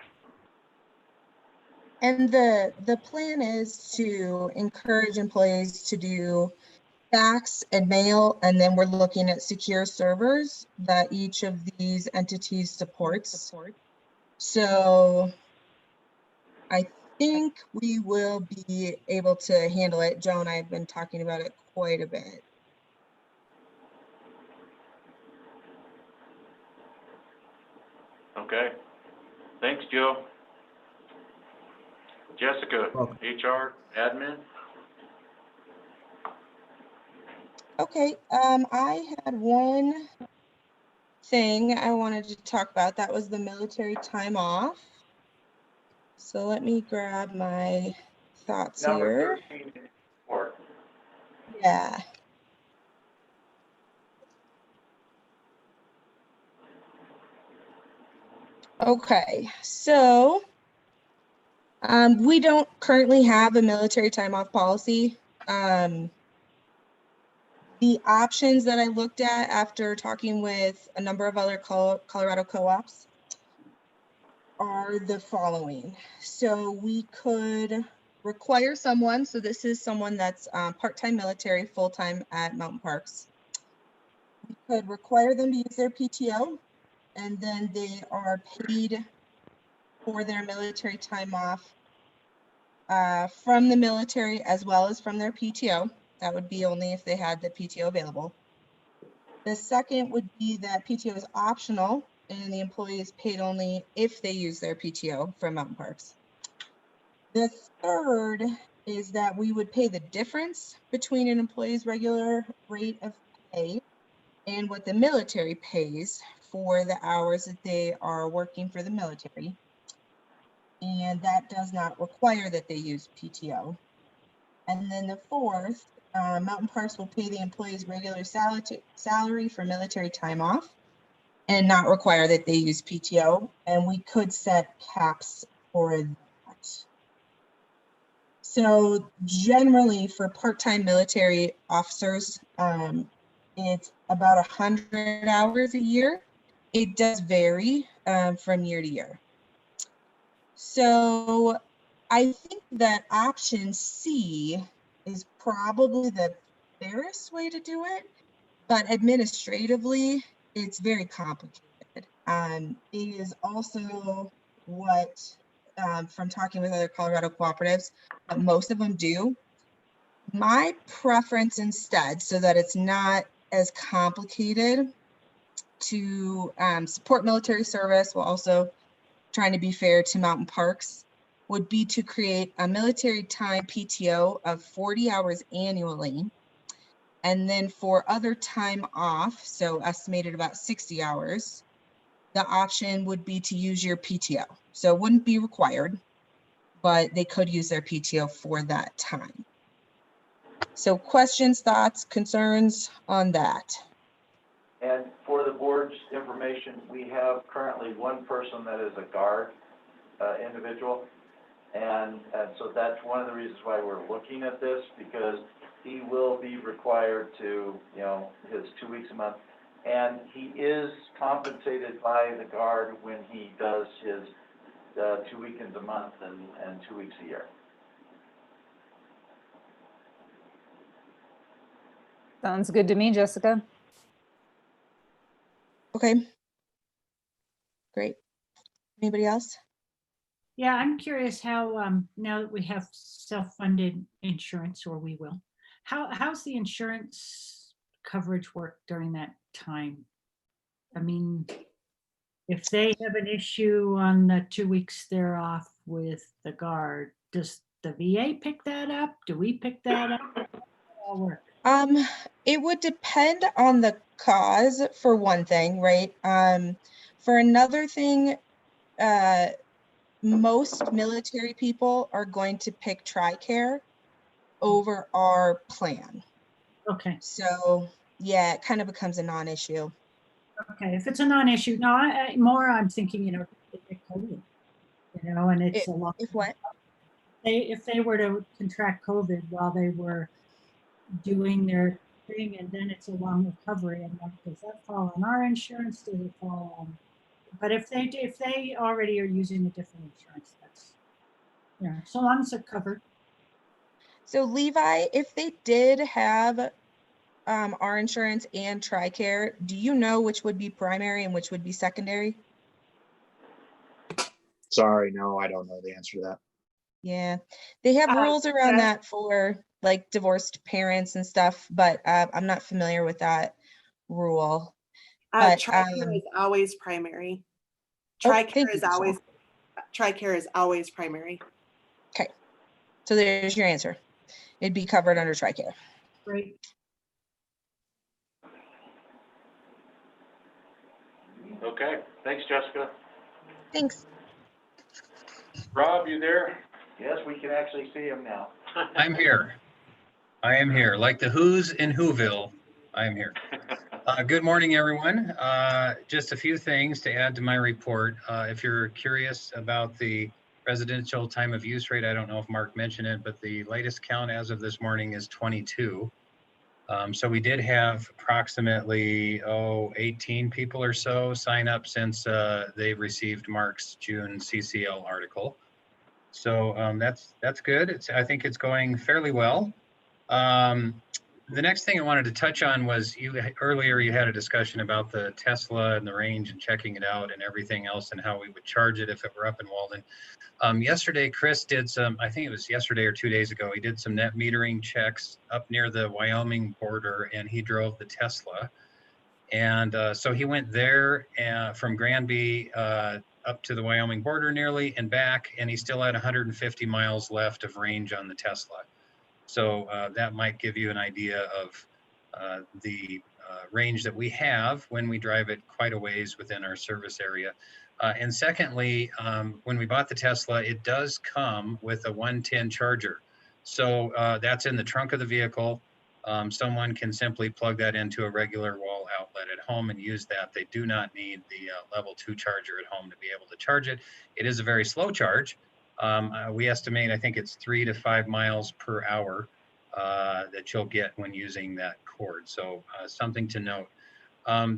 And the plan is to encourage employees to do fax and mail, and then we're looking at secure servers that each of these entities supports. So I think we will be able to handle it. Joe and I have been talking about it quite a bit. Okay. Thanks, Joe. Jessica, Welcome. HR, admin? Okay, I had one thing I wanted to talk about. That was the military time off. So let me grab my thoughts Number here. 13 in report. Yeah. Okay, so we don't currently have a military time off policy. The options that I looked at after talking with a number of other Colorado co-ops are the following. So we could require someone, so this is someone that's part-time military, full-time at Mountain Parks. We could require them to use their PTO, and then they are paid for their military time off from the military as well as from their PTO. That would be only if they had the PTO available. The second would be that PTO is optional and the employee is paid only if they use their PTO from Mountain Parks. The third is that we would pay the difference between an employee's regular rate of pay and what the military pays for the hours that they are working for the military. And that does not require that they use PTO. And then the fourth, Mountain Parks will pay the employee's regular salary for military time off and not require that they use PTO. And we could set caps for that. So generally for part-time military officers, it's about 100 hours a year. It does vary from year to year. So I think that option C is probably the fairest way to do it, but administratively, it's very complicated. It is also what, from talking with other Colorado cooperatives, most of them do. My preference instead, so that it's not as complicated to support military service while also trying to be fair to Mountain Parks, would be to create a military time PTO of 40 hours annually. And then for other time off, so estimated about 60 hours, the option would be to use your PTO. So it wouldn't be required, but they could use their PTO for that time. So questions, thoughts, concerns on that? And for the board's information, we have currently one person that is a guard individual. And so that's one of the reasons why we're looking at this, because he will be required to, you know, his 2 weeks a month. And he is compensated by the guard when he does his 2 weekends a month and 2 weeks a year. Sounds good to me, Jessica. Okay. Great. Anybody else? Yeah, I'm curious how, now that we have self-funded insurance, or we will, how's the insurance coverage work during that time? I mean, if they have an issue on the 2 weeks they're off with the guard, does the VA pick that up? Do we pick that up? How does it all work? It would depend on the cause for one thing, right? For another thing, most military people are going to pick TRICARE over our plan. Okay. So yeah, it kind of becomes a non-issue. Okay, if it's a non-issue, no, I'm thinking, you know, if they get COVID, you know, and it's a lot. If what? If they were to contract COVID while they were doing their thing, and then it's a long recovery, and like, does that fall on our insurance? Does it fall on? But if they already are using a different insurance, that's, yeah, so long as they're covered. So Levi, if they did have our insurance and TRICARE, do you know which would be primary and which would be secondary? Sorry, no, I don't know the answer to that. Yeah, they have rules around that for like divorced parents and stuff, but I'm not familiar with that rule. But TRICARE is always primary. thank TRICARE you, is always primary. Okay, so there's your answer. It'd be covered under TRICARE. Great. Okay, thanks, Jessica. Thanks. Rob, you there? Yes, we can actually see him now. I'm here. I am here. Like the Who's in Whoville, I am here. Good morning, everyone. Just a few things to add to my report. If you're curious about the residential time of use rate, I don't know if Mark mentioned it, but the latest count as of this morning is 22. So we did have approximately, 18 people or so sign up since they've received Mark's June CCL article. So that's good. I think it's going fairly well. The next thing I wanted to touch on was earlier you had a discussion about the Tesla and the range and checking it out and everything else and how we would charge it if it were up in Walden. Yesterday, Chris did some, I think it was yesterday or 2 days ago, he did some net metering checks up near the Wyoming border and he drove the Tesla. And so he went there from Granby up to the Wyoming border nearly and back, and he still had 150 miles left of range on the Tesla. So that might give you an idea of the range that we have when we drive it quite a ways within our service area. And secondly, when we bought the Tesla, it does come with a 110 charger. So that's in the trunk of the vehicle. Someone can simply plug that into a regular wall outlet at home and use that. They do not need the level 2 charger at home to be able to charge it. It is a very slow charge. We estimate, I think it's 3 to 5 miles per hour that you'll get when using that cord. So something to note.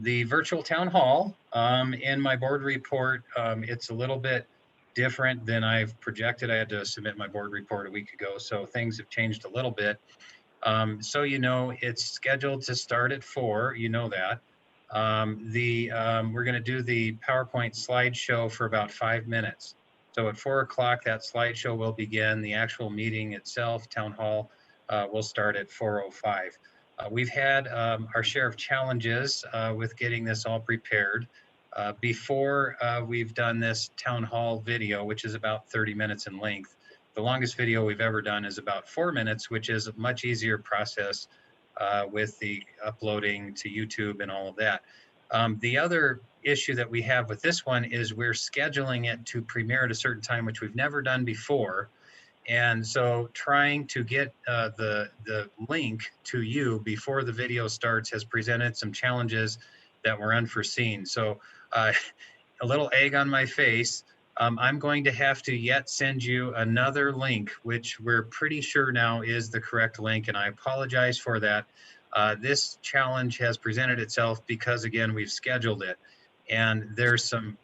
The virtual town hall, in my board report, it's a little bit different than I've projected. I had to submit my board report a week ago, so things have changed a little bit. So you know, it's scheduled to start at 4, you know that. We're gonna do the PowerPoint slideshow for about 5 minutes. So at 4 o'clock, that slideshow will begin. The actual meeting itself, town hall, will start at 4:05. We've had our share of challenges with getting this all prepared. Before we've done this town hall video, which is about 30 minutes in length. The longest video we've ever done is about 4 minutes, which is a much easier process with the uploading to YouTube and all of that. The other issue that we have with this one is we're scheduling it to premiere at a certain time, which we've never done before. And so trying to get the link to you before the video starts has presented some challenges that were unforeseen. So a little egg on my face. I'm going to have to yet send you another link, which we're pretty sure now is the correct link, and I apologize for that. This challenge has presented itself because, again, we've scheduled it, and there's some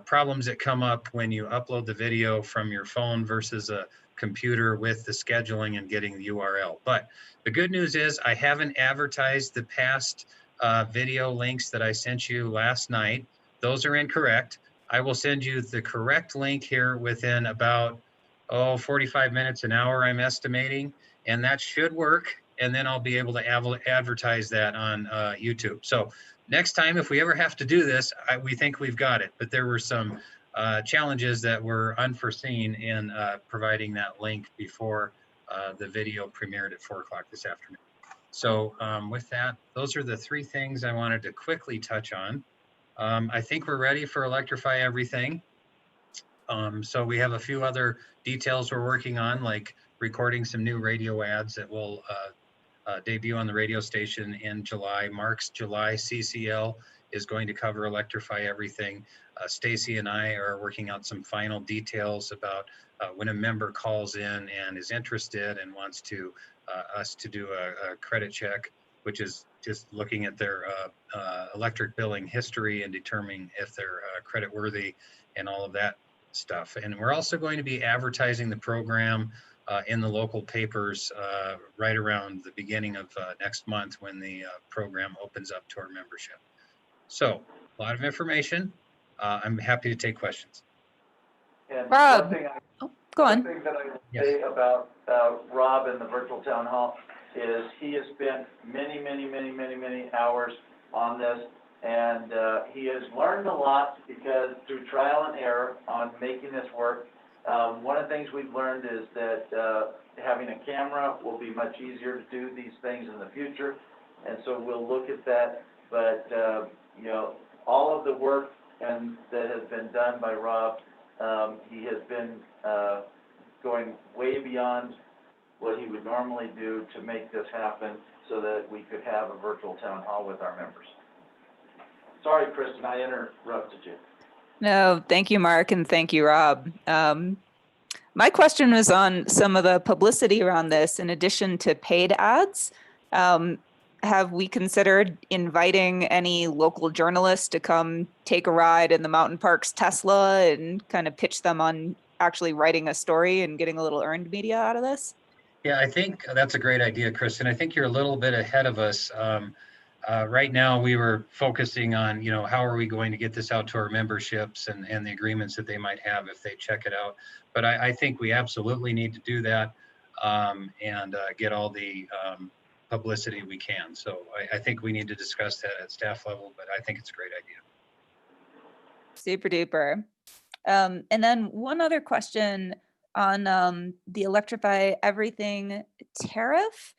problems that come up when you upload the video from your phone versus a computer with the scheduling and getting the URL. But the good news is I haven't advertised the past video links that I sent you last night. Those are incorrect. I will send you the correct link here within about, 45 minutes, an hour, I'm estimating, and that should work. And then I'll be able to advertise that on YouTube. So next time, if we ever have to do this, we think we've got it. But there were some challenges that were unforeseen in providing that link before the video premiered at 4 o'clock this afternoon. So with that, those are the 3 things I wanted to quickly touch on. I think we're ready for Electrify Everything. So we have a few other details we're working on, like recording some new radio ads that will debut on the radio station in July. Mark's July CCL is going to cover Electrify Everything. Stacy and I are working out some final details about when a member calls in and is interested and wants to us to do a credit check, which is just looking at their electric billing history and determining if they're credit worthy and all of that stuff. And we're also going to be advertising the program in the local papers right around the beginning of next month when the program opens up to our membership. So a lot of information. I'm happy to take questions. And Rob, one thing go on. One thing that I will say about Rob and the virtual town hall is he has spent many hours on this, and he has learned a lot because through trial and error on making this work. One of the things we've learned is that having a camera will be much easier to do these things in the future, and so we'll look at that. But you know, all of the work and that has been done by Rob. He has been, going way beyond what he would normally do to make this happen so that we could have a virtual town hall with our members. Sorry, Kristen, I interrupted you. No, thank you, Mark, and thank you, Rob. My question was on some of the publicity around this. In addition to paid ads, have we considered inviting any local journalists to come take a ride in the Mountain Parks Tesla and kind of pitch them on actually writing a story and getting a little earned media out of this? Yeah, I think that's a great idea, Kristen. I think you're a little bit ahead of us. Right now, we were focusing on, how are we going to get this out to our memberships and the agreements that they might have if they check it out. But I think we absolutely need to do that and get all the publicity we can. So I think we need to discuss that at staff level, but I think it's a great idea. Super duper. And then one other question on the Electrify Everything tariff.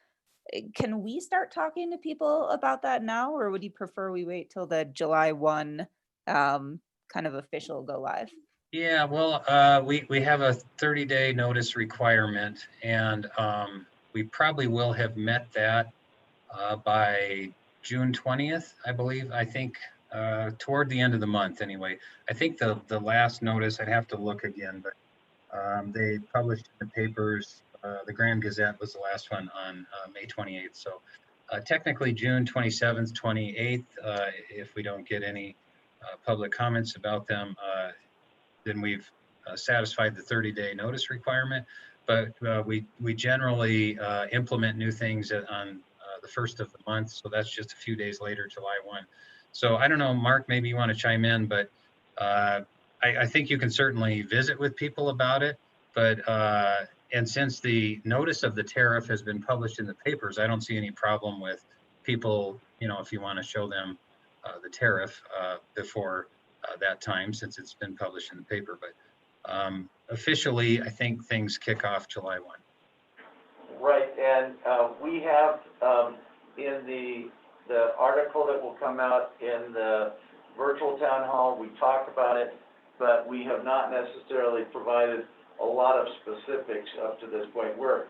Can we start talking to people about that now, or would you prefer we wait till the July 1 kind of official go live? Yeah, well, we have a 30-day notice requirement, and we probably will have met that by June 20th, I believe. I think toward the end of the month anyway. I think the last notice, I'd have to look again, but they published in the papers, the Grand Gazette was the last one on May 28th. So technically June 27th, 28th, if we don't get any public comments about them, then we've satisfied the 30-day notice requirement. But we generally implement new things on the first of the month. So that's just a few days later, July 1. So I don't know, Mark, maybe you want to chime in, but I think you can certainly visit with people about it. But and since the notice of the tariff has been published in the papers, I don't see any problem with people, if you want to show them the tariff before that time, since it's been published in the paper. But officially, I think things kick off July 1. Right, and we have in the article that will come out in the virtual town hall, we talked about it, but we have not necessarily provided a lot of specifics up to this point. We're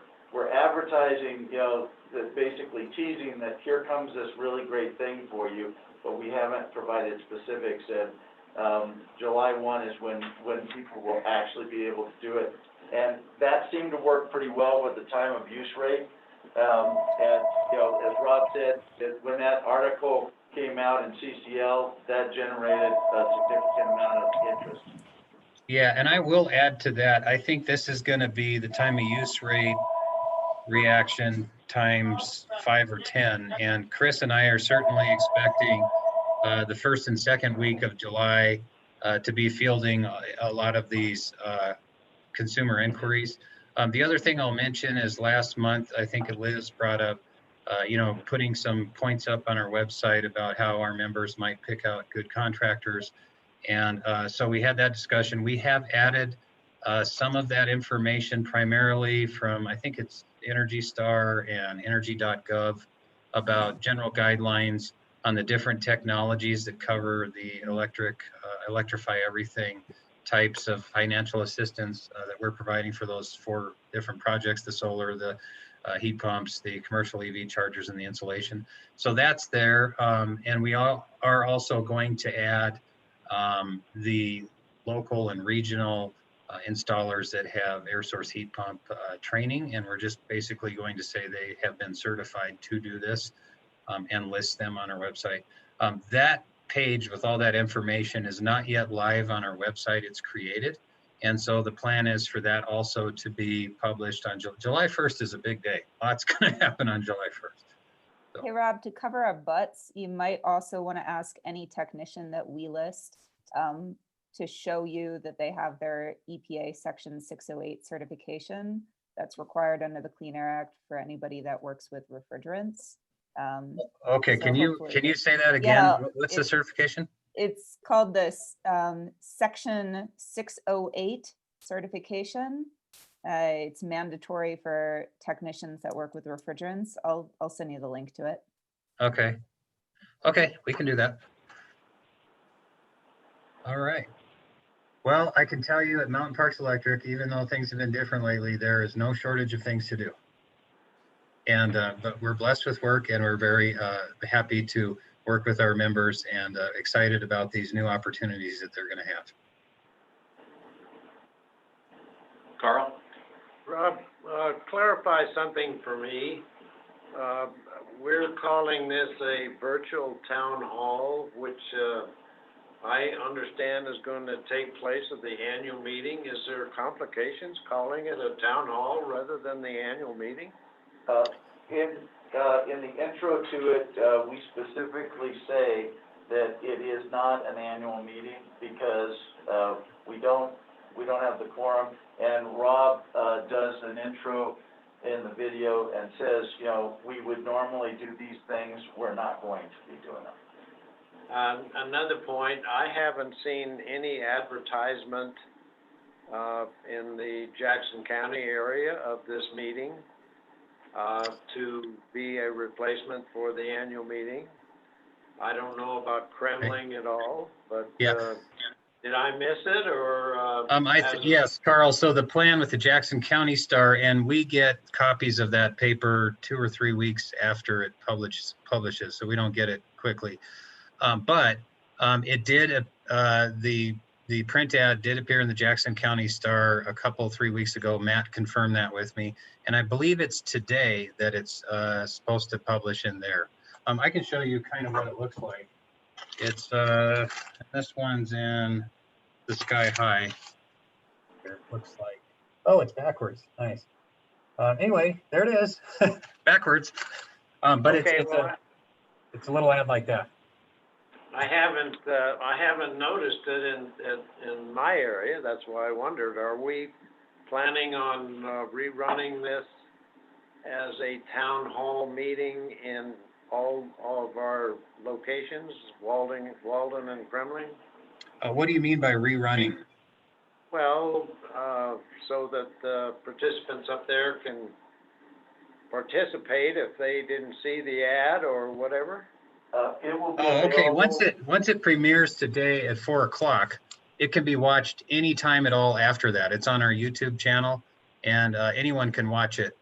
advertising, that basically teasing that here comes this really great thing for you, but we haven't provided specifics. And July 1 is when people will actually be able to do it. And that seemed to work pretty well with the time of use rate. And, as Rob said, when that article came out in CCL, that generated a significant amount of interest. Yeah, and I will add to that. I think this is going to be the time of use rate reaction times 5 or 10. And Chris and I are certainly expecting the first and second week of July to be fielding a lot of these consumer inquiries. The other thing I'll mention is last month, I think Liz brought up, putting some points up on our website about how our members might pick out good contractors. And so we had that discussion. We have added some of that information primarily from, I think it's Energy Star and energy.gov, about general guidelines on the different technologies that cover the electrify everything types of financial assistance that we're providing for those 4 different projects: the solar, the heat pumps, the commercial EV chargers, and the insulation. So that's there. And we are also going to add the local and regional installers that have air source heat pump training. And we're just basically going to say they have been certified to do this and list them on our website. That page with all that information is not yet live on our website. It's created. And so the plan is for that also to be published on July 1st is a big day. Lots going to happen on July 1st. So. Hey, Rob, to cover our butts, you might also want to ask any technician that we list to show you that they have their EPA Section 608 certification that's required under the Clean Air Act for anybody that works with refrigerants. Okay, so can you say that again? Yeah, What's the certification? It's called this Section 608 certification. It's mandatory for technicians that work with refrigerants. I'll send you the link to it. Okay, we can do that. All right. Well, I can tell you at Mountain Parks Electric, even though things have been different lately, there is no shortage of things to do. And, but we're blessed with work and we're very happy to work with our members and excited about these new opportunities that they're going to have. Carl? Rob, clarify something for me. We're calling this a virtual town hall, which I understand is going to take place at the annual meeting. Is there complications calling it a town hall rather than the annual meeting? In the intro to it, we specifically say that it is not an annual meeting because we don't have the quorum. And Rob does an intro in the video and says, you know, we would normally do these things. We're not going to be doing them. Another point, I haven't seen any advertisement in the Jackson County area of this meeting to be a replacement for the annual meeting. I don't know about Kremling at all, but did I miss it or? Yes, Carl. So the plan with the Jackson County Star, and we get copies of that paper 2 or 3 weeks after it publishes, so we don't get it quickly. But it did. The print ad did appear in the Jackson County Star a 3 weeks ago. Matt confirmed that with me, and I believe it's today that it's supposed to publish in there. I can show you kind of what it looks like. It's this one's in the Sky High. It looks like, oh, it's backwards. Nice. Anyway, there it is, backwards. But okay, it's a little ad like that. I haven't noticed it in my area. That's why I wondered. Are we planning on rerunning this as a town hall meeting in all of our locations, Walden and Kremling? What do you mean by rerunning? Well, so that the participants up there can participate if they didn't see the ad or whatever. It will be okay. available. Once it premieres today at 4 o'clock, it can be watched anytime at all after that. It's on our YouTube channel, and anyone can watch it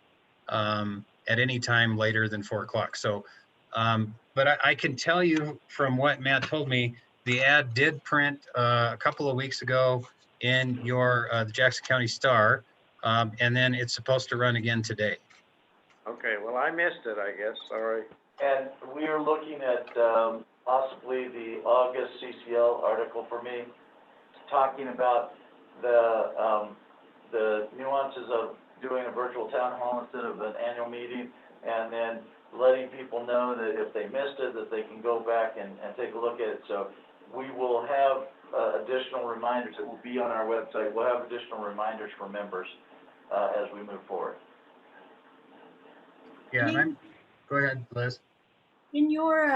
at any time later than 4 o'clock. So, but I can tell you from what Matt told me, the ad did print a couple of weeks ago in your the Jackson County Star, and then it's supposed to run again today. Okay, well, I missed it, I guess, sorry. And we are looking at possibly the August CCL article for me, talking about the nuances of doing a virtual town hall instead of an annual meeting, and then letting people know that if they missed it, that they can go back and take a look at it. So we will have additional reminders that will be on our website. We'll have additional reminders for members as we move forward. Yeah, and go ahead, Liz. In your,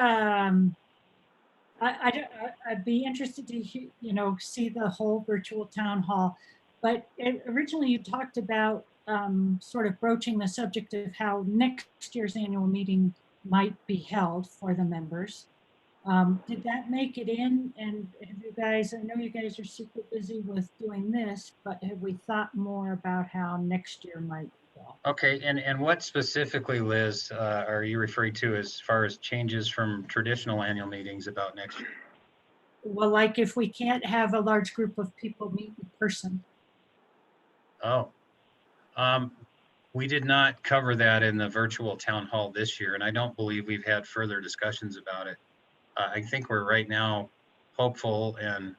I'd be interested to, see the whole virtual town hall. But originally you talked about sort of broaching the subject of how next year's annual meeting might be held for the members. Did that make it in? And have you guys, I know you guys are super busy with doing this, but have we thought more about how next year might go? Okay, and what specifically, Liz, are you referring to as far as changes from traditional annual meetings about next year? Well, like if we can't have a large group of people meet in person. Oh, we did not cover that in the virtual town hall this year, and I don't believe we've had further discussions about it. I think we're right now hopeful and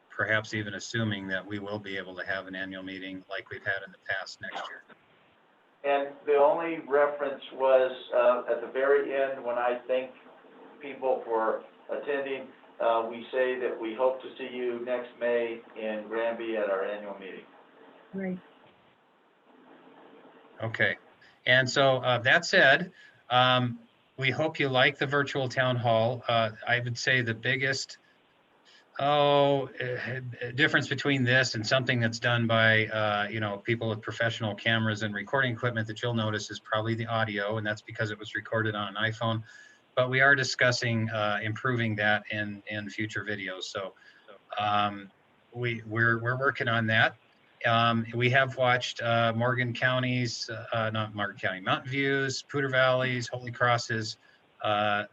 perhaps even assuming that we will be able to have an annual meeting like we've had in the past next year. And the only reference was at the very end when I thank people for attending, we say that we hope to see you next May in Granby at our annual meeting. Right. Okay, and so that said, we hope you like the virtual town hall. I would say the biggest difference between this and something that's done by people with professional cameras and recording equipment that you'll notice is probably the audio, and that's because it was recorded on an iPhone. But we are discussing improving that in future videos. So We're working on that. We have watched Morgan County's, not Morgan County, Mountain Views, Poudre Valleys, Holy Crosses. I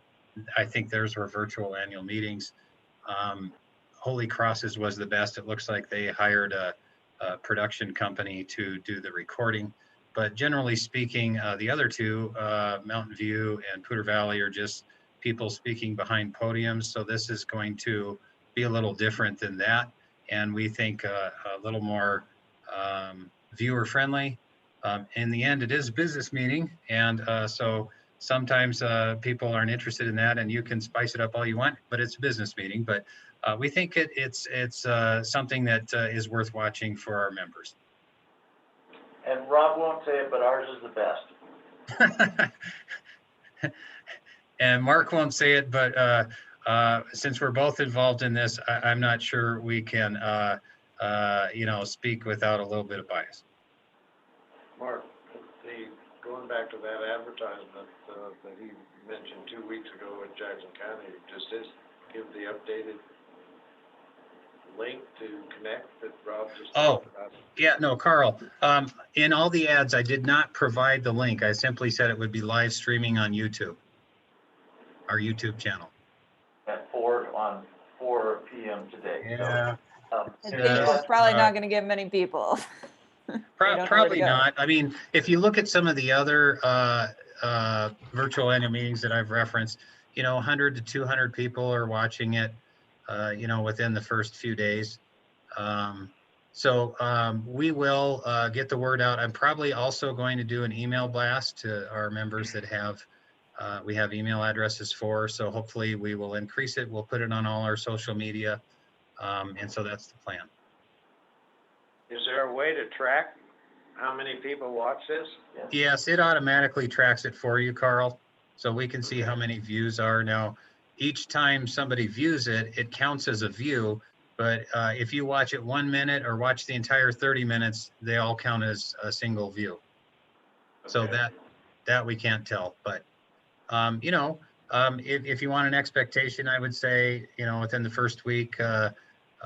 think theirs were virtual annual meetings. Holy Crosses was the best. It looks like they hired a production company to do the recording. But generally speaking, the other two, Mountain View and Poudre Valley, are just people speaking behind podiums. So this is going to be a little different than that. And we think a little more viewer friendly. In the end, it is a business meeting. And so sometimes people aren't interested in that, and you can spice it up all you want, but it's a business meeting. But we think it's something that is worth watching for our members. And Rob won't say it, but ours is the best. And Mark won't say it, but since we're both involved in this, I'm not sure we can, speak without a little bit of bias. Mark, going back to that advertisement that he mentioned 2 weeks ago in Jackson County, just give the updated link to connect that Rob just talked about. Yeah, no, Carl, in all the ads, I did not provide the link. I simply said it would be live streaming on YouTube, our YouTube channel. At 4 p.m. today. Yeah. So, It's probably not going to get many people. Probably not. I mean, if you look at some of the other virtual annual meetings that I've referenced, 100 to 200 people are watching it, within the first few days. So we will get the word out. I'm probably also going to do an email blast to our members that we have email addresses for. So hopefully we will increase it. We'll put it on all our social media. And so that's the plan. Is there a way to track how many people watch this? Yes, it automatically tracks it for you, Carl. So we can see how many views are. Now, each time somebody views it, it counts as a view. But if you watch it 1 minute or watch the entire 30 minutes, they all count as a single view. Okay. So that we can't tell. But, if you want an expectation, I would say, within the first week,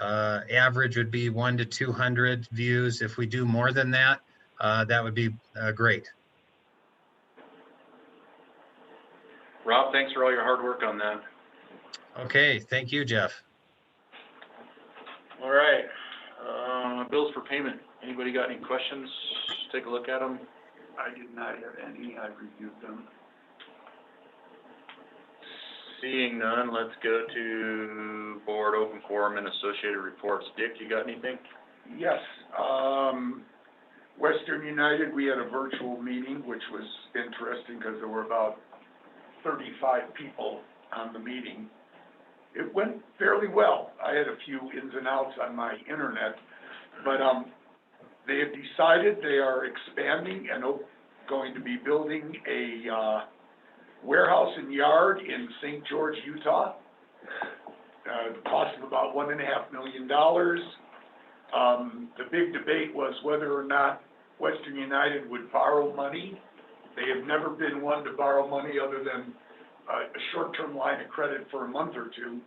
average would be 1 to 200 views. If we do more than that, that would be great. Rob, thanks for all your hard work on that. Okay, thank you, Jeff. All right, bills for payment. Anybody got any questions? Take a look at them. I did not have any. I reviewed them. Seeing none, let's go to board open forum and associated reports. Dick, you got anything? Yes. Western United, we had a virtual meeting, which was interesting because there were about 35 people on the meeting. It went fairly well. I had a few ins and outs on my internet, but they have decided they are expanding and going to be building a warehouse and yard in St. George, Utah. The cost of about $1.5 million. The big debate was whether or not Western United would borrow money. They have never been one to borrow money other than a short-term line of credit for a month or two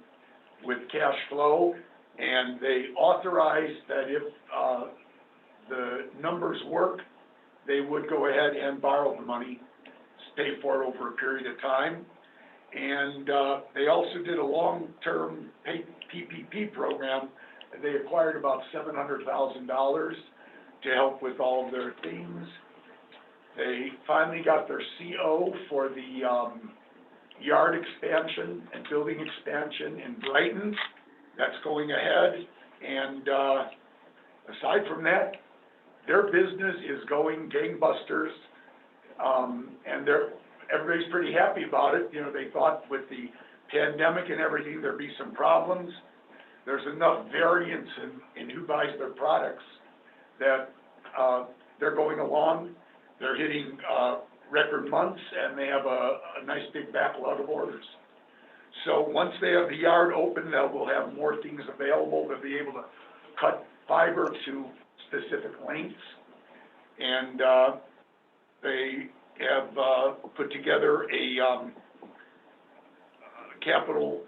with cash flow. And they authorized that if the numbers work, they would go ahead and borrow the money, pay for it over a period of time. And they also did a long-term PPP program. They acquired about $700,000 to help with all of their things. They finally got their CO for the yard expansion and building expansion in Brighton. That's going ahead. And aside from that, their business is going gangbusters. And everybody's pretty happy about it. They thought with the pandemic and everything, there'd be some problems. There's enough variance in who buys their products that they're going along. They're hitting record months, and they have a nice big backlog of orders. So once they have the yard open, we'll have more things available. They'll be able to cut fiber to specific lengths. And they have put together a capital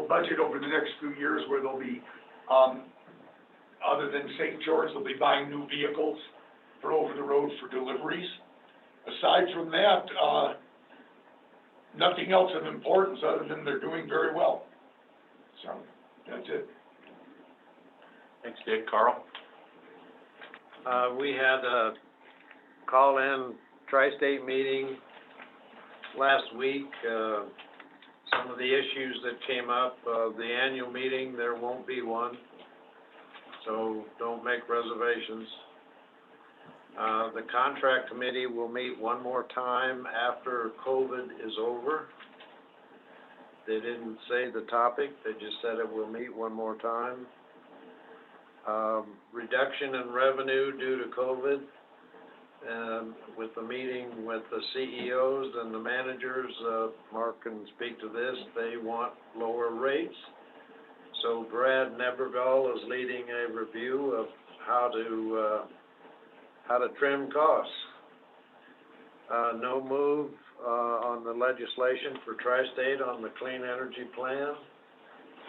budget over the next few years where they'll be Other than St. George, they'll be buying new vehicles for over the road for deliveries. Aside from that, nothing else of importance other than they're doing very well. So, that's it. Thanks, Dick. Carl? We had a call-in tri-state meeting last week. Some of the issues that came up, the annual meeting, there won't be one, so don't make reservations. The contract committee will meet one more time after COVID is over. They didn't say the topic, they just said it will meet one more time. Reduction in revenue due to COVID, and with the meeting with the CEOs and the managers, Mark can speak to this, they want lower rates. So Brad Nebergall is leading a review of how to trim costs. No move on the legislation for Tri-State on the Clean Energy Plan.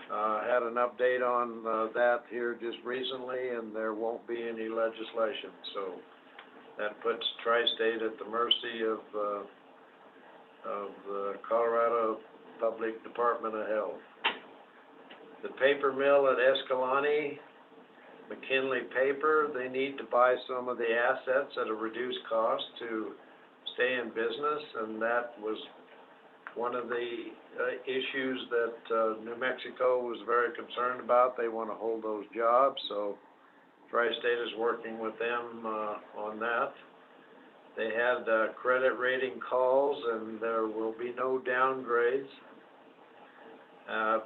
Had an update on that here just recently, and there won't be any legislation. So that puts Tri-State at the mercy of the Colorado Public Department of Health. The paper mill at Escalante, McKinley Paper, they need to buy some of the assets at a reduced cost to stay in business, and that was one of the issues that New Mexico was very concerned about. They want to hold those jobs, so Tri-State is working with them on that. They had credit rating calls, and there will be no downgrades.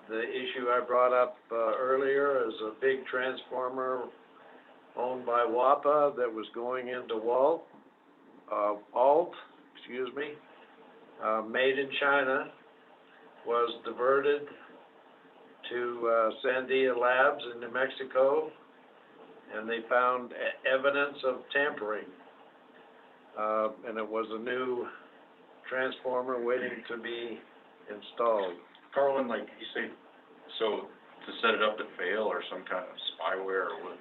The issue I brought up earlier is a big transformer owned by WAPA that was going into made in China, was diverted to Sandia Labs in New Mexico, and they found evidence of tampering. And it was a new transformer waiting to be installed. Carlin, like you say, so to set it up to fail or some kind of spyware or what?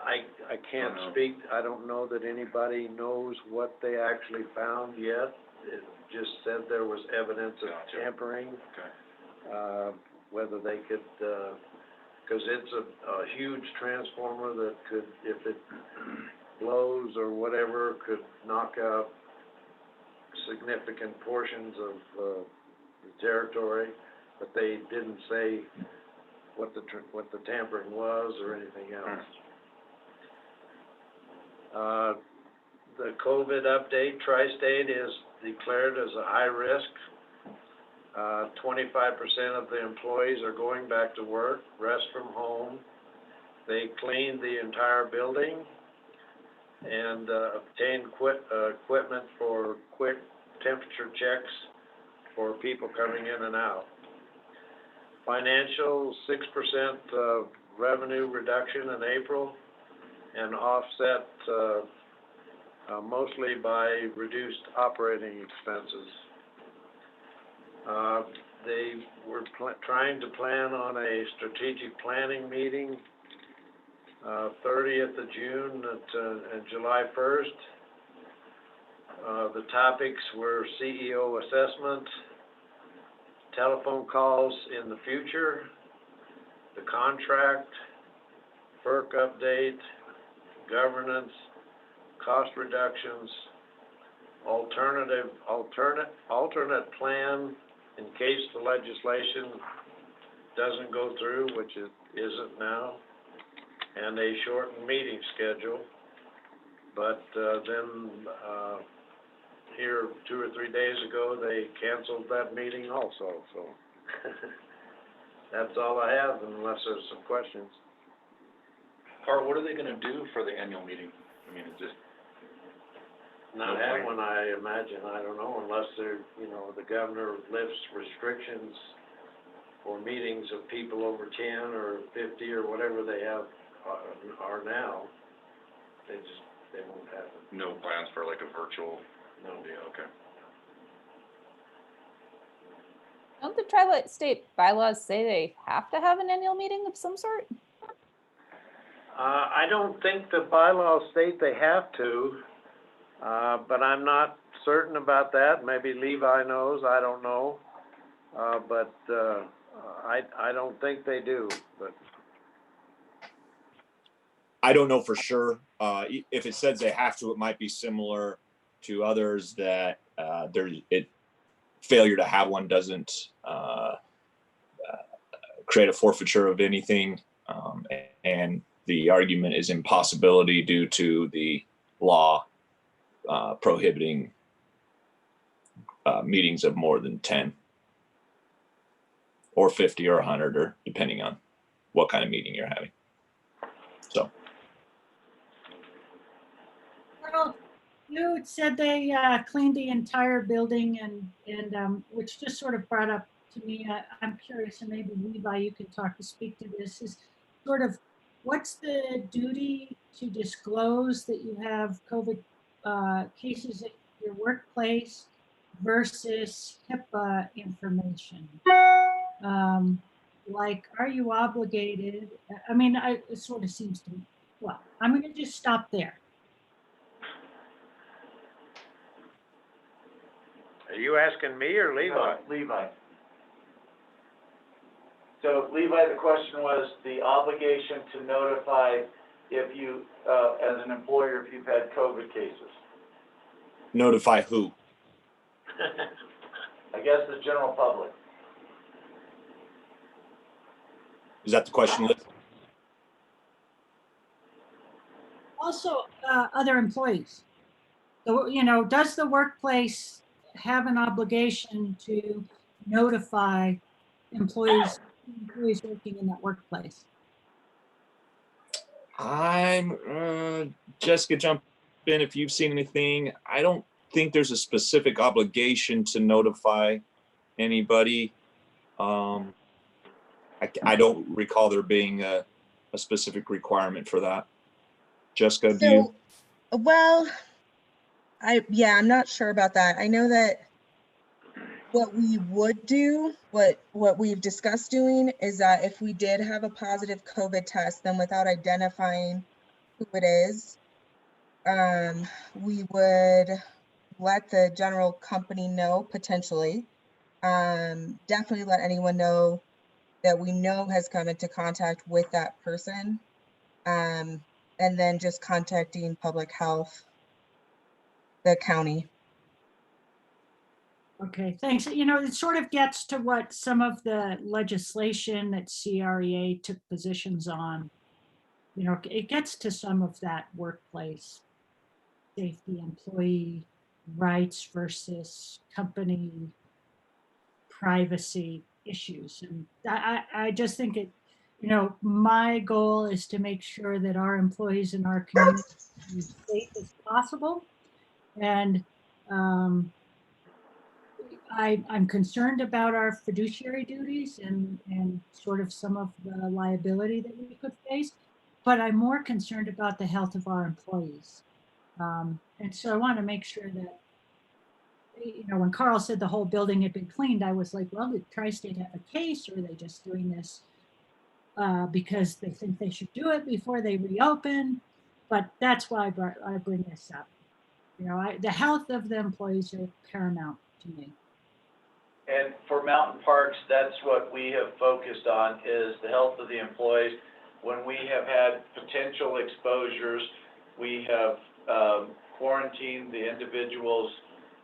I can't speak, I don't know that anybody knows what they actually found yet. It just said there was evidence of tampering. Okay. Whether they could, because it's a huge transformer that could, if it blows or whatever, could knock out significant portions of the territory, but they didn't say what the tampering was or anything else. The COVID update, Tri-State is declared as a high risk. 25% of the employees are going back to work, rest from home. They cleaned the entire building and obtained equipment for quick temperature checks for people coming in and out. Financial, 6% revenue reduction in April, and offset mostly by reduced operating expenses. They were trying to plan on a strategic planning meeting 30th of June and July 1st. The topics were CEO assessment, telephone calls in the future, the contract, FERC update, governance, cost reductions, alternate plan in case the legislation doesn't go through, which it isn't now, and a shortened meeting schedule. But then here 2 or 3 days ago, they canceled that meeting also, so that's all I have unless there's some questions. Carl, what are they gonna do for the annual meeting? I mean, it's just. Not have one, I imagine, I don't know, unless they're, the governor lifts restrictions for meetings of people over 10 or 50 or whatever they have, are now. They won't have it. No plans for like a virtual? No. Yeah, okay. Don't the tri-state bylaws say they have to have an annual meeting of some sort? I don't think the bylaws state they have to, but I'm not certain about that. Maybe Levi knows, I don't know. But I don't think they do, but. I don't know for sure. If it says they have to, it might be similar to others that failure to have one doesn't create a forfeiture of anything, and the argument is impossibility due to the law prohibiting meetings of more than 10 or 50 or 100, or depending on what kind of meeting you're having. So. Well, you had said they cleaned the entire building and which just sort of brought up to me, I'm curious, and maybe Levi, you can speak to this, is sort of what's the duty to disclose that you have COVID cases at your workplace versus HIPAA information? Like, are you obligated? I mean, it sort of seems to me, well, I'm going to just stop there. Are you asking me or Levi? Levi. So Levi, the question was the obligation to notify if you, as an employer, if you've had COVID cases. Notify who? I guess the general public. Is that the question, Liz? Also, other employees. So, you know, does the workplace have an obligation to notify employees working in that workplace? I'm Jessica, jump in if you've seen anything. I don't think there's a specific obligation to notify anybody. I don't recall there being a specific requirement for that. Jessica, do you? Well, I'm not sure about that. I know that what we would do, what we've discussed doing, is that if we did have a positive COVID test, then without identifying who it is, we would let the general company know potentially. Definitely let anyone know that we know has come into contact with that person. And then just contacting public health, the county. Okay, thanks. You know, it sort of gets to what some of the legislation that CREA took positions on. You know, it gets to some of that workplace safety, employee rights versus company privacy issues. And I just think it, you know, my goal is to make sure that our employees in our community are as safe as possible. And I'm concerned about our fiduciary duties and sort of some of the liability that we could face, but I'm more concerned about the health of our employees. And so I want to make sure that, you know, when Carl said the whole building had been cleaned, I was like, well, did Tri-State have a case, or are they just doing this because they think they should do it before they reopen? But that's why I bring this up. You know, the health of the employees are paramount to me. And for Mountain Parks, that's what we have focused on, is the health of the employees. When we have had potential exposures, we have quarantined the individuals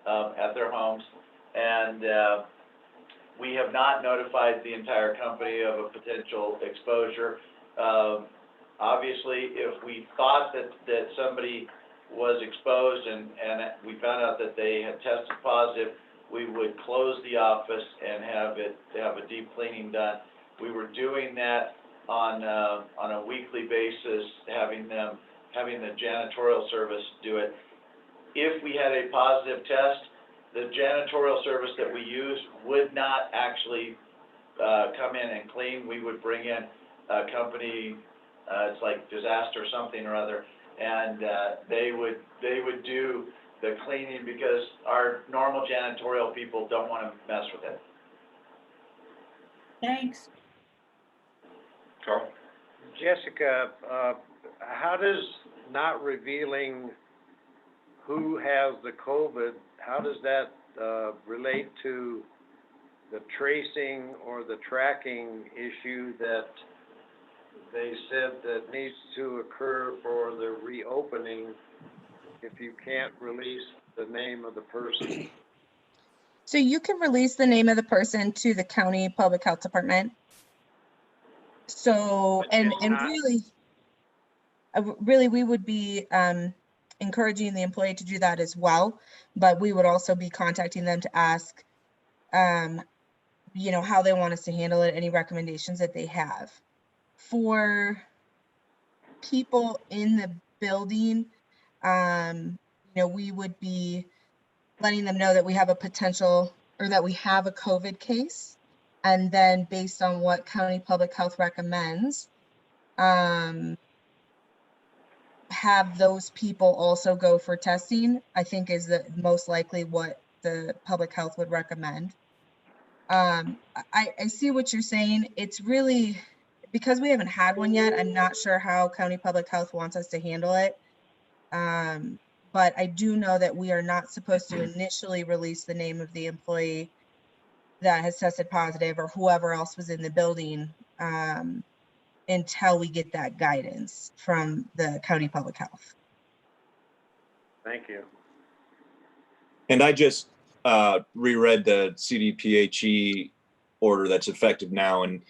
at their homes, and we have not notified the entire company of a potential exposure. Obviously, if we thought that somebody was exposed and we found out that they had tested positive, we would close the office and have a deep cleaning done. We were doing that on a weekly basis, having the janitorial service do it. If we had a positive test, the janitorial service that we use would not actually come in and clean. We would bring in a company, it's like Disaster something or other, and they would do the cleaning because our normal janitorial people don't want to mess with it. Thanks. Carl? Jessica, how does not revealing who has the COVID, how does that relate to the tracing or the tracking issue that they said that needs to occur for the reopening if you can't release the name of the person? So you can release the name of the person to the county public health department. So, and really, we would be encouraging the employee to do that as well, but we would also be contacting them to ask, you know, how they want us to handle it, any recommendations that they have. For people in the building, you know, we would be letting them know that we have a potential, or that we have a COVID case. And then based on what county public health recommends, have those people also go for testing, I think is the most likely what the public health would recommend. I see what you're saying. It's really, because we haven't had one yet, I'm not sure how county public health wants us to handle it. But I do know that we are not supposed to initially release the name of the employee that has tested positive, or whoever else was in the building, until we get that guidance from the county public health. Thank you. And I just reread the CDPHE order that's effective now, and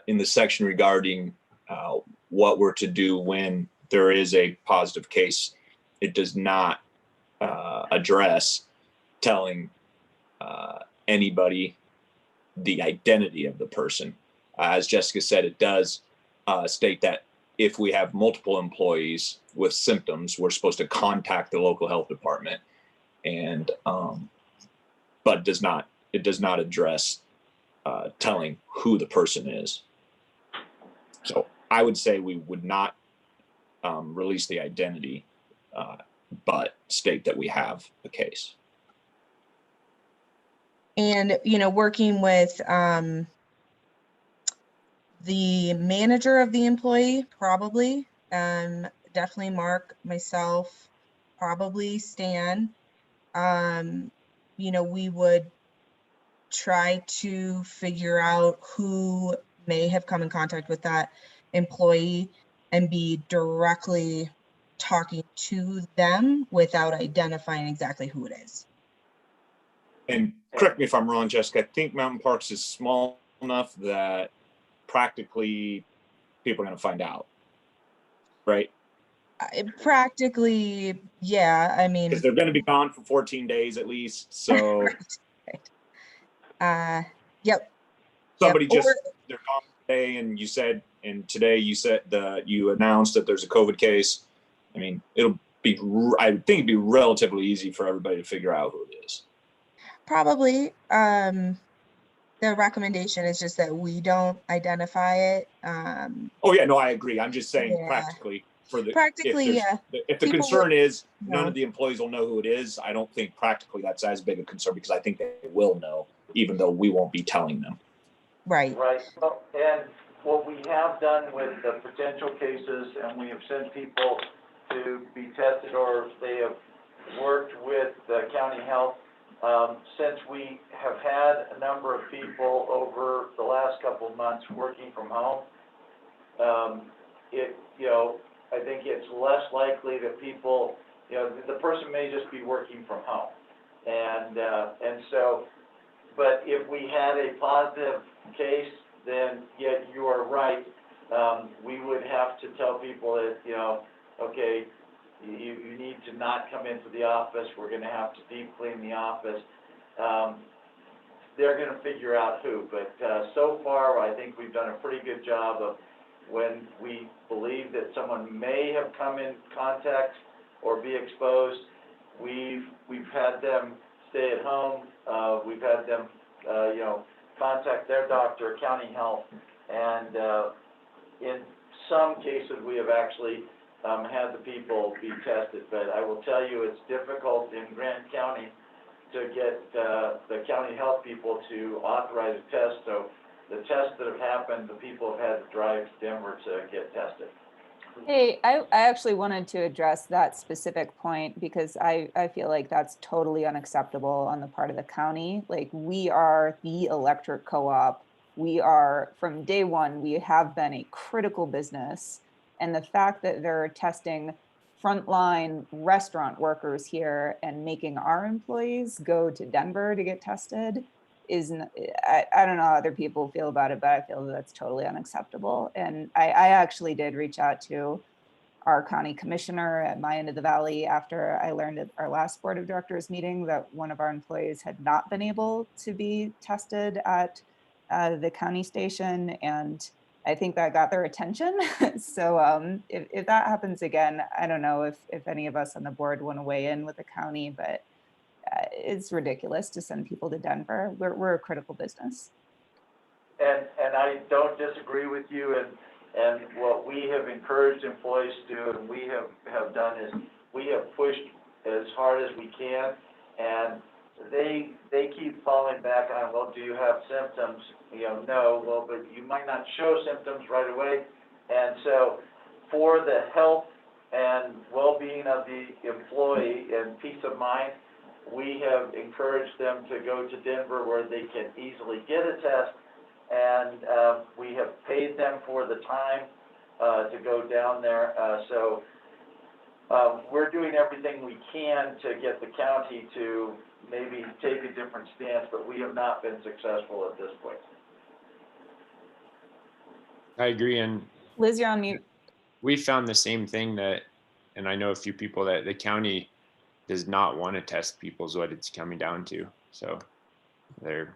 in the section regarding what we're to do when there is a positive case, it does not address telling anybody the identity of the person. As Jessica said, it does state that if we have multiple employees with symptoms, we're supposed to contact the local health department, and but it does not address telling who the person is. So I would say we would not release the identity, but state that we have a case. And, you know, working with the manager of the employee, probably, definitely Mark, myself, probably Stan, you know, we would try to figure out who may have come in contact with that employee and be directly talking to them without identifying exactly who it is. And correct me if I'm wrong, Jessica, I think Mountain Parks is small enough that practically people are going to find out, right? Practically, yeah. I mean, because they're going to be gone for 14 days at least. So yep. Somebody just, they're gone today, and you said, and today you said that you announced that there's a COVID case. I mean, it'll be, I think it'd be relatively easy for everybody to figure out who it is. Probably. The recommendation is just that we don't identify it. Oh yeah, no, I agree. I'm just saying Yeah. practically for the, Practically, yeah. if the People concern is none know. of the employees will know who it is, I don't think practically that's as big a concern, because I think they will know, even though we won't be telling them. Right. Right. Well, and what we have done with the potential cases, and we have sent people to be tested, or they have worked with the county health. Since we have had a number of people over the last couple of months working from home, I think it's less likely that people, the person may just be working from home. And so, but if we had a positive case, then yet you are right, we would have to tell people that, okay, you need to not come into the office, we're gonna have to deep clean the office. They're gonna figure out who, but so far, I think we've done a pretty good job of, when we believe that someone may have come in contact or be exposed, we've had them stay at home, we've had them, contact their doctor, county health, and in some cases, we have actually had the people be tested. But I will tell you, it's difficult in Grant County to get the county health people to authorize a test. So the tests that have happened, the people have had to drive to Denver to get tested. Hey, I actually wanted to address that specific point because I feel like that's totally unacceptable on the part of the county. Like, we are the electric co-op. We are, from day one, we have been a critical business. And the fact that they're testing frontline restaurant workers here and making our employees go to Denver to get tested I don't know how other people feel about it, but I feel that's totally unacceptable. And I actually did reach out to our county commissioner at my end of the valley after I learned at our last board of directors meeting that one of our employees had not been able to be tested at the county station. And I think that got their attention. So if that happens again, I don't know if any of us on the board want to weigh in with the county, but it's ridiculous to send people to Denver. We're a critical business. And I don't disagree with you, and what we have encouraged employees to do, and we have done is, we have pushed as hard as we can, and they keep falling back on, well, do you have symptoms? You know, no, well, but you might not show symptoms right away, and so for the health and well-being of the employee and peace of mind, we have encouraged them to go to Denver where they can easily get a test, and we have paid them for the time to go down there. So we're doing everything we can to get the county to maybe take a different stance, but we have not been successful at this point. I agree, and Liz, you're on mute. we found the same thing and I know a few people that the county does not want to test people is what it's coming down to. So they're,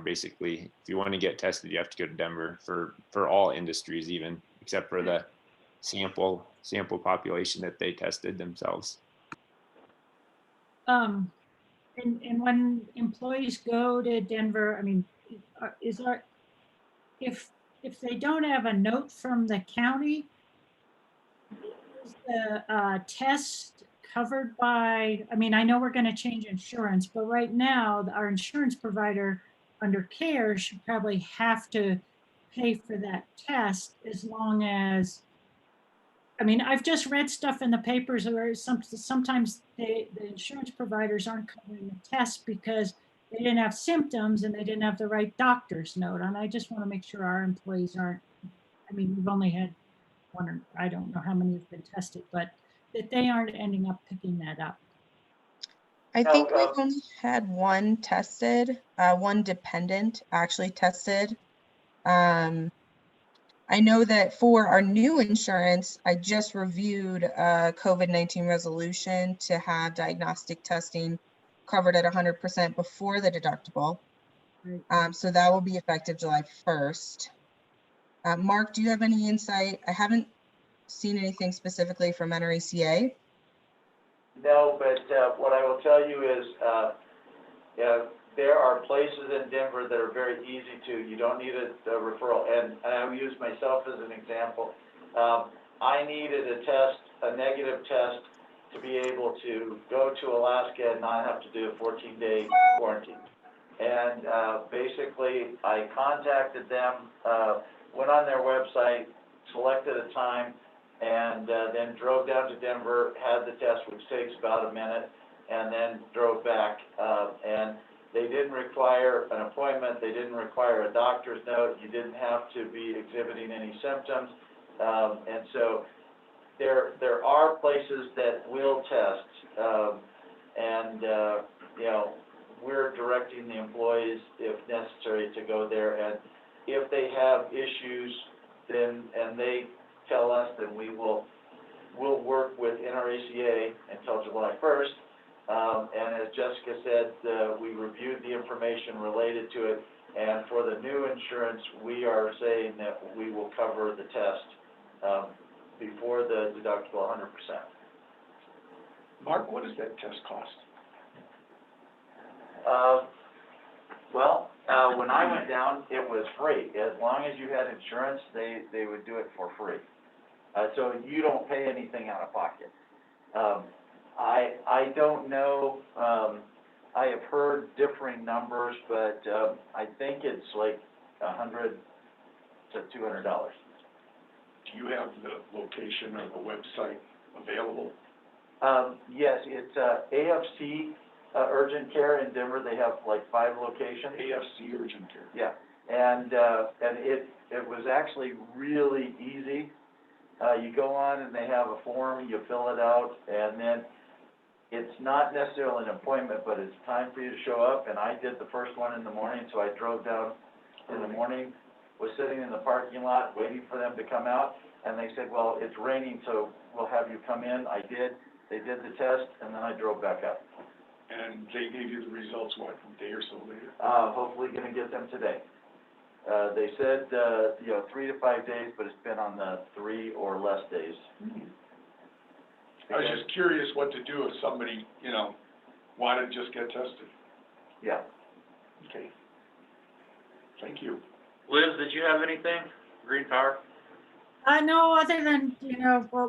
basically, if you want to get tested, you have to go to Denver for all industries, even except for the sample population that they tested themselves. And when employees go to Denver, I mean, if they don't have a note from the county, is the test covered by, I mean, I know we're going to change insurance, but right now our insurance provider under CARE should probably have to pay for that test as long as, I mean, I've just read stuff in the papers where sometimes the insurance providers aren't covering the test because they didn't have symptoms and they didn't have the right doctor's note. And I just want to make sure our employees aren't, I mean, we've only had one, or I don't know how many have been tested, but that they aren't ending up picking that up. I think we've only had one tested, one dependent actually tested. I know that for our new insurance, I just reviewed a COVID-19 resolution to have diagnostic testing covered at 100% before the deductible. So that will be effective July 1st. Mark, do you have any insight? I haven't seen anything specifically from NRACA. No, but what I will tell you is there are places in Denver that are very easy to, you don't need a referral, and I will use myself as an example. I needed a negative test to be able to go to Alaska and not have to do a 14-day quarantine. And basically, I contacted them, went on their website, selected a time, and then drove down to Denver, had the test, which takes about a minute, and then drove back. And they didn't require an appointment, they didn't require a doctor's note, you didn't have to be exhibiting any symptoms. And so there are places that will test, and we're directing the employees, if necessary, to go there. And if they have issues, then, and they tell us, then we'll work with NRACA until July 1st. And as Jessica said, we reviewed the information related to it, and for the new insurance, we are saying that we will cover the test before the deductible 100%. Mark, what does that test cost? When I went down, it was free. As long as you had insurance, they would do it for free. So you don't pay anything out of pocket. I don't know, I have heard differing numbers, but I think it's like $100 to $200. Do you have the location or the website available? Yes, it's AFC Urgent Care in Denver. They have like 5 locations. AFC Urgent Care. Yeah, and it was actually really easy. You go on and they have a form, you fill it out, and then it's not necessarily an appointment, but it's time for you to show up. And I did the first one in the morning, so I drove down in the morning, was sitting in the parking lot waiting for them to come out, and they said, well, it's raining, so we'll have you come in. I did. They did the test, and then I drove back up. And they gave you the results, what, a day or so later? Hopefully gonna get them today. They said, 3 to 5 days, but it's been on the 3 or less days. I was just curious what to do if somebody, wanted to just get tested. Yeah. Okay. Thank you. Liz, did you have anything? Green Power? No, other than,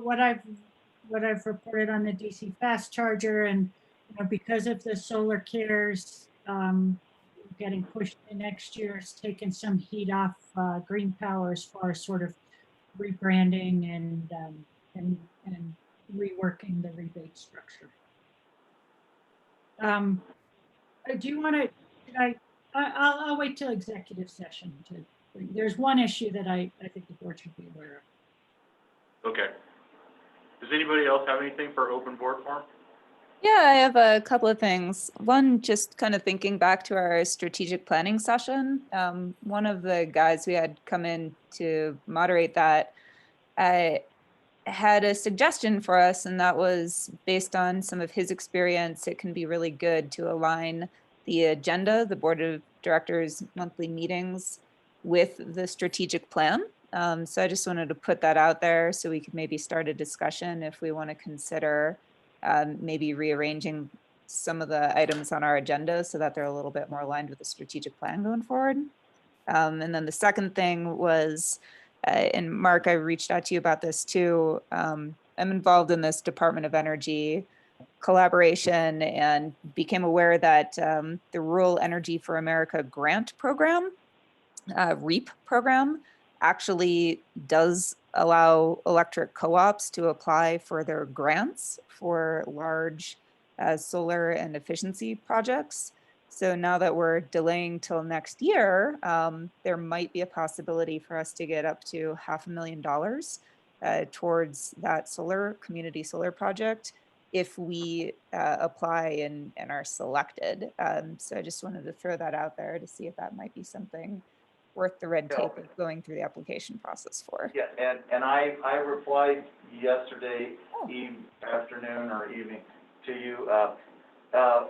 what I've reported on the DC fast charger, and, because of the solar cares, getting pushed to next year, it's taken some heat off, Green Power as far as sort of rebranding and reworking the rebate structure. Do you want to, I'll wait till executive session to, there's one issue that I think the board should be aware of. Okay. Does anybody else have anything for open board forum? Yeah, I have a couple of things. One, just kind of thinking back to our strategic planning session. One of the guys we had come in to moderate that had a suggestion for us, and that was based on some of his experience. It can be really good to align the agenda, the board of directors monthly meetings, with the strategic plan. So I just wanted to put that out there so we could maybe start a discussion if we want to consider maybe rearranging some of the items on our agenda so that they're a little bit more aligned with the strategic plan going forward. And then the second thing was, and Mark, I reached out to you about this too. I'm involved in this Department of Energy collaboration and became aware that the Rural Energy for America grant program, REAP program, actually does allow electric co-ops to apply for their grants for large solar and efficiency projects. So now that we're delaying till next year, there might be a possibility for us to get up to $500,000 towards that community solar project if we apply and are selected. So I just wanted to throw that out there to see if that might be something worth the red tape of going through the application process for. Yeah, and I replied yesterday afternoon or evening to you.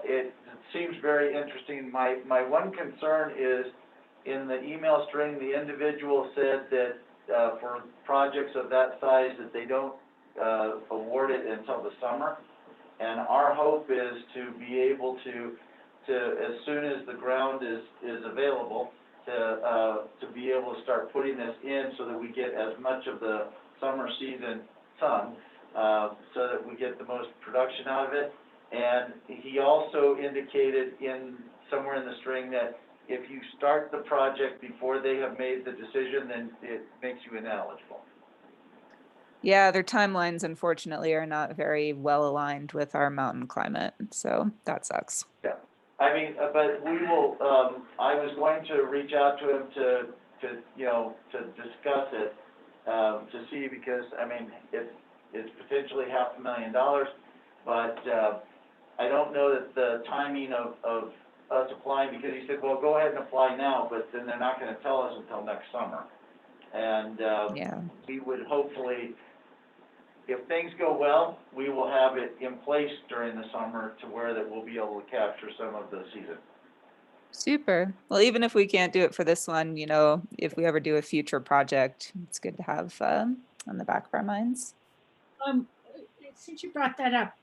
It seems very interesting. My one concern is in the email string, the individual said that for projects of that size that they don't award it until the summer. And our hope is to be able to as soon as the ground is available, to be able to start putting this in so that we get as much of the summer season sun, so that we get the most production out of it. And he also indicated somewhere in the string that if you start the project before they have made the decision, then it makes you ineligible. Yeah, their timelines, unfortunately, are not very well aligned with our mountain climate. So that sucks. Yeah. I mean, but we will, I was going to reach out to him to discuss it, to see, because, I mean, it's potentially $500,000, but, I don't know that the timing of us applying, because he said, well, go ahead and apply now, but then they're not gonna tell us until next summer. And, we would hopefully, if things go well, we will have it in place during the summer to where that we'll be able to capture some of the season. Super. Well, even if we can't do it for this one, if we ever do a future project, it's good to have on the back of our minds. Since you brought that up,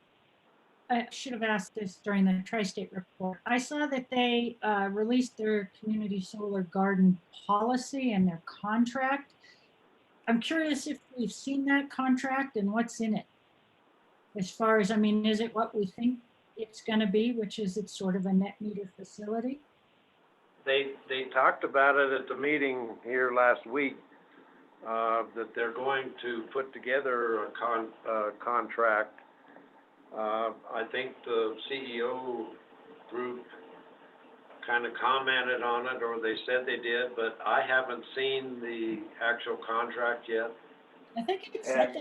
I should have asked this during the Tri-State report. I saw that they released their community solar garden policy and their contract. I'm curious if we've seen that contract and what's in it. As far as, I mean, is it what we think it's going to be, which is it's sort of a net meter facility? they talked about it at the meeting here last week, that they're going to put together a contract. I think the CEO group kind of commented on it, or they said they did, but I haven't seen the actual contract yet. I think it said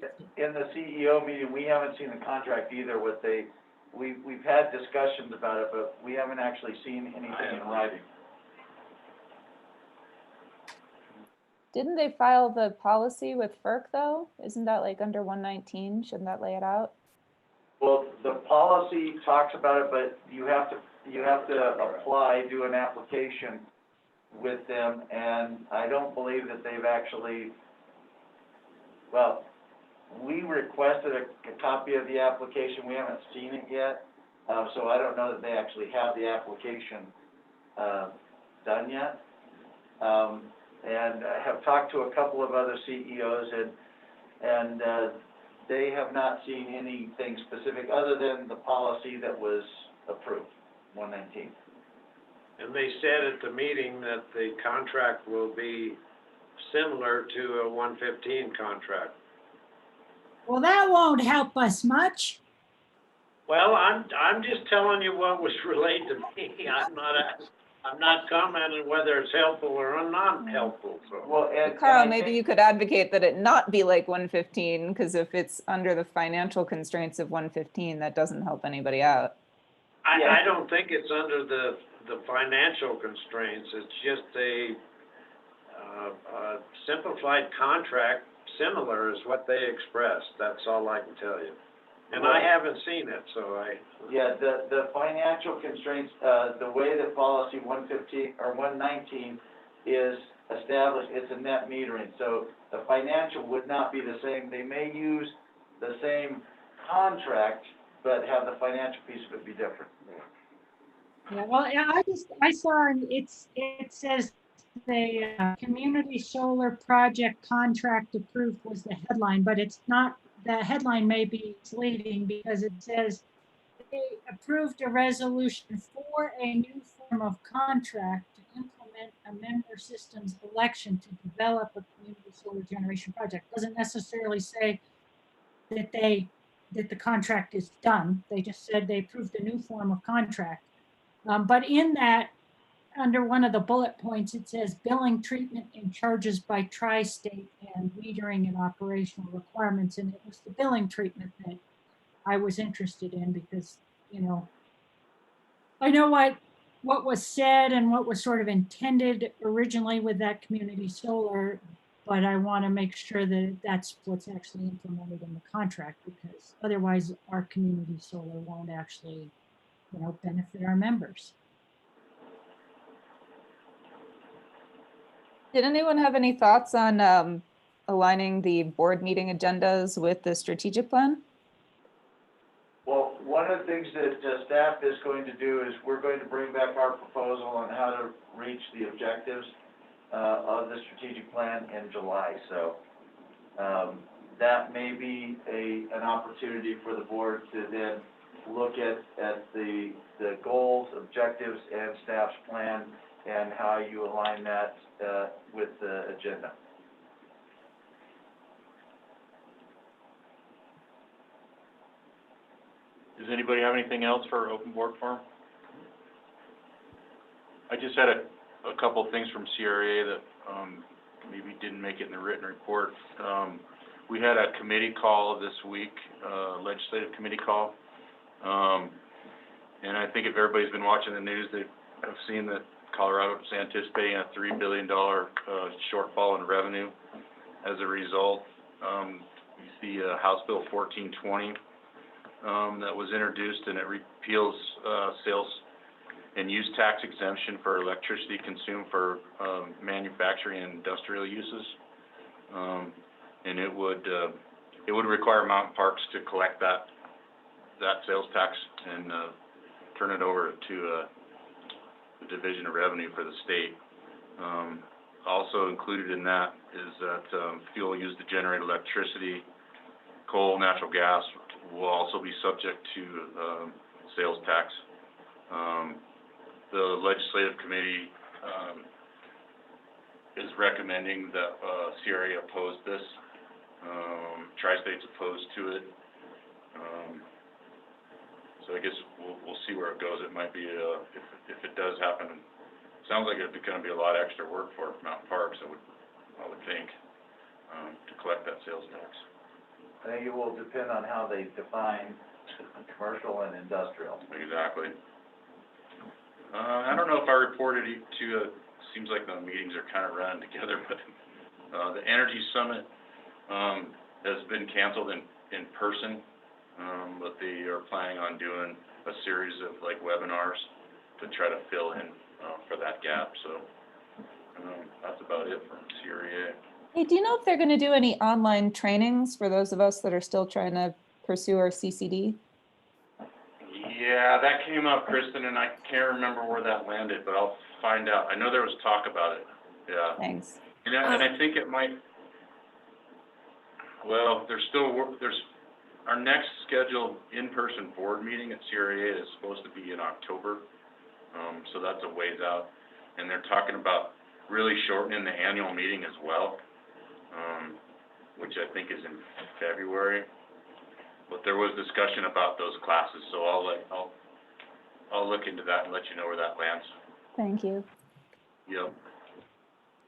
that. In the CEO meeting, we haven't seen the contract either. We've had discussions about it, but we haven't actually seen anything in writing. Didn't they file the policy with FERC though? Isn't that like under 119? Shouldn't that lay it out? Well, the policy talks about it, but you have to apply, do an application with them, and I don't believe that they've actually, well, we requested a copy of the application. We haven't seen it yet, so I don't know that they actually have the application done yet. And I have talked to a couple of other CEOs, and they have not seen anything specific other than the policy that was approved, 119. And they said at the meeting that the contract will be similar to a 115 contract. Well, that won't help us much. Well, I'm just telling you what was relayed to me. I'm not commenting whether it's helpful or not helpful, so. Well, Carl, maybe you could advocate that it not be like 115, because if it's under the financial constraints of 115, that doesn't help anybody out. I don't think it's under the financial constraints. It's just a simplified contract, similar is what they expressed. That's all I can tell you. And I haven't seen it, so Yeah, the financial constraints, the way that policy 115 or 119 is established, it's a net metering. So the financial would not be the same. They may use the same contract, but have the financial piece of it be different. Yeah, well, I saw, it says the community solar project contract approved was the headline, but it's not, the headline may be misleading because it says they approved a resolution for a new form of contract to implement a member systems election to develop a community solar generation project. Doesn't necessarily say that the contract is done. They just said they approved a new form of contract. But in that, under one of the bullet points, it says billing, treatment, and charges by tri-state and metering and operational requirements. And it was the billing treatment that I was interested in because, you know, I know what was said and what was sort of intended originally with that community solar, but I want to make sure that that's what's actually implemented in the contract, because otherwise our community solar won't actually, you know, benefit our members. Did anyone have any thoughts on aligning the board meeting agendas with the strategic plan? Well, one of the things that staff is going to do is we're going to bring back our proposal on how to reach the objectives of the strategic plan in July. So that may be an opportunity for the board to then look at the goals, objectives, and staff's plan and how you align that with the agenda. Does anybody have anything else for open board forum? I just had a couple of things from CRA that maybe didn't make it in the written report. We had a committee call this week, legislative committee call. And I think if everybody's been watching the news, they have seen that Colorado is anticipating a $3 billion shortfall in revenue as a result. You see House Bill 1420 that was introduced, and it repeals sales and use tax exemption for electricity consumed for manufacturing and industrial uses. And it would require mountain parks to collect that sales tax and turn it over to the Division of Revenue for the state. Also included in that is that fuel used to generate electricity, coal, natural gas will also be subject to sales tax. the legislative committee, is recommending that, CRA oppose this. Tri-State's opposed to it. So I guess we'll see where it goes. It might be, if it does happen, sounds like it'd be gonna be a lot of extra work for Mountain Parks, I would think, to collect that sales tax. I think it will depend on how they define commercial and industrial. Exactly. I don't know if I reported to, seems like the meetings are kind of running together, but, the Energy Summit, has been canceled in person, but they are planning on doing a series of like webinars to try to fill in, for that gap, so, that's about it from CRA. Hey, do you know if they're going to do any online trainings for those of us that are still trying to pursue our CCD? Yeah, that came up, Kristen, and I can't remember where that landed, but I'll find out. I know there was talk about it, yeah. Thanks. And I think it might, well, there's our next scheduled in-person board meeting at CRA is supposed to be in October, so that's a ways out. And they're talking about really shortening the annual meeting as well, which I think is in February. But there was discussion about those classes, so I'll look into that and let you know where that lands. Thank you. Yep.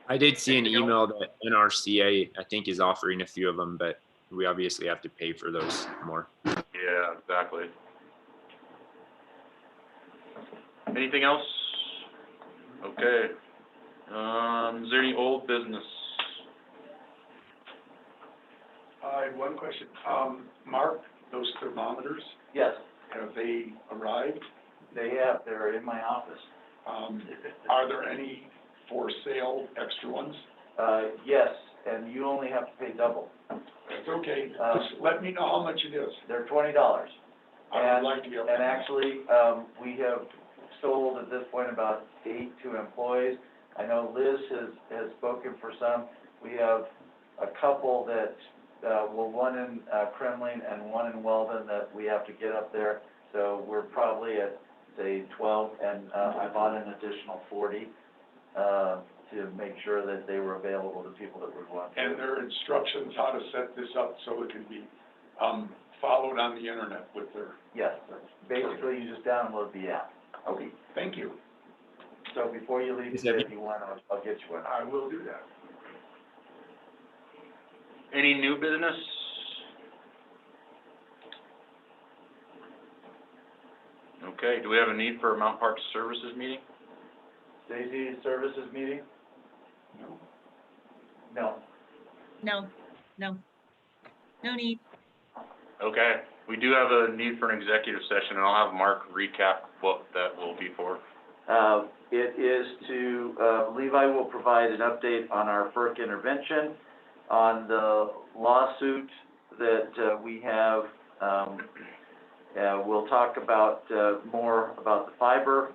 I did see an email that NRCA, I think, is offering a few of them, but we obviously have to pay for those more. Yeah, exactly. Anything else? Okay. Is there any old business? I had one question. Mark, those thermometers, Yes, have they arrived? they have, they're in my office. Are there any for sale extra ones? Yes, and you only have to pay double. It's okay, just let me know how much it is. They're $20. I would like to be able to. And actually, we have sold at this point about 8 to employees. I know Liz has spoken for some. We have a couple that, well, one in Kremling and one in Weldon that we have to get up there. So we're probably at, say, 12, and I bought an additional 40 to make sure that they were available to people that would want to. And there are instructions how to set this up so it can be followed on the internet with their. Yes, basically you just download the app. Okay, thank you. So before you leave, if you want, I'll get you one. I will do that. Any new business? Okay, do we have a need for a Mount Park Services meeting? Stacy, services meeting? No. No. No need. Okay, we do have a need for an executive session, and I'll have Mark recap what that will be for. It is to, Levi will provide an update on our FERC intervention, on the lawsuit that we have. We'll talk about more about the fiber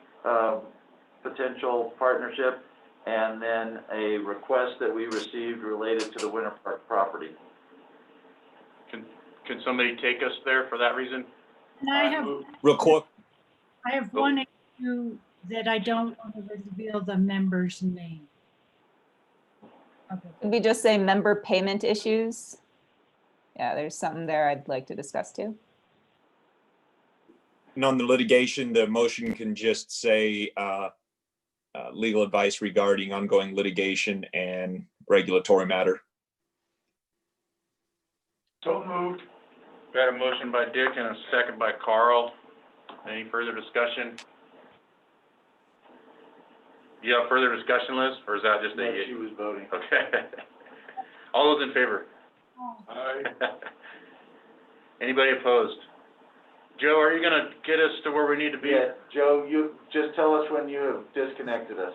potential partnership, and then a request that we received related to the Winter Park property. Can somebody take us there for that reason? And I have, Real quick, I have one issue that I don't want to reveal the member's name. Okay. Could we just say member payment issues? Yeah, there's something there I'd like to discuss too. and on the litigation, the motion can just say legal advice regarding ongoing litigation and regulatory matter. So moved. Got a motion by Dick and a second by Carl. Any further discussion? You have further discussion, Liz, or is that just Yes, a? she was voting. Okay. All those in favor? Aye. Anybody opposed? Joe, are you gonna get us to where we need to be? Yeah, Joe, you just tell us when you have disconnected us.